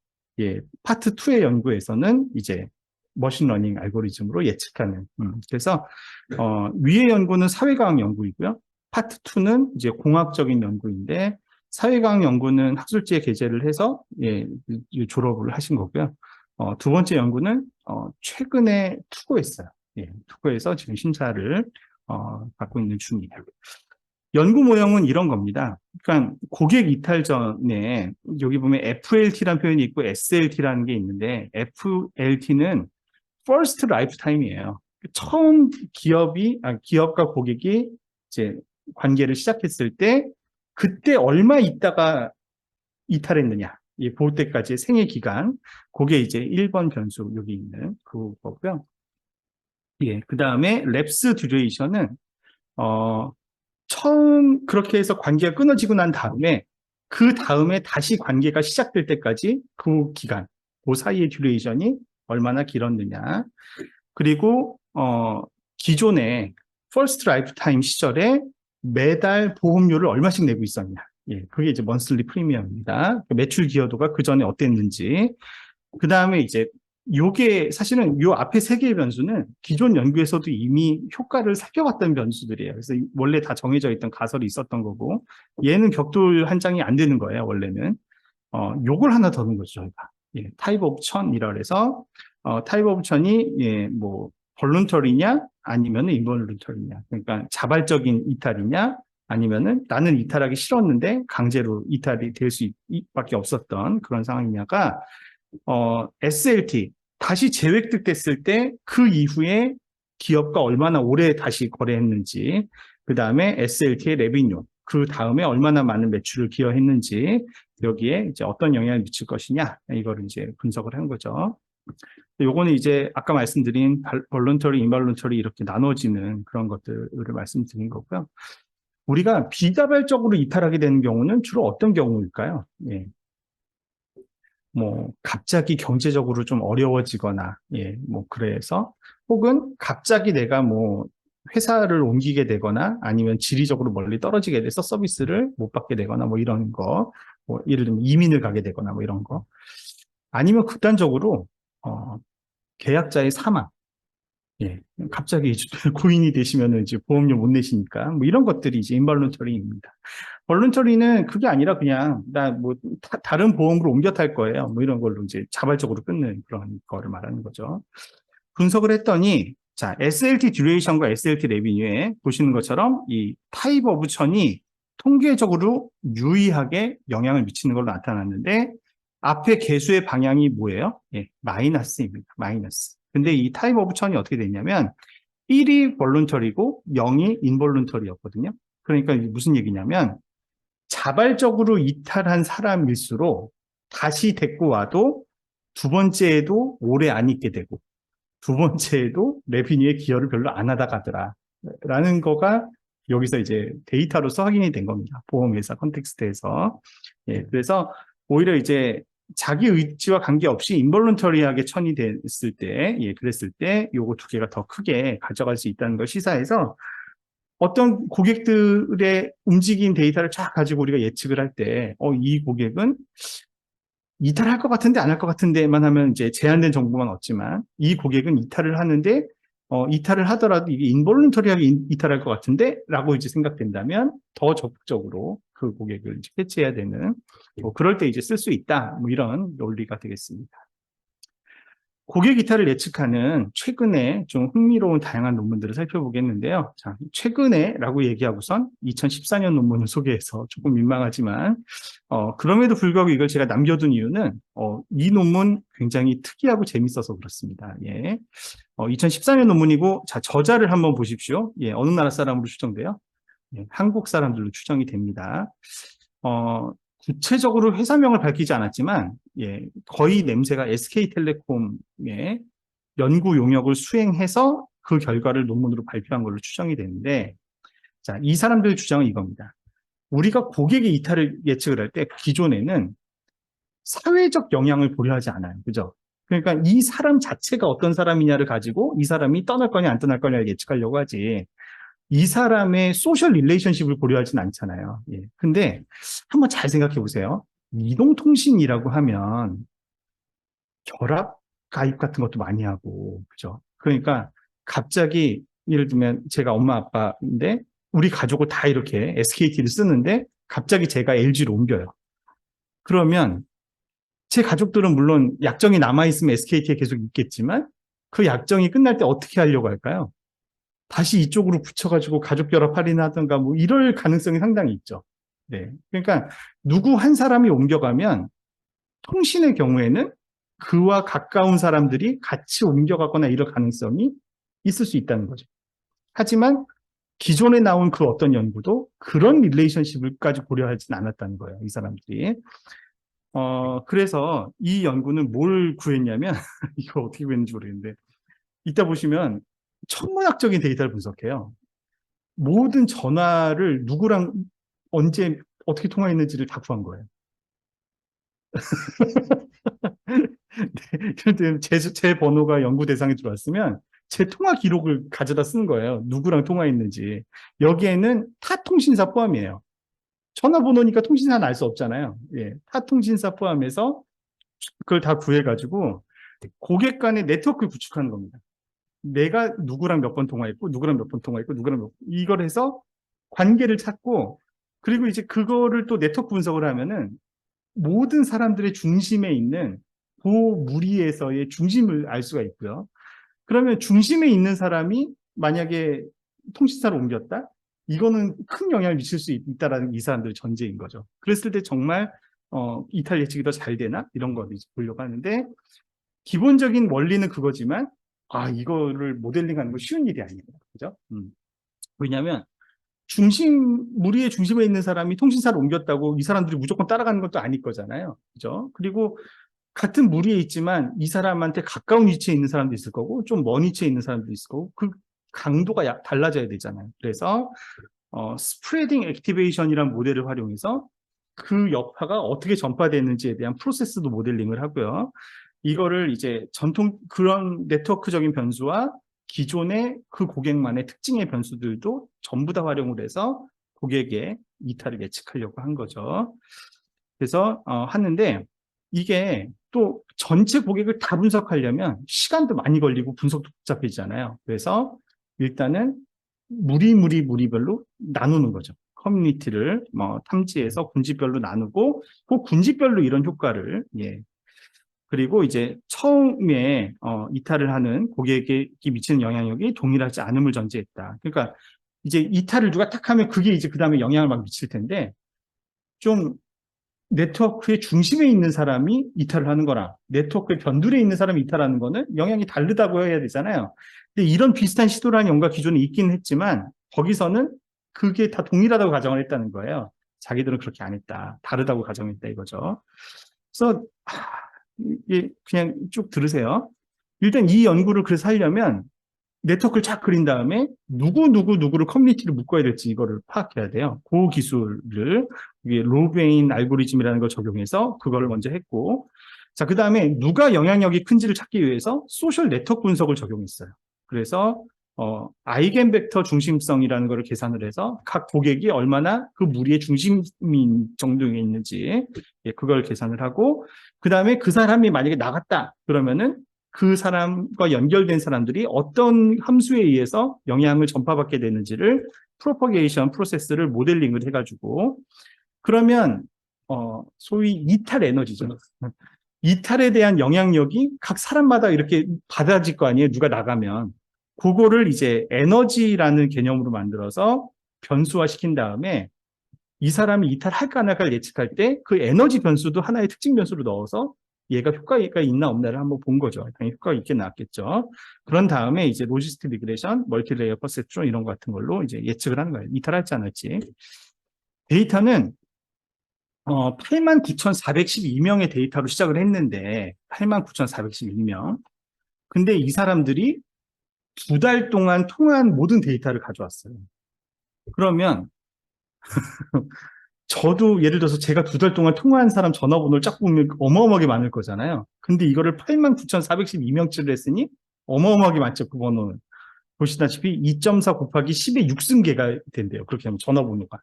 파트 2의 연구에서는 이제 머신러닝 알고리즘으로 예측하는. 그래서 위의 연구는 사회과학 연구이고요. 파트 2는 이제 공학적인 연구인데 사회과학 연구는 학술지에 게재를 해서 졸업을 하신 거고요. 두 번째 연구는 최근에 투고했어요. 투고해서 지금 심사를 받고 있는 중이에요. 연구 모형은 이런 겁니다. 그러니까 고객 이탈 전에 여기 보면 FLT라는 표현이 있고 SLT라는 게 있는데 FLT는 First Lifetime이에요. 처음 기업과 고객이 이제 관계를 시작했을 때 그때 얼마 있다가 이탈했느냐 예, 그 때까지의 생애 기간, 그게 이제 1번 변수 여기 있는 그거고요. 예, 그 다음에 랩스 듀레이션은 처음 그렇게 해서 관계가 끊어지고 난 다음에 그 다음에 다시 관계가 시작될 때까지 그 기간, 그 사이의 듀레이션이 얼마나 길었느냐. 그리고 기존에 퍼스트 라이프 타임 시절에 매달 보험료를 얼마씩 내고 있었냐. 예, 그게 이제 먼슬리 프리미엄입니다. 매출 기여도가 그 전에 어땠는지. 그 다음에 이제 요게 사실은 요 앞에 세 개의 변수는 기존 연구에서도 이미 효과를 살펴봤던 변수들이에요. 그래서 원래 다 정해져 있던 가설이 있었던 거고, 얘는 격돌 한 장이 안 되는 거예요, 원래는. 요걸 하나 더 넣은 거죠, 저희가. 예, 타입 옵션이라 그래서, 타입 옵션이, 예, 뭐, 볼런터리냐, 아니면은 인볼런터리냐. 그러니까 자발적인 이탈이냐, 아니면은 나는 이탈하기 싫었는데 강제로 이탈이 될 수밖에 없었던 그런 상황이냐가, SLT, 다시 재획득됐을 때 그 이후에 기업과 얼마나 오래 다시 거래했는지, 그 다음에 SLT의 레비뉴, 그 다음에 얼마나 많은 매출을 기여했는지, 여기에 이제 어떤 영향을 미칠 것이냐, 이거를 이제 분석을 한 거죠. 요거는 이제 아까 말씀드린 볼런터리, 인볼런터리 이렇게 나눠지는 그런 것들을 말씀드린 거고요. 우리가 비자발적으로 이탈하게 되는 경우는 주로 어떤 경우일까요? 예. 뭐 갑자기 경제적으로 좀 어려워지거나, 예, 뭐 그래서 혹은 갑자기 내가 뭐 회사를 옮기게 되거나 아니면 지리적으로 멀리 떨어지게 돼서 서비스를 못 받게 되거나 뭐 이런 거, 뭐 예를 들면 이민을 가게 되거나 뭐 이런 거, 아니면 극단적으로 계약자의 사망, 예, 갑자기 고인이 되시면은 이제 보험료 못 내시니까 뭐 이런 것들이 이제 인볼런터리입니다. 볼런터리는 그게 아니라 그냥 나 뭐 다른 보험으로 옮겨 탈 거예요. 뭐 이런 걸로 이제 자발적으로 끊는 그런 거를 말하는 거죠. 분석을 했더니 자, SLT 듀레이션과 SLT 레비뉴에 보시는 것처럼 이 타입 오브 천이 통계적으로 유의하게 영향을 미치는 걸로 나타났는데 앞에 개수의 방향이 뭐예요? 예, 마이너스입니다. 마이너스. 근데 이 타입 오브 천이 어떻게 됐냐면 1이 볼런터리고 0이 인볼런터리였거든요. 그러니까 이게 무슨 얘기냐면 자발적으로 이탈한 사람일수록 다시 데리고 와도 두 번째에도 오래 안 있게 되고 두 번째에도 레비뉴에 기여를 별로 안 하다 가더라 라는 거가 여기서 이제 데이터로서 확인이 된 겁니다. 보험회사 컨텍스트에서. 예, 그래서 오히려 이제 자기 의지와 관계없이 인볼런터리하게 천이 됐을 때, 예, 그랬을 때 요거 두 개가 더 크게 가져갈 수 있다는 걸 시사해서 어떤 고객들의 움직인 데이터를 쫙 가지고 우리가 예측을 할 때, 이 고객은 이탈할 것 같은데 안 할 것 같은데만 하면 이제 제한된 정보만 얻지만 이 고객은 이탈을 하는데 이탈을 하더라도 이게 인볼런터리하게 이탈할 것 같은데 라고 이제 생각된다면 더 적극적으로 그 고객을 이제 캐치해야 되는 뭐 그럴 때 이제 쓸 수 있다 뭐 이런 논리가 되겠습니다. 고객 이탈을 예측하는 최근에 좀 흥미로운 다양한 논문들을 살펴보겠는데요. 자, 최근에라고 얘기하고선 2014년 논문을 소개해서 조금 민망하지만 그럼에도 불구하고 이걸 제가 남겨둔 이유는 이 논문 굉장히 특이하고 재밌어서 그렇습니다. 예. 2014년 논문이고 자, 저자를 한번 보십시오. 예, 어느 나라 사람으로 추정돼요? 예, 한국 사람들로 추정이 됩니다. 구체적으로 회사명을 밝히지 않았지만 예, 거의 냄새가 SK텔레콤의 연구 용역을 수행해서 그 결과를 논문으로 발표한 걸로 추정이 되는데 자, 이 사람들의 주장은 이겁니다. 우리가 고객의 이탈을 예측을 할 때 기존에는 사회적 영향을 고려하지 않아요. 그죠? 그러니까 이 사람 자체가 어떤 사람이냐를 가지고 이 사람이 떠날 거냐 안 떠날 거냐를 예측하려고 하지 이 사람의 소셜 릴레이션십을 고려하진 않잖아요. 예. 근데 한번 잘 생각해 보세요. 이동통신이라고 하면 결합 가입 같은 것도 많이 하고, 그죠? 그러니까 갑자기 예를 들면 제가 엄마 아빠인데 우리 가족을 다 이렇게 SKT를 쓰는데 갑자기 제가 LG로 옮겨요. 그러면 제 가족들은 물론 약정이 남아있으면 SKT에 계속 있겠지만 그 약정이 끝날 때 어떻게 하려고 할까요? 다시 이쪽으로 붙여가지고 가족 결합 할인하든가 뭐 이럴 가능성이 상당히 있죠. 네. 그러니까 누구 한 사람이 옮겨가면 통신의 경우에는 그와 가까운 사람들이 같이 옮겨가거나 이럴 가능성이 있을 수 있다는 거죠. 하지만 기존에 나온 그 어떤 연구도 그런 릴레이션십을까지 고려하지는 않았다는 거예요. 이 사람들이. 그래서 이 연구는 뭘 구했냐면, 이거 어떻게 구했는지 모르겠는데, 이따 보시면 천문학적인 데이터를 분석해요. 모든 전화를 누구랑 언제 어떻게 통화했는지를 다 구한 거예요. 네, 그런데 제 번호가 연구 대상에 들어왔으면 제 통화 기록을 가져다 쓰는 거예요. 누구랑 통화했는지. 여기에는 타 통신사 포함이에요. 전화번호니까 통신사는 알 수 없잖아요. 예, 타 통신사 포함해서 그걸 다 구해가지고 고객 간의 네트워크를 구축하는 겁니다. 내가 누구랑 몇 번 통화했고, 누구랑 몇 번 통화했고, 이걸 해서 관계를 찾고, 그리고 이제 그거를 또 네트워크 분석을 하면은 모든 사람들의 중심에 있는 그 무리에서의 중심을 알 수가 있고요. 그러면 중심에 있는 사람이 만약에 통신사로 옮겼다? 이거는 큰 영향을 미칠 수 있다라는 이 사람들의 전제인 거죠. 그랬을 때 정말 이탈 예측이 더 잘 되나? 이런 거 보려고 하는데 기본적인 원리는 그거지만 이거를 모델링하는 건 쉬운 일이 아닙니다. 그죠? 왜냐하면 무리의 중심에 있는 사람이 통신사를 옮겼다고 이 사람들이 무조건 따라가는 것도 아닐 거잖아요. 그죠? 그리고 같은 무리에 있지만 이 사람한테 가까운 위치에 있는 사람도 있을 거고 좀 먼 위치에 있는 사람도 있을 거고 그 강도가 달라져야 되잖아요. 그래서 스프레딩 액티베이션이라는 모델을 활용해서 그 여파가 어떻게 전파되는지에 대한 프로세스도 모델링을 하고요. 이거를 이제 그런 네트워크적인 변수와 기존의 그 고객만의 특징의 변수들도 전부 다 활용을 해서 고객의 이탈을 예측하려고 한 거죠. 그래서 하는데 이게 또 전체 고객을 다 분석하려면 시간도 많이 걸리고 분석도 복잡해지잖아요. 그래서 일단은 무리별로 나누는 거죠. 커뮤니티를 탐지해서 군집별로 나누고 그 군집별로 이런 효과를 그리고 이제 처음에 이탈을 하는 고객에게 미치는 영향력이 동일하지 않음을 전제했다. 그러니까 이제 이탈을 누가 탁 하면 그게 이제 그 다음에 영향을 막 미칠 텐데 좀 네트워크의 중심에 있는 사람이 이탈을 하는 거랑 네트워크의 변두리에 있는 사람이 이탈하는 거는 영향이 다르다고 해야 되잖아요. 근데 이런 비슷한 시도라는 연구가 기존에 있긴 했지만 거기서는 그게 다 동일하다고 가정을 했다는 거예요. 자기들은 그렇게 안 했다. 다르다고 가정했다 이거죠. 그래서 그냥 쭉 들으세요. 일단 이 연구를 그래서 하려면 네트워크를 쫙 그린 다음에 누구를 커뮤니티를 묶어야 될지 이거를 파악해야 돼요. 그 기술을 로베인 알고리즘이라는 걸 적용해서 그거를 먼저 했고 자, 그 다음에 누가 영향력이 큰지를 찾기 위해서 소셜 네트워크 분석을 적용했어요. 그래서 아이겐 벡터 중심성이라는 걸 계산을 해서 각 고객이 얼마나 그 무리의 중심인 정도에 있는지 그걸 계산을 하고 그 다음에 그 사람이 만약에 나갔다 그러면은 그 사람과 연결된 사람들이 어떤 함수에 의해서 영향을 전파받게 되는지를 프로퍼게이션 프로세스를 모델링을 해가지고 그러면 소위 이탈 에너지죠. 이탈에 대한 영향력이 각 사람마다 이렇게 받아질 거 아니에요. 누가 나가면. 그거를 이제 에너지라는 개념으로 만들어서 변수화 시킨 다음에 이 사람이 이탈할까 안 할까를 예측할 때 그 에너지 변수도 하나의 특징 변수로 넣어서 얘가 효과가 있나 없나를 한번 본 거죠. 당연히 효과가 있게 나왔겠죠. 그런 다음에 이제 로지스틱 리그레이션, 멀티레이어 퍼셉트론 이런 것 같은 걸로 이제 예측을 하는 거예요. 이탈할지 안 할지. 데이터는 89,412명의 데이터로 시작을 했는데 89,412명. 근데 이 사람들이 2달 동안 통화한 모든 데이터를 가져왔어요. 그러면 저도 예를 들어서 제가 2달 동안 통화한 사람 전화번호를 쫙 보면 어마어마하게 많을 거잖아요. 근데 이거를 89,412명치를 했으니 어마어마하게 많죠, 그 번호는. 보시다시피 2.4 곱하기 10의 6승계가 된대요. 그렇게 하면 전화번호가.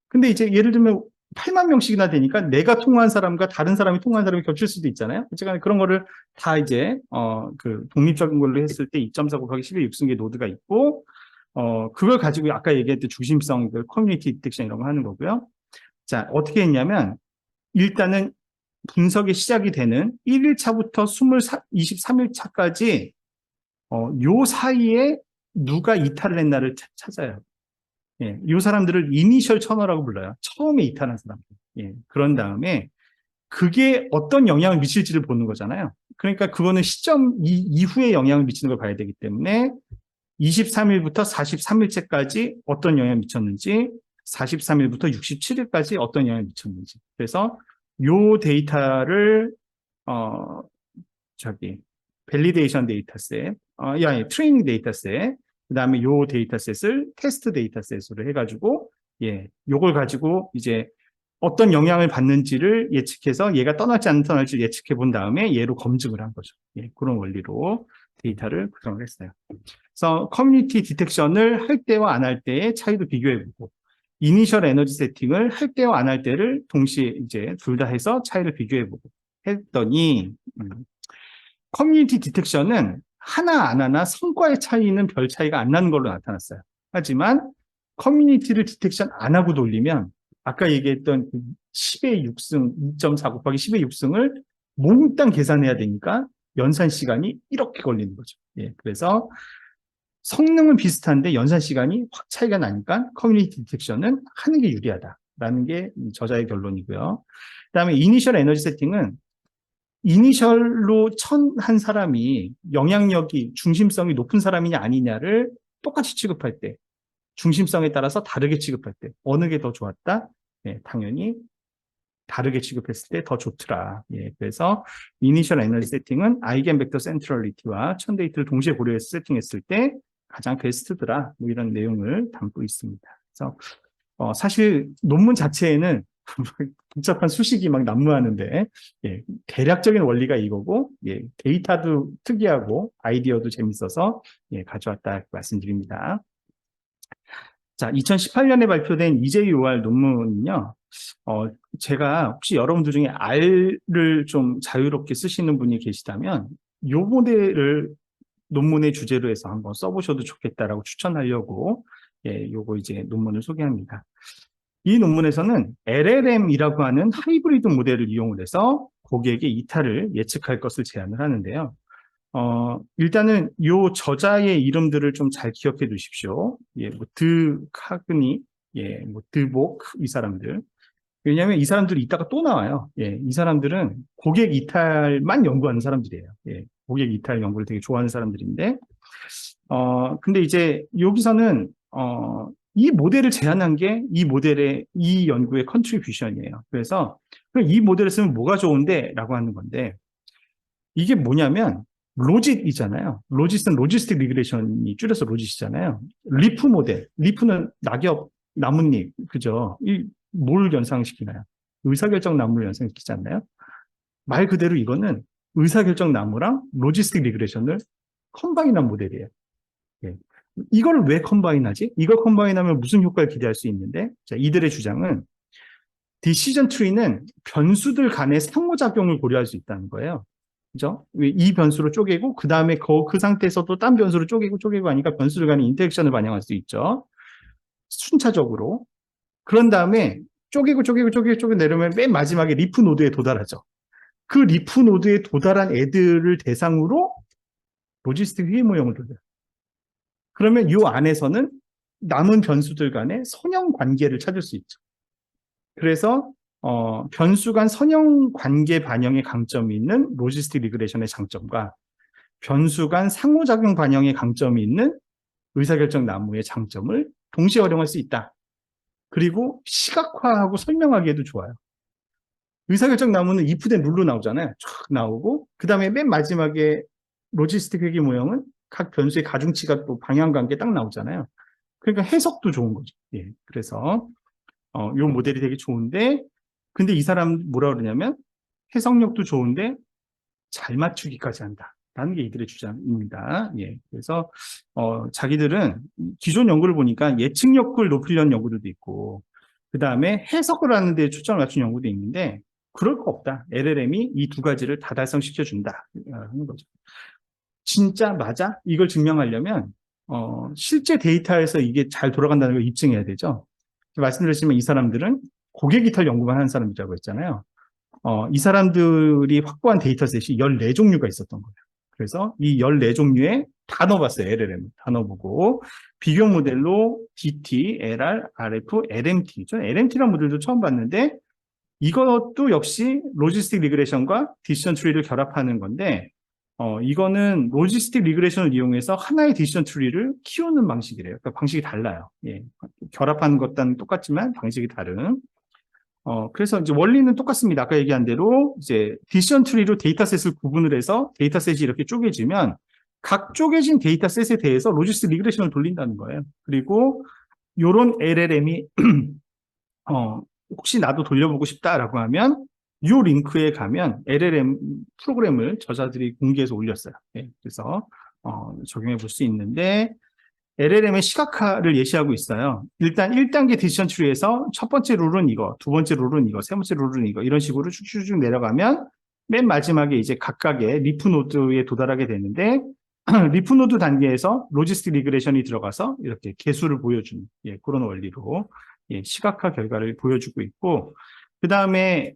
근데 이제 예를 들면 8만 명씩이나 되니까 내가 통화한 사람과 다른 사람이 통화한 사람이 겹칠 수도 있잖아요. 제가 그런 거를 다 이제 그 독립적인 걸로 했을 때 2.4 곱하기 10의 6승계 노드가 있고 그걸 가지고 아까 얘기했던 중심성, 커뮤니티 디텍션 이런 거 하는 거고요. 자, 어떻게 했냐면 일단은 분석이 시작이 되는 1일차부터 23일차까지 요 사이에 누가 이탈을 했나를 찾아요. 예, 이 사람들을 이니셜 처너라고 불러요. 처음에 이탈한 사람들. 예, 그런 다음에 그게 어떤 영향을 미칠지를 보는 거잖아요. 그러니까 그거는 시점 이후에 영향을 미치는 걸 봐야 되기 때문에 23일부터 43일째까지 어떤 영향을 미쳤는지 43일부터 67일까지 어떤 영향을 미쳤는지. 그래서 요 데이터를 밸리데이션 데이터셋, 트레이닝 데이터셋, 그 다음에 요 데이터셋을 테스트 데이터셋으로 해가지고, 요걸 가지고 이제 어떤 영향을 받는지를 예측해서 얘가 떠날지 안 떠날지 예측해 본 다음에 얘로 검증을 한 거죠. 그런 원리로 데이터를 구성을 했어요. 그래서 커뮤니티 디텍션을 할 때와 안 할 때의 차이도 비교해 보고, 이니셜 에너지 세팅을 할 때와 안 할 때를 동시에 이제 둘 다 해서 차이를 비교해 보고 했더니, 커뮤니티 디텍션은 하나 안 하나 성과의 차이는 별 차이가 안 나는 걸로 나타났어요. 하지만 커뮤니티를 디텍션 안 하고 돌리면 아까 얘기했던 10의 6승, 2.4 곱하기 10의 6승을 몽땅 계산해야 되니까 연산 시간이 이렇게 걸리는 거죠. 그래서 성능은 비슷한데 연산 시간이 확 차이가 나니까 커뮤니티 디텍션은 하는 게 유리하다라는 게 저자의 결론이고요. 그다음에 이니셜 에너지 세팅은 이니셜로 한 사람이 영향력이, 중심성이 높은 사람이냐 아니냐를 똑같이 취급할 때, 중심성에 따라서 다르게 취급할 때, 어느 게 더 좋았다? 당연히 다르게 취급했을 때 더 좋더라. 그래서 이니셜 에너지 세팅은 아이겐 벡터 센트럴리티와 천 데이터를 동시에 고려해서 세팅했을 때 가장 베스트더라. 뭐 이런 내용을 담고 있습니다. 그래서 사실 논문 자체에는 복잡한 수식이 막 난무하는데 대략적인 원리가 이거고 데이터도 특이하고 아이디어도 재밌어서 가져왔다 말씀드립니다. 자, 2018년에 발표된 EJOR 논문은요. 제가 혹시 여러분들 중에 R를 좀 자유롭게 쓰시는 분이 계시다면 요 모델을 논문의 주제로 해서 한번 써보셔도 좋겠다라고 추천하려고 요거 이제 논문을 소개합니다. 이 논문에서는 LLM이라고 하는 하이브리드 모델을 이용을 해서 고객의 이탈을 예측할 것을 제안을 하는데요. 일단은 요 저자의 이름들을 좀 잘 기억해 두십시오. 뭐 카그니, 뭐 드복 이 사람들. 왜냐하면 이 사람들이 이따가 또 나와요. 이 사람들은 고객 이탈만 연구하는 사람들이에요. 고객 이탈 연구를 되게 좋아하는 사람들인데, 근데 이제 여기서는 이 모델을 제안한 게 이 연구의 컨트리뷰션이에요. 그래서 이 모델을 쓰면 뭐가 좋은데? 라고 하는 건데, 이게 뭐냐면, 로짓이잖아요. 로짓은 로지스틱 리그레션이 줄여서 로짓이잖아요. 리프 모델. 리프는 낙엽, 나뭇잎, 그죠? 뭘 연상시키나요? 의사결정 나무를 연상시키지 않나요? 말 그대로 이거는 의사결정 나무랑 로지스틱 리그레션을 컴바인한 모델이에요. 이걸 왜 컴바인하지? 이걸 컴바인하면 무슨 효과를 기대할 수 있는데, 자, 이들의 주장은 디시전 트리는 변수들 간의 상호작용을 고려할 수 있다는 거예요. 그죠? 이 변수로 쪼개고, 그 다음에 그 상태에서도 딴 변수로 쪼개고 하니까 변수들 간의 인터랙션을 반영할 수 있죠. 순차적으로. 그런 다음에 쪼개고 내려면 맨 마지막에 리프 노드에 도달하죠. 그 리프 노드에 도달한 애들을 대상으로 로지스틱 회의 모형을 돌려요. 그러면 이 안에서는 남은 변수들 간의 선형 관계를 찾을 수 있죠. 그래서 변수 간 선형 관계 반영의 강점이 있는 로지스틱 리그레션의 장점과 변수 간 상호작용 반영의 강점이 있는 의사결정 나무의 장점을 동시에 활용할 수 있다. 그리고 시각화하고 설명하기에도 좋아요. 의사결정 나무는 if된 룰로 나오잖아요. 쫙 나오고 그 다음에 맨 마지막에 로지스틱 회귀 모형은 각 변수의 가중치가 또 방향관계 딱 나오잖아요. 그러니까 해석도 좋은 거죠. 그래서 이 모델이 되게 좋은데 근데 이 사람 뭐라 그러냐면 해석력도 좋은데 잘 맞추기까지 한다. 라는 게 이들의 주장입니다. 그래서 자기들은 기존 연구를 보니까 예측력을 높이려는 연구들도 있고 그 다음에 해석을 하는 데 초점을 맞춘 연구도 있는데 그럴 거 없다. LLM이 이 두 가지를 다 달성시켜준다. 하는 거죠. 진짜 맞아? 이걸 증명하려면 실제 데이터에서 이게 잘 돌아간다는 걸 입증해야 되죠. 말씀드렸지만 이 사람들은 고객 이탈 연구만 하는 사람이라고 했잖아요. 이 사람들이 확보한 데이터셋이 14종류가 있었던 거예요. 그래서 이 14종류에 다 넣어봤어요. LLM. 다 넣어보고 비교 모델로 DT, LR, RF, LMT. 저는 LMT라는 모델도 처음 봤는데 이것도 역시 로지스틱 리그레션과 디시전 트리를 결합하는 건데 이거는 로지스틱 리그레션을 이용해서 하나의 디시전 트리를 키우는 방식이래요. 그러니까 방식이 달라요. 결합하는 것과는 똑같지만 방식이 다른. 그래서 이제 원리는 똑같습니다. 아까 얘기한 대로 이제 디시전 트리로 데이터셋을 구분을 해서 데이터셋이 이렇게 쪼개지면 각 쪼개진 데이터셋에 대해서 로지스틱 리그레션을 돌린다는 거예요. 그리고 요런 LLM이 혹시 나도 돌려보고 싶다라고 하면 요 링크에 가면 LLM 프로그램을 저자들이 공개해서 올렸어요. 예, 그래서 적용해 볼 수 있는데 LLM의 시각화를 예시하고 있어요. 일단 1단계 디시전 트리에서 첫 번째 룰은 이거, 두 번째 룰은 이거, 세 번째 룰은 이거 이런 식으로 쭉쭉쭉 내려가면 맨 마지막에 이제 각각의 리프 노드에 도달하게 되는데 리프 노드 단계에서 로지스틱 리그레션이 들어가서 이렇게 개수를 보여주는 그런 원리로 시각화 결과를 보여주고 있고 그 다음에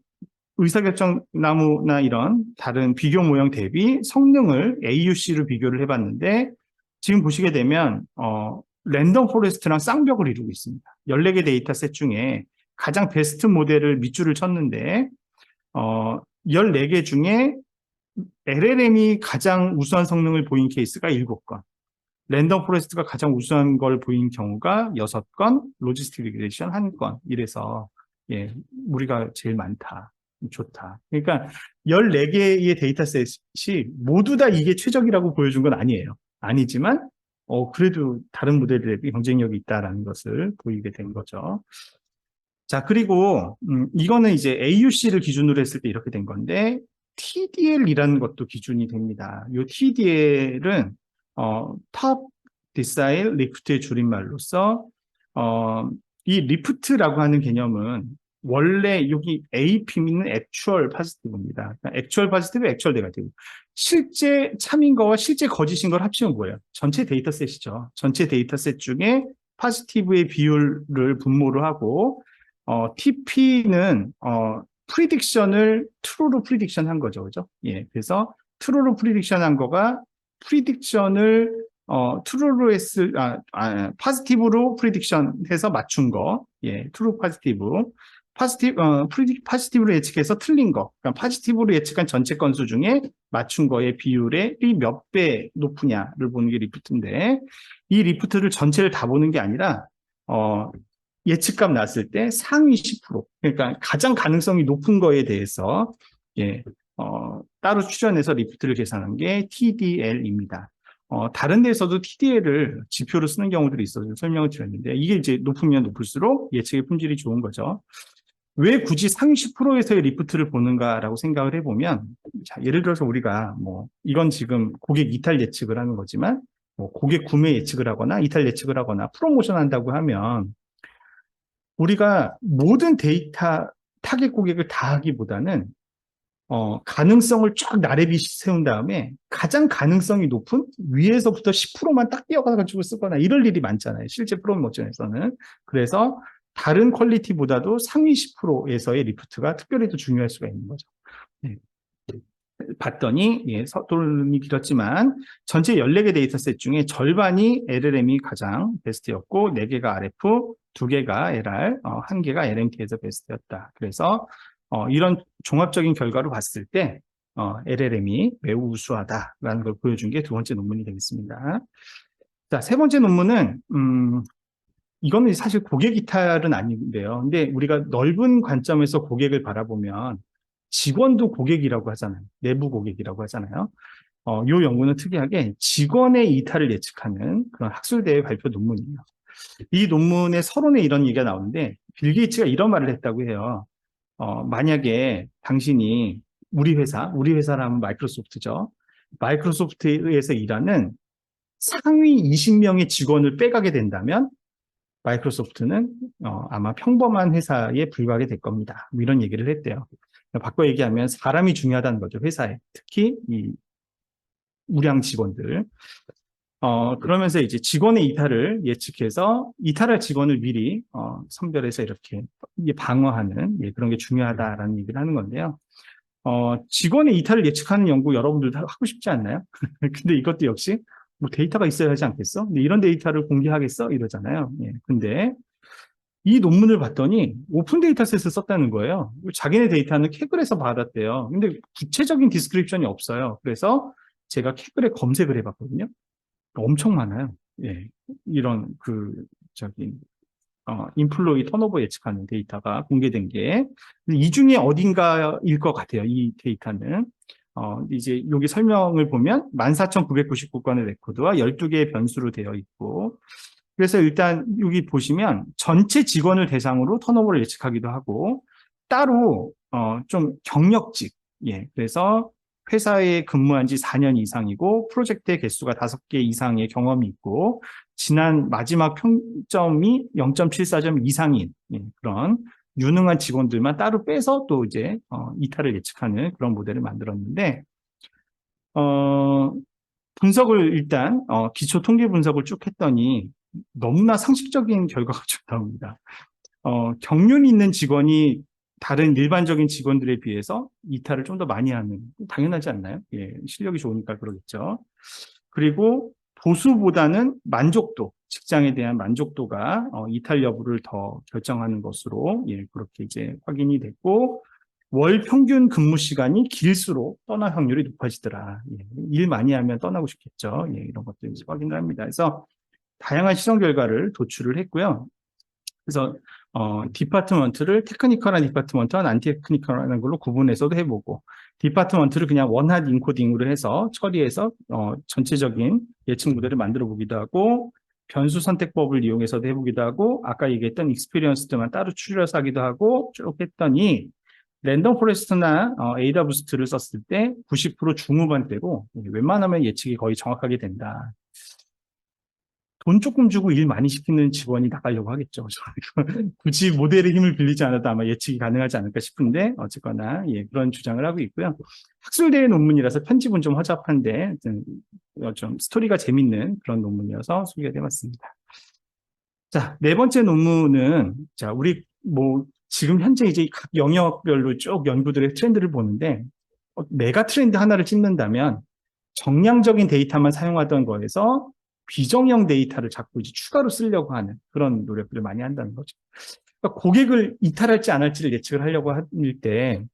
의사결정 나무나 이런 다른 비교 모형 대비 성능을 AUC로 비교를 해봤는데 지금 보시게 되면 랜덤 포레스트랑 쌍벽을 이루고 있습니다. 14개 데이터셋 중에 가장 베스트 모델을 밑줄을 쳤는데 14개 중에 LLM이 가장 우수한 성능을 보인 케이스가 7건, 랜덤 포레스트가 가장 우수한 걸 보인 경우가 6건, 로지스틱 리그레이션 1건 이래서 우리가 제일 많다. 좋다. 그러니까 14개의 데이터셋이 모두 다 이게 최적이라고 보여준 건 아니에요. 아니지만 그래도 다른 모델들에 비해 경쟁력이 있다라는 것을 보이게 된 거죠. 자, 그리고 이거는 이제 AUC를 기준으로 했을 때 이렇게 된 건데 TDL이라는 것도 기준이 됩니다. 이 TDL은 Top Decile Lift의 줄임말로서 이 리프트라고 하는 개념은 원래 여기 AP는 액추얼 파지티브입니다. 액추얼 파지티브, 액추얼 네거티브. 실제 참인 거와 실제 거짓인 걸 합치면 뭐예요? 전체 데이터셋이죠. 전체 데이터셋 중에 파지티브의 비율을 분모를 하고 TP는 프리딕션을 true로 프리딕션 한 거죠. 그죠? 예. 그래서 true로 프리딕션 한 거가 프리딕션을 true로 파지티브로 프리딕션 해서 맞춘 거. 예. true 파지티브. 파지티브로 예측해서 틀린 거. 그러니까 파지티브로 예측한 전체 건수 중에 맞춘 거의 비율이 몇 배 높으냐를 보는 게 리프트인데, 이 리프트를 전체를 다 보는 게 아니라, 예측값 났을 때 상위 10%, 그러니까 가장 가능성이 높은 거에 대해서, 따로 추천해서 리프트를 계산한 게 TDL입니다. 다른 데서도 TDL을 지표로 쓰는 경우들이 있어서 설명을 드렸는데, 이게 이제 높으면 높을수록 예측의 품질이 좋은 거죠. 왜 굳이 상위 10%에서의 리프트를 보는가라고 생각을 해보면, 자, 예를 들어서 우리가 이건 지금 고객 이탈 예측을 하는 거지만, 고객 구매 예측을 하거나 이탈 예측을 하거나 프로모션 한다고 하면, 우리가 모든 데이터 타겟 고객을 다 하기보다는, 가능성을 쫙 나래비 세운 다음에 가장 가능성이 높은 위에서부터 10%만 딱 띄어가지고 쓰거나 이럴 일이 많잖아요. 실제 프로모션에서는. 그래서 다른 퀄리티보다도 상위 10%에서의 리프트가 특별히 더 중요할 수가 있는 거죠. 네. 봤더니 서론이 길었지만 전체 14개 데이터셋 중에 절반이 LLM이 가장 베스트였고 4개가 RF, 2개가 LR, 1개가 LMT에서 베스트였다. 그래서 이런 종합적인 결과로 봤을 때 LLM이 매우 우수하다라는 걸 보여준 게 두 번째 논문이 되겠습니다. 자, 세 번째 논문은 이거는 사실 고객 이탈은 아닌데요. 근데 우리가 넓은 관점에서 고객을 바라보면 직원도 고객이라고 하잖아요. 내부 고객이라고 하잖아요. 이 연구는 특이하게 직원의 이탈을 예측하는 그런 학술대회 발표 논문이에요. 이 논문의 서론에 이런 얘기가 나오는데 빌 게이츠가 이런 말을 했다고 해요. 만약에 당신이 우리 회사라면 마이크로소프트죠. 마이크로소프트에서 일하는 상위 20명의 직원을 빼가게 된다면 마이크로소프트는 아마 평범한 회사에 불과하게 될 겁니다. 뭐 이런 얘기를 했대요. 바꿔 얘기하면 사람이 중요하다는 거죠. 회사에. 특히 이 우량 직원들. 그러면서 이제 직원의 이탈을 예측해서 이탈할 직원을 미리 선별해서 이렇게 방어하는 그런 게 중요하다라는 얘기를 하는 건데요. 직원의 이탈을 예측하는 연구 여러분들도 하고 싶지 않나요? 근데 이것도 역시 뭐 데이터가 있어야 하지 않겠어? 근데 이런 데이터를 공개하겠어? 이러잖아요. 근데 이 논문을 봤더니 오픈 데이터셋을 썼다는 거예요. 자기네 데이터는 캐글에서 받았대요. 근데 구체적인 디스크립션이 없어요. 그래서 제가 캐글에 검색을 해봤거든요. 엄청 많아요. 이런 인플로이 턴오버 예측하는 데이터가 공개된 게, 이 중에 어딘가일 것 같아요. 이 데이터는. 이제 여기 설명을 보면 14,999건의 레코드와 12개의 변수로 되어 있고, 그래서 일단 여기 보시면 전체 직원을 대상으로 턴오버를 예측하기도 하고, 따로 좀 경력직, 예, 그래서 회사에 근무한 지 4년 이상이고 프로젝트의 개수가 5개 이상의 경험이 있고 지난 마지막 평점이 0.74점 이상인, 예, 그런 유능한 직원들만 따로 빼서 또 이제 이탈을 예측하는 그런 모델을 만들었는데, 분석을 일단 기초 통계 분석을 쭉 했더니 너무나 상식적인 결과가 좀 나옵니다. 경륜이 있는 직원이 다른 일반적인 직원들에 비해서 이탈을 좀 더 많이 하는, 당연하지 않나요? 예, 실력이 좋으니까 그러겠죠. 그리고 보수보다는 만족도, 직장에 대한 만족도가 이탈 여부를 더 결정하는 것으로, 예, 그렇게 이제 확인이 됐고, 월 평균 근무 시간이 길수록 떠날 확률이 높아지더라. 예, 일 많이 하면 떠나고 싶겠죠. 예, 이런 것들 이제 확인을 합니다. 그래서 다양한 실험 결과를 도출을 했고요. 그래서 디파트먼트를 테크니컬한 디파트먼트와 난 테크니컬한 걸로 구분해서도 해보고, 디파트먼트를 그냥 원핫 인코딩으로 해서 처리해서 전체적인 예측 모델을 만들어 보기도 하고, 변수 선택법을 이용해서도 해보기도 하고, 아까 얘기했던 익스피리언스들만 따로 추려서 하기도 하고 쭉 했더니 랜덤 포레스트나 에이다 부스트를 썼을 때 90% 중후반대고 웬만하면 예측이 거의 정확하게 된다. 돈 조금 주고 일 많이 시키는 직원이 나가려고 하겠죠. 굳이 모델의 힘을 빌리지 않아도 아마 예측이 가능하지 않을까 싶은데, 어쨌거나 예, 그런 주장을 하고 있고요. 학술대회 논문이라서 편집은 좀 허접한데 좀 스토리가 재밌는 그런 논문이어서 소개가 되었습니다. 자, 네 번째 논문은, 자, 우리 뭐 지금 현재 이제 각 영역별로 쭉 연구들의 트렌드를 보는데, 메가 트렌드 하나를 찝는다면 정량적인 데이터만 사용하던 거에서 비정형 데이터를 자꾸 이제 추가로 쓰려고 하는 그런 노력들을 많이 한다는 거죠. 그러니까 고객을 이탈할지 안 할지를 예측을 하려고 할 때,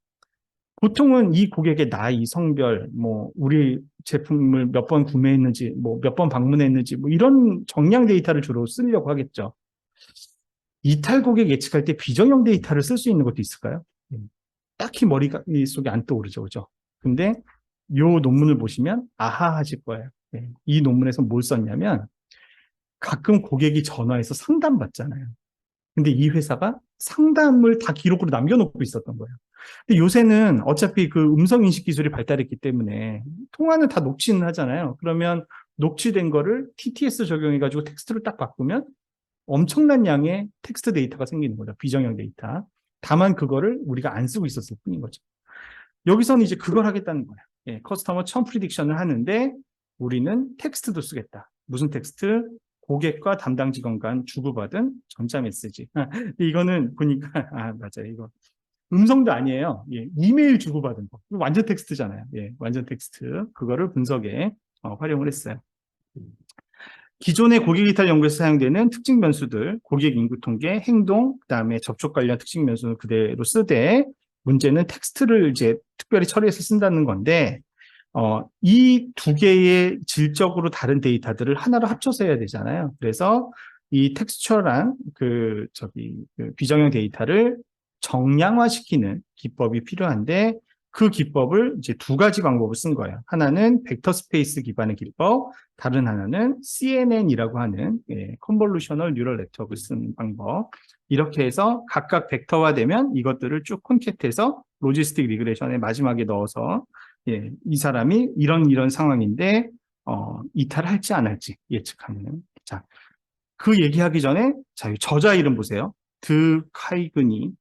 보통은 이 고객의 나이, 성별, 뭐 우리 제품을 몇 번 구매했는지, 뭐 몇 번 방문했는지, 뭐 이런 정량 데이터를 주로 쓰려고 하겠죠. 이탈 고객 예측할 때 비정형 데이터를 쓸 수 있는 것도 있을까요? 딱히 머릿속에 안 떠오르죠, 그죠? 근데 이 논문을 보시면 아하 하실 거예요. 네. 이 논문에서 뭘 썼냐면, 가끔 고객이 전화해서 상담 받잖아요. 근데 이 회사가 상담을 다 기록으로 남겨놓고 있었던 거예요. 근데 요새는 어차피 그 음성 인식 기술이 발달했기 때문에 통화는 다 녹취는 하잖아요. 그러면 녹취된 거를 TTS 적용해가지고 텍스트로 딱 바꾸면 엄청난 양의 텍스트 데이터가 생기는 거죠. 비정형 데이터. 다만 그거를 우리가 안 쓰고 있었을 뿐인 거죠. 여기서는 이제 그걸 하겠다는 거예요. 예, 커스터머 처음 프리딕션을 하는데 우리는 텍스트도 쓰겠다. 무슨 텍스트? 고객과 담당 직원 간 주고받은 전자 메시지. 이거는 보니까, 맞아요. 이거. 음성도 아니에요. 예, 이메일 주고받은 거. 완전 텍스트잖아요. 예, 완전 텍스트. 그거를 분석에 활용을 했어요. 기존의 고객 이탈 연구에서 사용되는 특징 변수들, 고객 인구 통계, 행동, 그다음에 접촉 관련 특징 변수는 그대로 쓰되, 문제는 텍스트를 이제 특별히 처리해서 쓴다는 건데, 이 두 개의 질적으로 다른 데이터들을 하나로 합쳐서 해야 되잖아요. 그래서 이 텍스처랑 그 비정형 데이터를 정량화시키는 기법이 필요한데, 그 기법을 이제 두 가지 방법을 쓴 거예요. 하나는 벡터 스페이스 기반의 기법, 다른 하나는 CNN이라고 하는 컨볼루셔널 뉴럴 네트워크를 쓰는 방법. 이렇게 해서 각각 벡터화되면 이것들을 쭉 콘캣해서 로지스틱 리그레션에 마지막에 넣어서, 예, 이 사람이 이런 상황인데 이탈할지 안 할지 예측하는. 자, 그 얘기하기 전에 자, 저자 이름 보세요. 드 카이그니,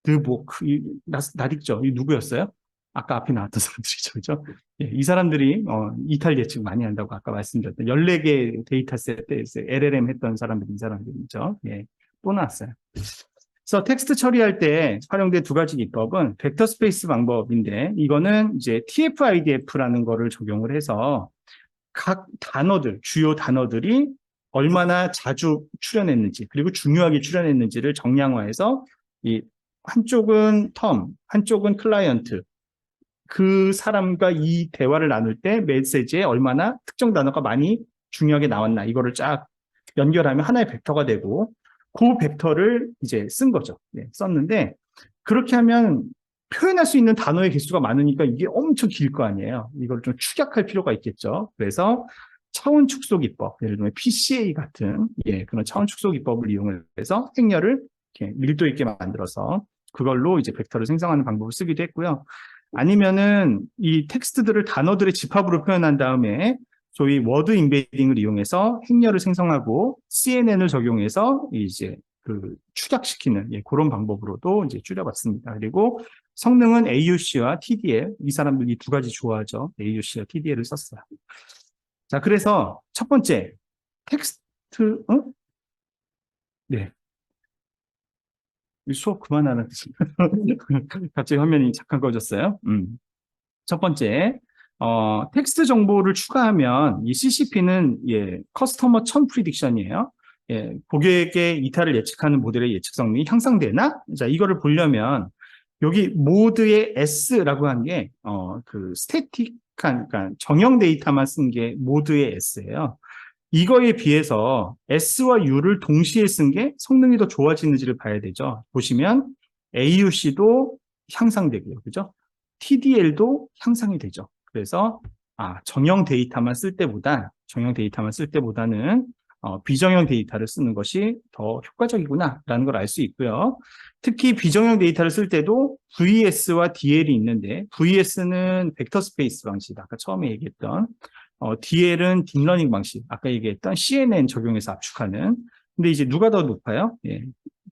나딕죠. 이 누구였어요? 아까 앞에 나왔던 사람들이죠. 그죠? 예, 이 사람들이 이탈 예측 많이 한다고 아까 말씀드렸던 14개 데이터셋에서 LLM 했던 사람들이 이 사람들이죠. 예, 또 나왔어요. 그래서 텍스트 처리할 때 활용된 두 가지 기법은 벡터 스페이스 방법인데, 이거는 이제 TF-IDF라는 거를 적용을 해서 각 단어들, 주요 단어들이 얼마나 자주 출현했는지, 그리고 중요하게 출현했는지를 정량화해서 이 한쪽은 텀, 한쪽은 클라이언트, 그 사람과 이 대화를 나눌 때 메시지에 얼마나 특정 단어가 많이 중요하게 나왔나, 이거를 쫙 연결하면 하나의 벡터가 되고, 그 벡터를 이제 쓴 거죠. 네, 썼는데 그렇게 하면 표현할 수 있는 단어의 개수가 많으니까 이게 엄청 길 거 아니에요. 이걸 좀 축약할 필요가 있겠죠. 그래서 차원 축소 기법, 예를 들면 PCA 같은 그런 차원 축소 기법을 이용해서 행렬을 이렇게 밀도 있게 만들어서 그걸로 이제 벡터를 생성하는 방법을 쓰기도 했고요. 아니면은 이 텍스트들을 단어들의 집합으로 표현한 다음에 소위 워드 임베딩을 이용해서 행렬을 생성하고 CNN을 적용해서 이제 그 축약시키는 그런 방법으로도 이제 줄여봤습니다. 그리고 성능은 AUC와 TDL, 이 사람들 이 두 가지 좋아하죠. AUC와 TDL을 썼어요. 자, 그래서 첫 번째 텍스트, 네. 수업 그만하는 갑자기 화면이 잠깐 꺼졌어요. 첫 번째, 텍스트 정보를 추가하면 이 CCP는 커스터머 천 프리딕션이에요. 고객의 이탈을 예측하는 모델의 예측 성능이 향상되나? 자, 이거를 보려면 여기 모드의 S라고 한 게 그 스태틱한, 그러니까 정형 데이터만 쓴 게 모드의 S예요. 이거에 비해서 S와 U를 동시에 쓴 게 성능이 더 좋아지는지를 봐야 되죠. 보시면 AUC도 향상되고요. 그죠? TDL도 향상이 되죠. 그래서 정형 데이터만 쓸 때보다는 비정형 데이터를 쓰는 것이 더 효과적이구나라는 걸 알 수 있고요. 특히 비정형 데이터를 쓸 때도 VS와 DL이 있는데 VS는 벡터 스페이스 방식, 아까 처음에 얘기했던 DL은 딥러닝 방식, 아까 얘기했던 CNN 적용해서 압축하는. 근데 이제 누가 더 높아요?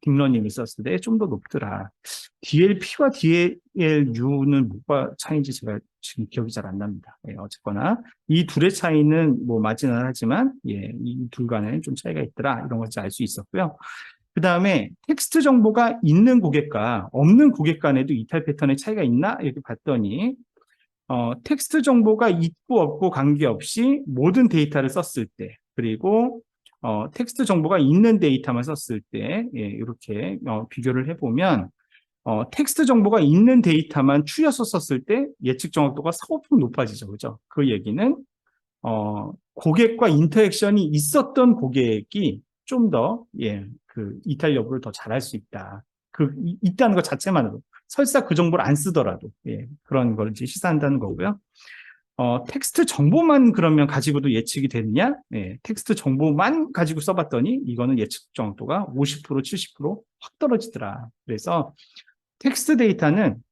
딥러닝을 썼을 때 좀 더 높더라. DLP와 DLU는 뭐가 차이인지 제가 지금 기억이 잘 안 납니다. 어쨌거나 이 둘의 차이는 뭐 마지막하지만 이 둘 간에는 좀 차이가 있더라. 이런 것을 알 수 있었고요. 그 다음에 텍스트 정보가 있는 고객과 없는 고객 간에도 이탈 패턴의 차이가 있나? 이렇게 봤더니 텍스트 정보가 있고 없고 관계없이 모든 데이터를 썼을 때, 그리고 텍스트 정보가 있는 데이터만 썼을 때 이렇게 비교를 해보면 텍스트 정보가 있는 데이터만 추려서 썼을 때 예측 정확도가 4~5% 높아지죠. 그죠? 그 얘기는 고객과 인터액션이 있었던 고객이 좀 더 그 이탈 여부를 더 잘할 수 있다. 있다는 것 자체만으로 설사 그 정보를 안 쓰더라도 그런 걸 이제 시사한다는 거고요. 텍스트 정보만 그러면 가지고도 예측이 되느냐? 텍스트 정보만 가지고 써봤더니 이거는 예측 정확도가 50%, 70%확 떨어지더라. 그래서 텍스트 데이터는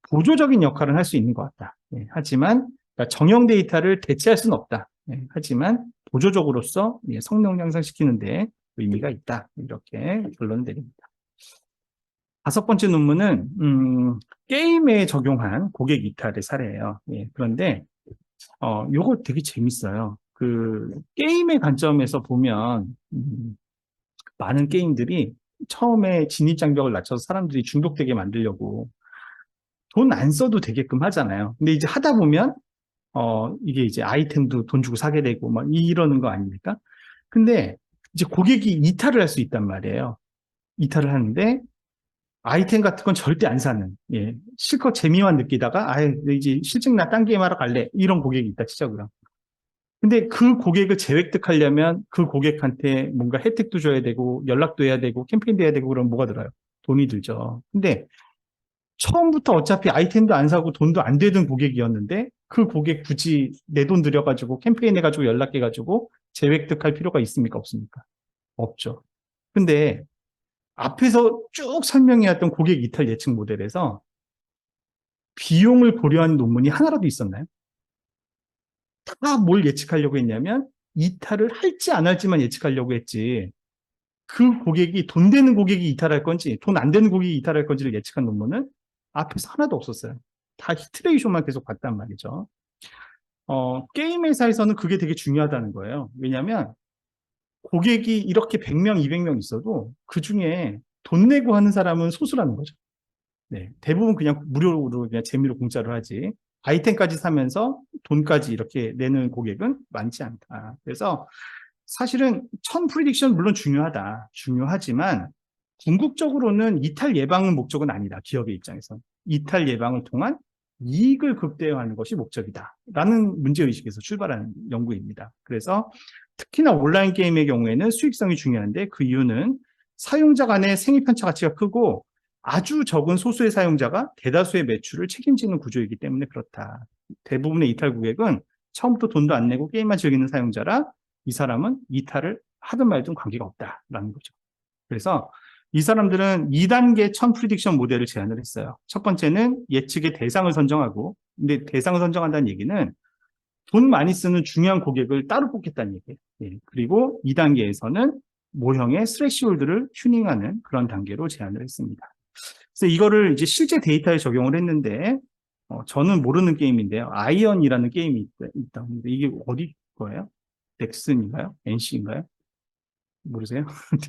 보조적인 역할을 할 수 있는 것 같다. 하지만 그러니까 정형 데이터를 대체할 수는 없다. 하지만 보조적으로서 성능을 향상시키는 데 의미가 있다. 이렇게 결론을 내립니다. 다섯 번째 논문은 게임에 적용한 고객 이탈의 사례예요. 그런데 요거 되게 재밌어요. 그 게임의 관점에서 보면 많은 게임들이 처음에 진입 장벽을 낮춰서 사람들이 중독되게 만들려고 돈 안 써도 되게끔 하잖아요. 근데 이제 하다 보면 이게 이제 아이템도 돈 주고 사게 되고 막 이러는 거 아닙니까? 근데 이제 고객이 이탈을 할 수 있단 말이에요. 이탈을 하는데 아이템 같은 건 절대 안 사는, 실컷 재미만 느끼다가, 이제 실증 나 딴 게임 하러 갈래. 이런 고객이 있다 치자고요. 근데 그 고객을 재획득하려면 그 고객한테 뭔가 혜택도 줘야 되고, 연락도 해야 되고, 캠페인도 해야 되고, 그러면 뭐가 들어요? 돈이 들죠. 근데 처음부터 어차피 아이템도 안 사고 돈도 안 되던 고객이었는데, 그 고객 굳이 내 돈 들여가지고, 캠페인 해가지고 연락해가지고, 재획득할 필요가 있습니까? 없습니까? 없죠. 근데 앞에서 쭉 설명해왔던 고객 이탈 예측 모델에서 비용을 고려한 논문이 하나라도 있었나요? 다 뭘 예측하려고 했냐면 이탈을 할지 안 할지만 예측하려고 했지 그 고객이 돈 되는 고객이 이탈할 건지 돈 안 되는 고객이 이탈할 건지를 예측한 논문은 앞에서 하나도 없었어요. 다 히트레이쇼만 계속 봤단 말이죠. 게임 회사에서는 그게 되게 중요하다는 거예요. 왜냐하면 고객이 이렇게 100명, 200명 있어도 그 중에 돈 내고 하는 사람은 소수라는 거죠. 대부분 그냥 무료로 그냥 재미로 공짜로 하지. 아이템까지 사면서 돈까지 이렇게 내는 고객은 많지 않다. 그래서 사실은 천 프리딕션 물론 중요하다. 중요하지만 궁극적으로는 이탈 예방은 목적은 아니다. 기업의 입장에서. 이탈 예방을 통한 이익을 극대화하는 것이 목적이다. 라는 문제의식에서 출발하는 연구입니다. 그래서 특히나 온라인 게임의 경우에는 수익성이 중요한데 그 이유는 사용자 간의 생애 편차 가치가 크고 아주 적은 소수의 사용자가 대다수의 매출을 책임지는 구조이기 때문에 그렇다. 대부분의 이탈 고객은 처음부터 돈도 안 내고 게임만 즐기는 사용자라 이 사람은 이탈을 하든 말든 관계가 없다라는 거죠. 그래서 이 사람들은 2단계 1000 프리딕션 모델을 제안을 했어요. 첫 번째는 예측의 대상을 선정하고, 근데 대상을 선정한다는 얘기는 돈 많이 쓰는 중요한 고객을 따로 뽑겠다는 얘기예요. 예. 그리고 2단계에서는 모형의 스레시홀드를 튜닝하는 그런 단계로 제안을 했습니다. 그래서 이거를 이제 실제 데이터에 적용을 했는데, 저는 모르는 게임인데요. 아이언이라는 게임이 있다. 근데 이게 어디 거예요? 넥슨인가요? NC인가요? 모르세요?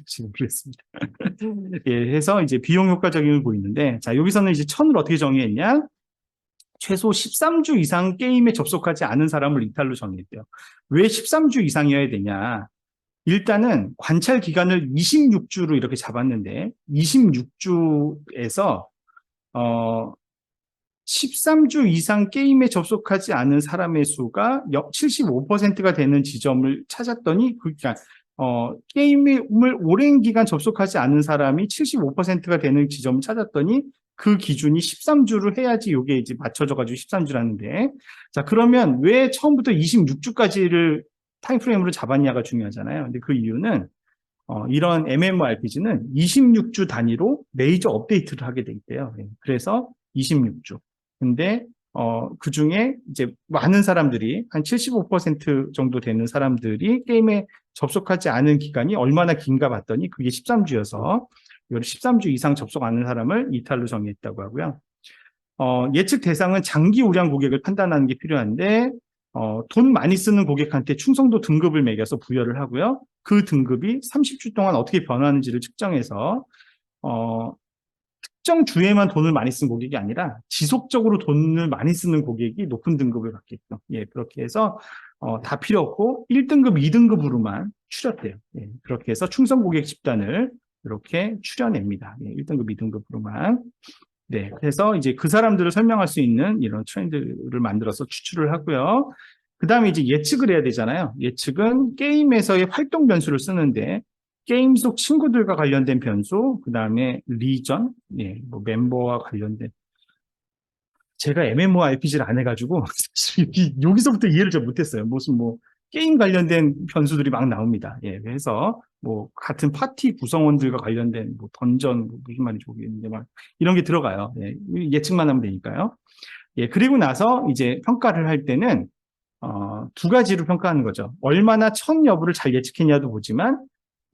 지금 모르겠습니다. 예, 해서 이제 비용 효과적임을 보이는데, 자, 여기서는 이제 1000을 어떻게 정의했냐? 최소 13주 이상 게임에 접속하지 않은 사람을 이탈로 정의했대요. 왜 13주 이상이어야 되냐? 일단은 관찰 기간을 26주로 이렇게 잡았는데, 26주에서, 13주 이상 게임에 접속하지 않은 사람의 수가 75%가 되는 지점을 찾았더니, 그러니까 게임을 오랜 기간 접속하지 않은 사람이 75%가 되는 지점을 찾았더니 그 기준이 13주를 해야지 이게 이제 맞춰져가지고 13주라는데, 자, 그러면 왜 처음부터 26주까지를 타임프레임으로 잡았냐가 중요하잖아요. 근데 그 이유는 이런 MMORPG는 26주 단위로 메이저 업데이트를 하게 돼 있대요. 예, 그래서 26주. 근데 그 중에 이제 많은 사람들이 한 75% 정도 되는 사람들이 게임에 접속하지 않은 기간이 얼마나 긴가 봤더니 그게 13주여서 이걸 13주 이상 접속 안 하는 사람을 이탈로 정의했다고 하고요. 예측 대상은 장기 우량 고객을 판단하는 게 필요한데 돈 많이 쓰는 고객한테 충성도 등급을 매겨서 부여를 하고요. 그 등급이 30주 동안 어떻게 변하는지를 측정해서 특정 주에만 돈을 많이 쓴 고객이 아니라 지속적으로 돈을 많이 쓰는 고객이 높은 등급을 받겠죠. 예, 그렇게 해서 다 필요 없고 1등급, 2등급으로만 추렸대요. 예, 그렇게 해서 충성 고객 집단을 이렇게 추려냅니다. 예, 1등급, 2등급으로만. 네, 그래서 이제 그 사람들을 설명할 수 있는 이런 트렌드를 만들어서 추출을 하고요. 그 다음에 이제 예측을 해야 되잖아요. 예측은 게임에서의 활동 변수를 쓰는데 게임 속 친구들과 관련된 변수, 그 다음에 리전, 예, 뭐 멤버와 관련된. 제가 MMORPG를 안 해가지고 사실 여기서부터 이해를 잘 못했어요. 무슨 뭐 게임 관련된 변수들이 막 나옵니다. 예, 그래서 뭐 같은 파티 구성원들과 관련된 뭐 던전, 뭐 무슨 말인지 모르겠는데 막 이런 게 들어가요. 예, 예측만 하면 되니까요. 예, 그리고 나서 이제 평가를 할 때는 두 가지로 평가하는 거죠. 얼마나 1000 여부를 잘 예측했냐도 보지만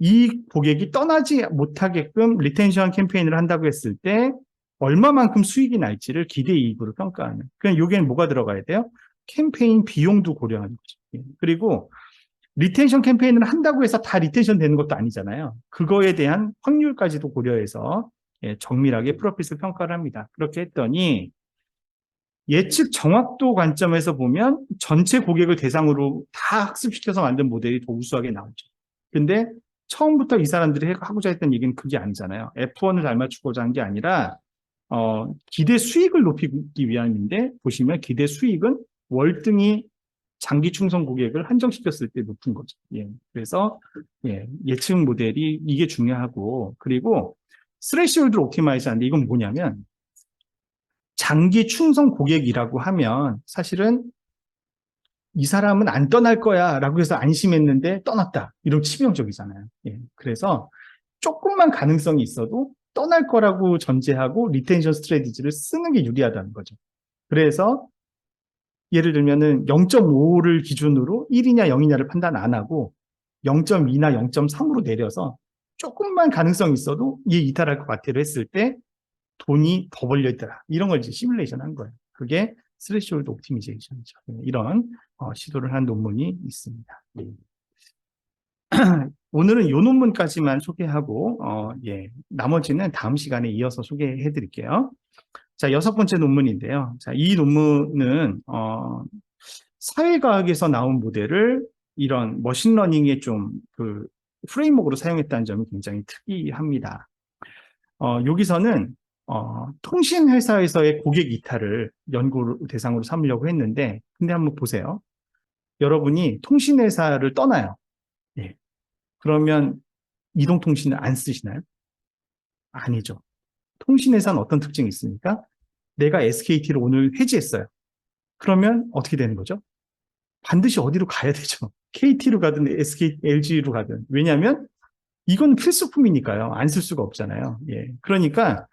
이 고객이 떠나지 못하게끔 리텐션 캠페인을 한다고 했을 때 얼마만큼 수익이 날지를 기대 이익으로 평가하는. 그냥 여기에는 뭐가 들어가야 돼요? 캠페인 비용도 고려하는 거죠. 예. 그리고 리텐션 캠페인을 한다고 해서 다 리텐션 되는 것도 아니잖아요. 그거에 대한 확률까지도 고려해서 예, 정밀하게 프로핏을 평가를 합니다. 그렇게 했더니 예측 정확도 관점에서 보면 전체 고객을 대상으로 다 학습시켜서 만든 모델이 더 우수하게 나오죠. 근데 처음부터 이 사람들이 하고자 했던 얘기는 그게 아니잖아요. F1을 잘 맞추고자 한 게 아니라 기대 수익을 높이기 위함인데 보시면 기대 수익은 월등히 장기 충성 고객을 한정시켰을 때 높은 거죠. 예. 그래서 예, 예측 모델이 이게 중요하고 그리고 스레시홀드 옵티마이즈 하는데 이건 뭐냐면 장기 충성 고객이라고 하면 사실은 이 사람은 안 떠날 거야 라고 해서 안심했는데 떠났다. 이런 치명적이잖아요. 예. 그래서 조금만 가능성이 있어도 떠날 거라고 전제하고 리텐션 스트래티지를 쓰는 게 유리하다는 거죠. 그래서 예를 들면은 0.5를 기준으로 1이냐 0이냐를 판단 안 하고 0.2나 0.3으로 내려서 조금만 가능성이 있어도 얘 이탈할 것 같아로 했을 때 돈이 더 벌려있더라. 이런 걸 이제 시뮬레이션 한 거예요. 그게 스레시홀드 옵티미제이션이죠. 이런 시도를 한 논문이 있습니다. 오늘은 이 논문까지만 소개하고 예, 나머지는 다음 시간에 이어서 소개해 드릴게요. 자, 6번째 논문인데요. 자, 이 논문은 사회과학에서 나온 모델을 이런 머신러닝의 좀 그 프레임워크로 사용했다는 점이 굉장히 특이합니다. 여기서는 통신회사에서의 고객 이탈을 연구 대상으로 삼으려고 했는데, 근데 한번 보세요. 여러분이 통신회사를 떠나요. 예. 그러면 이동통신을 안 쓰시나요? 아니죠. 통신회사는 어떤 특징이 있습니까? 내가 SKT를 오늘 해지했어요. 그러면 어떻게 되는 거죠? 반드시 어디로 가야 되죠. KT로 가든 SK, LG로 가든. 왜냐하면 이건 필수품이니까요. 안 쓸 수가 없잖아요. 예. 그러니까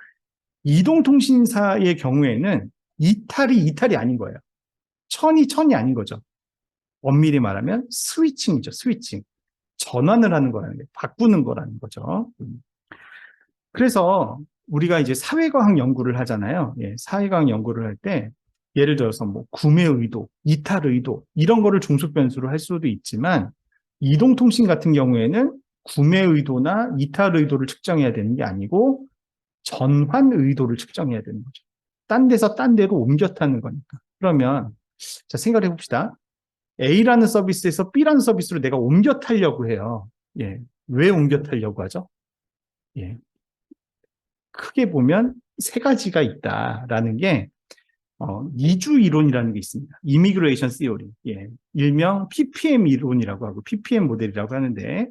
이동통신사의 경우에는 이탈이 아닌 거예요. 천이 아닌 거죠. 엄밀히 말하면 스위칭이죠. 스위칭. 전환을 하는 거라는 게 바꾸는 거라는 거죠. 그래서 우리가 이제 사회과학 연구를 하잖아요. 예, 사회과학 연구를 할 때 예를 들어서 뭐 구매 의도, 이탈 의도 이런 거를 종속 변수로 할 수도 있지만 이동통신 같은 경우에는 구매 의도나 이탈 의도를 측정해야 되는 게 아니고 전환 의도를 측정해야 되는 거죠. 딴 데서 딴 데로 옮겨 타는 거니까. 그러면 자 생각해 봅시다. A라는 서비스에서 B라는 서비스로 내가 옮겨 타려고 해요. 예. 왜 옮겨 타려고 하죠? 예. 크게 보면 세 가지가 있다라는 게 이주 이론이라는 게 있습니다. 이미그레이션 시오리. 예. 일명 PPM 이론이라고 하고 PPM 모델이라고 하는데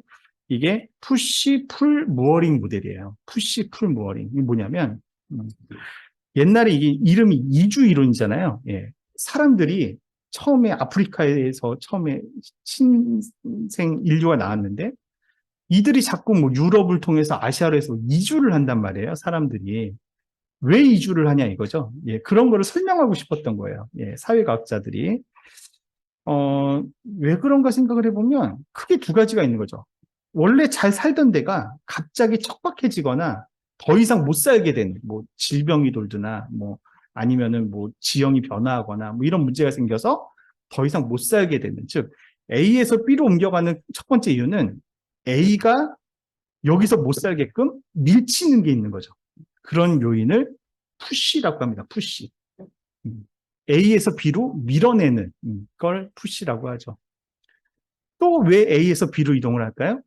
이게 푸시 풀 무어링 모델이에요. 푸시 풀 무어링. 이게 뭐냐면 옛날에 이게 이름이 이주 이론이잖아요. 예. 사람들이 처음에 아프리카에서 처음에 신생 인류가 나왔는데 이들이 자꾸 뭐 유럽을 통해서 아시아로 해서 이주를 한단 말이에요. 사람들이. 왜 이주를 하냐 이거죠. 예, 그런 거를 설명하고 싶었던 거예요. 예, 사회과학자들이. 왜 그런가 생각을 해보면 크게 두 가지가 있는 거죠. 원래 잘 살던 데가 갑자기 척박해지거나 더 이상 못 살게 된, 뭐 질병이 돌거나 뭐 아니면은 뭐 지형이 변화하거나 뭐 이런 문제가 생겨서 더 이상 못 살게 되는, 즉 A에서 B로 옮겨가는 첫 번째 이유는 A가 여기서 못 살게끔 밀치는 게 있는 거죠. 그런 요인을 푸시라고 합니다. 푸시. A에서 B로 밀어내는 걸 푸시라고 하죠. 또 왜 A에서 B로 이동을 할까요?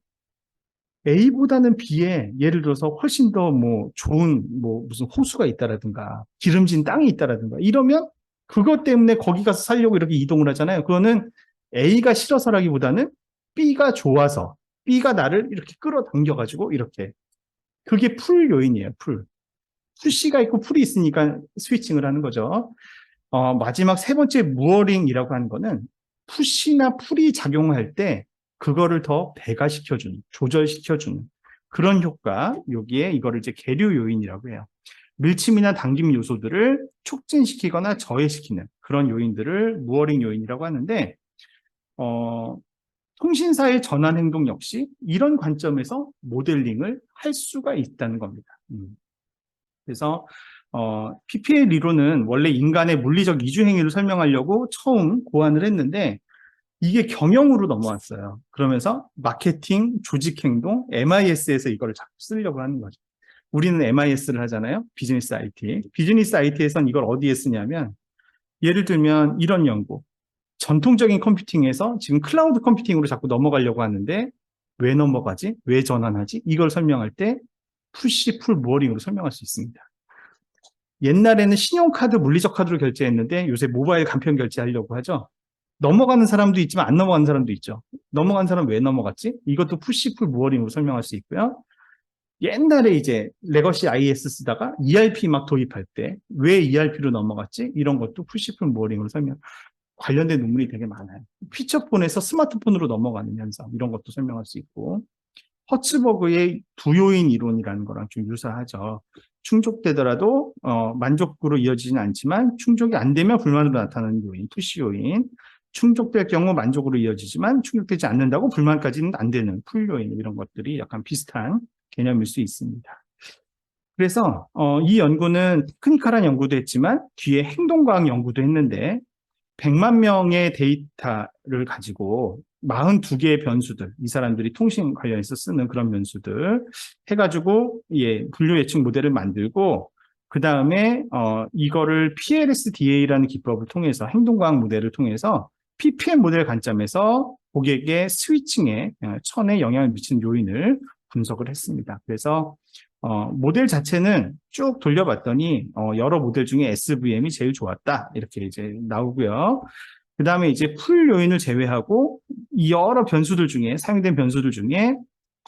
A보다는 B에 예를 들어서 훨씬 더 뭐 좋은 뭐 무슨 호수가 있다라든가 기름진 땅이 있다라든가 이러면 그것 때문에 거기 가서 살려고 이렇게 이동을 하잖아요. 그거는 A가 싫어서라기보다는 B가 좋아서 B가 나를 이렇게 끌어당겨가지고 이렇게 그게 풀 요인이에요. 풀. 푸시가 있고 풀이 있으니까 스위칭을 하는 거죠. 마지막 세 번째 무어링이라고 하는 거는 푸시나 풀이 작용할 때 그거를 더 배가시켜주는, 조절시켜주는 그런 효과, 여기에 이거를 이제 계류 요인이라고 해요. 밀침이나 당김 요소들을 촉진시키거나 저해시키는 그런 요인들을 무어링 요인이라고 하는데, 통신사의 전환 행동 역시 이런 관점에서 모델링을 할 수가 있다는 겁니다. 그래서 PPL 이론은 원래 인간의 물리적 이주 행위를 설명하려고 처음 고안을 했는데 이게 경영으로 넘어왔어요. 그러면서 마케팅, 조직 행동, MIS에서 이거를 자꾸 쓰려고 하는 거죠. 우리는 MIS를 하잖아요. 비즈니스 IT. 비즈니스 IT에서는 이걸 어디에 쓰냐면 예를 들면 이런 연구. 전통적인 컴퓨팅에서 지금 클라우드 컴퓨팅으로 자꾸 넘어가려고 하는데 왜 넘어가지? 왜 전환하지? 이걸 설명할 때 푸시, 풀, 무어링으로 설명할 수 있습니다. 옛날에는 신용카드, 물리적 카드로 결제했는데 요새 모바일 간편 결제하려고 하죠. 넘어가는 사람도 있지만 안 넘어가는 사람도 있죠. 넘어간 사람 왜 넘어갔지? 이것도 푸시, 풀, 무어링으로 설명할 수 있고요. 옛날에 이제 레거시 IS 쓰다가 ERP 막 도입할 때 왜 ERP로 넘어갔지? 이런 것도 푸시, 풀, 무어링으로 설명. 관련된 논문이 되게 많아요. 피처폰에서 스마트폰으로 넘어가는 현상, 이런 것도 설명할 수 있고, 허츠버그의 부요인 이론이라는 거랑 좀 유사하죠. 충족되더라도 만족으로 이어지진 않지만 충족이 안 되면 불만으로 나타나는 요인, 푸시 요인. 충족될 경우 만족으로 이어지지만 충족되지 않는다고 불만까지는 안 되는 풀 요인, 이런 것들이 약간 비슷한 개념일 수 있습니다. 그래서 이 연구는 테크니컬한 연구도 했지만 뒤에 행동과학 연구도 했는데 100만 명의 데이터를 가지고 42개의 변수들, 이 사람들이 통신 관련해서 쓰는 그런 변수들 해가지고 분류 예측 모델을 만들고 그 다음에 이거를 PLSDA라는 기법을 통해서 행동과학 모델을 통해서 PPM 모델 관점에서 고객의 스위칭에 천에 영향을 미치는 요인을 분석을 했습니다. 그래서 모델 자체는 쭉 돌려봤더니 여러 모델 중에 SVM이 제일 좋았다 이렇게 이제 나오고요. 그 다음에 이제 풀 요인을 제외하고 여러 변수들 중에 사용된 변수들 중에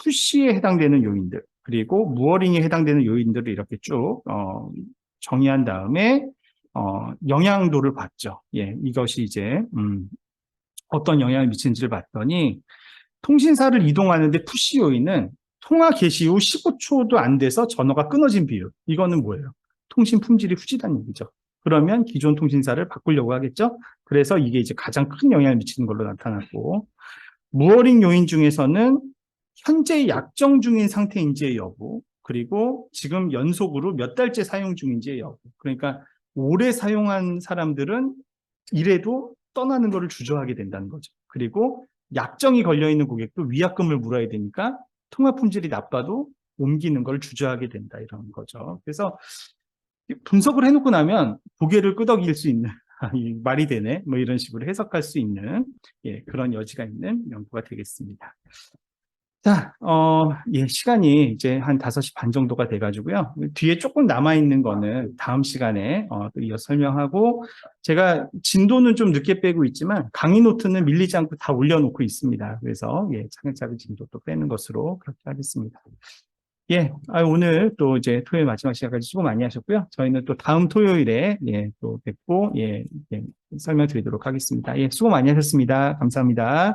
푸시에 해당되는 요인들, 그리고 무어링에 해당되는 요인들을 이렇게 쭉, 정의한 다음에, 영향도를 봤죠. 예, 이것이 이제, 어떤 영향을 미치는지를 봤더니, 통신사를 이동하는데 푸시 요인은 통화 개시 후 15초도 안 돼서 전화가 끊어진 비율. 이거는 뭐예요? 통신 품질이 후지다는 얘기죠. 그러면 기존 통신사를 바꾸려고 하겠죠? 그래서 이게 이제 가장 큰 영향을 미치는 걸로 나타났고, 무어링 요인 중에서는 현재 약정 중인 상태인지의 여부, 그리고 지금 연속으로 몇 달째 사용 중인지의 여부. 그러니까 오래 사용한 사람들은 이래도 떠나는 것을 주저하게 된다는 거죠. 그리고 약정이 걸려있는 고객도 위약금을 물어야 되니까 통화 품질이 나빠도 옮기는 걸 주저하게 된다, 이런 거죠. 그래서 분석을 해놓고 나면 고개를 끄덕일 수 있는, 이 말이 되네, 뭐 이런 식으로 해석할 수 있는, 예, 그런 여지가 있는 연구가 되겠습니다. 자, 예, 시간이 이제 한 5시 반 정도가 돼가지고요. 뒤에 조금 남아있는 거는 다음 시간에 또 이어서 설명하고, 제가 진도는 좀 늦게 빼고 있지만, 강의 노트는 밀리지 않고 다 올려놓고 있습니다. 그래서, 예, 차근차근 진도도 빼는 것으로 그렇게 하겠습니다. 예, 오늘 또 이제 토요일 마지막 시간까지 수고 많이 하셨고요. 저희는 또 다음 토요일에, 예, 또 뵙고, 예, 설명드리도록 하겠습니다. 예, 수고 많이 하셨습니다. 감사합니다.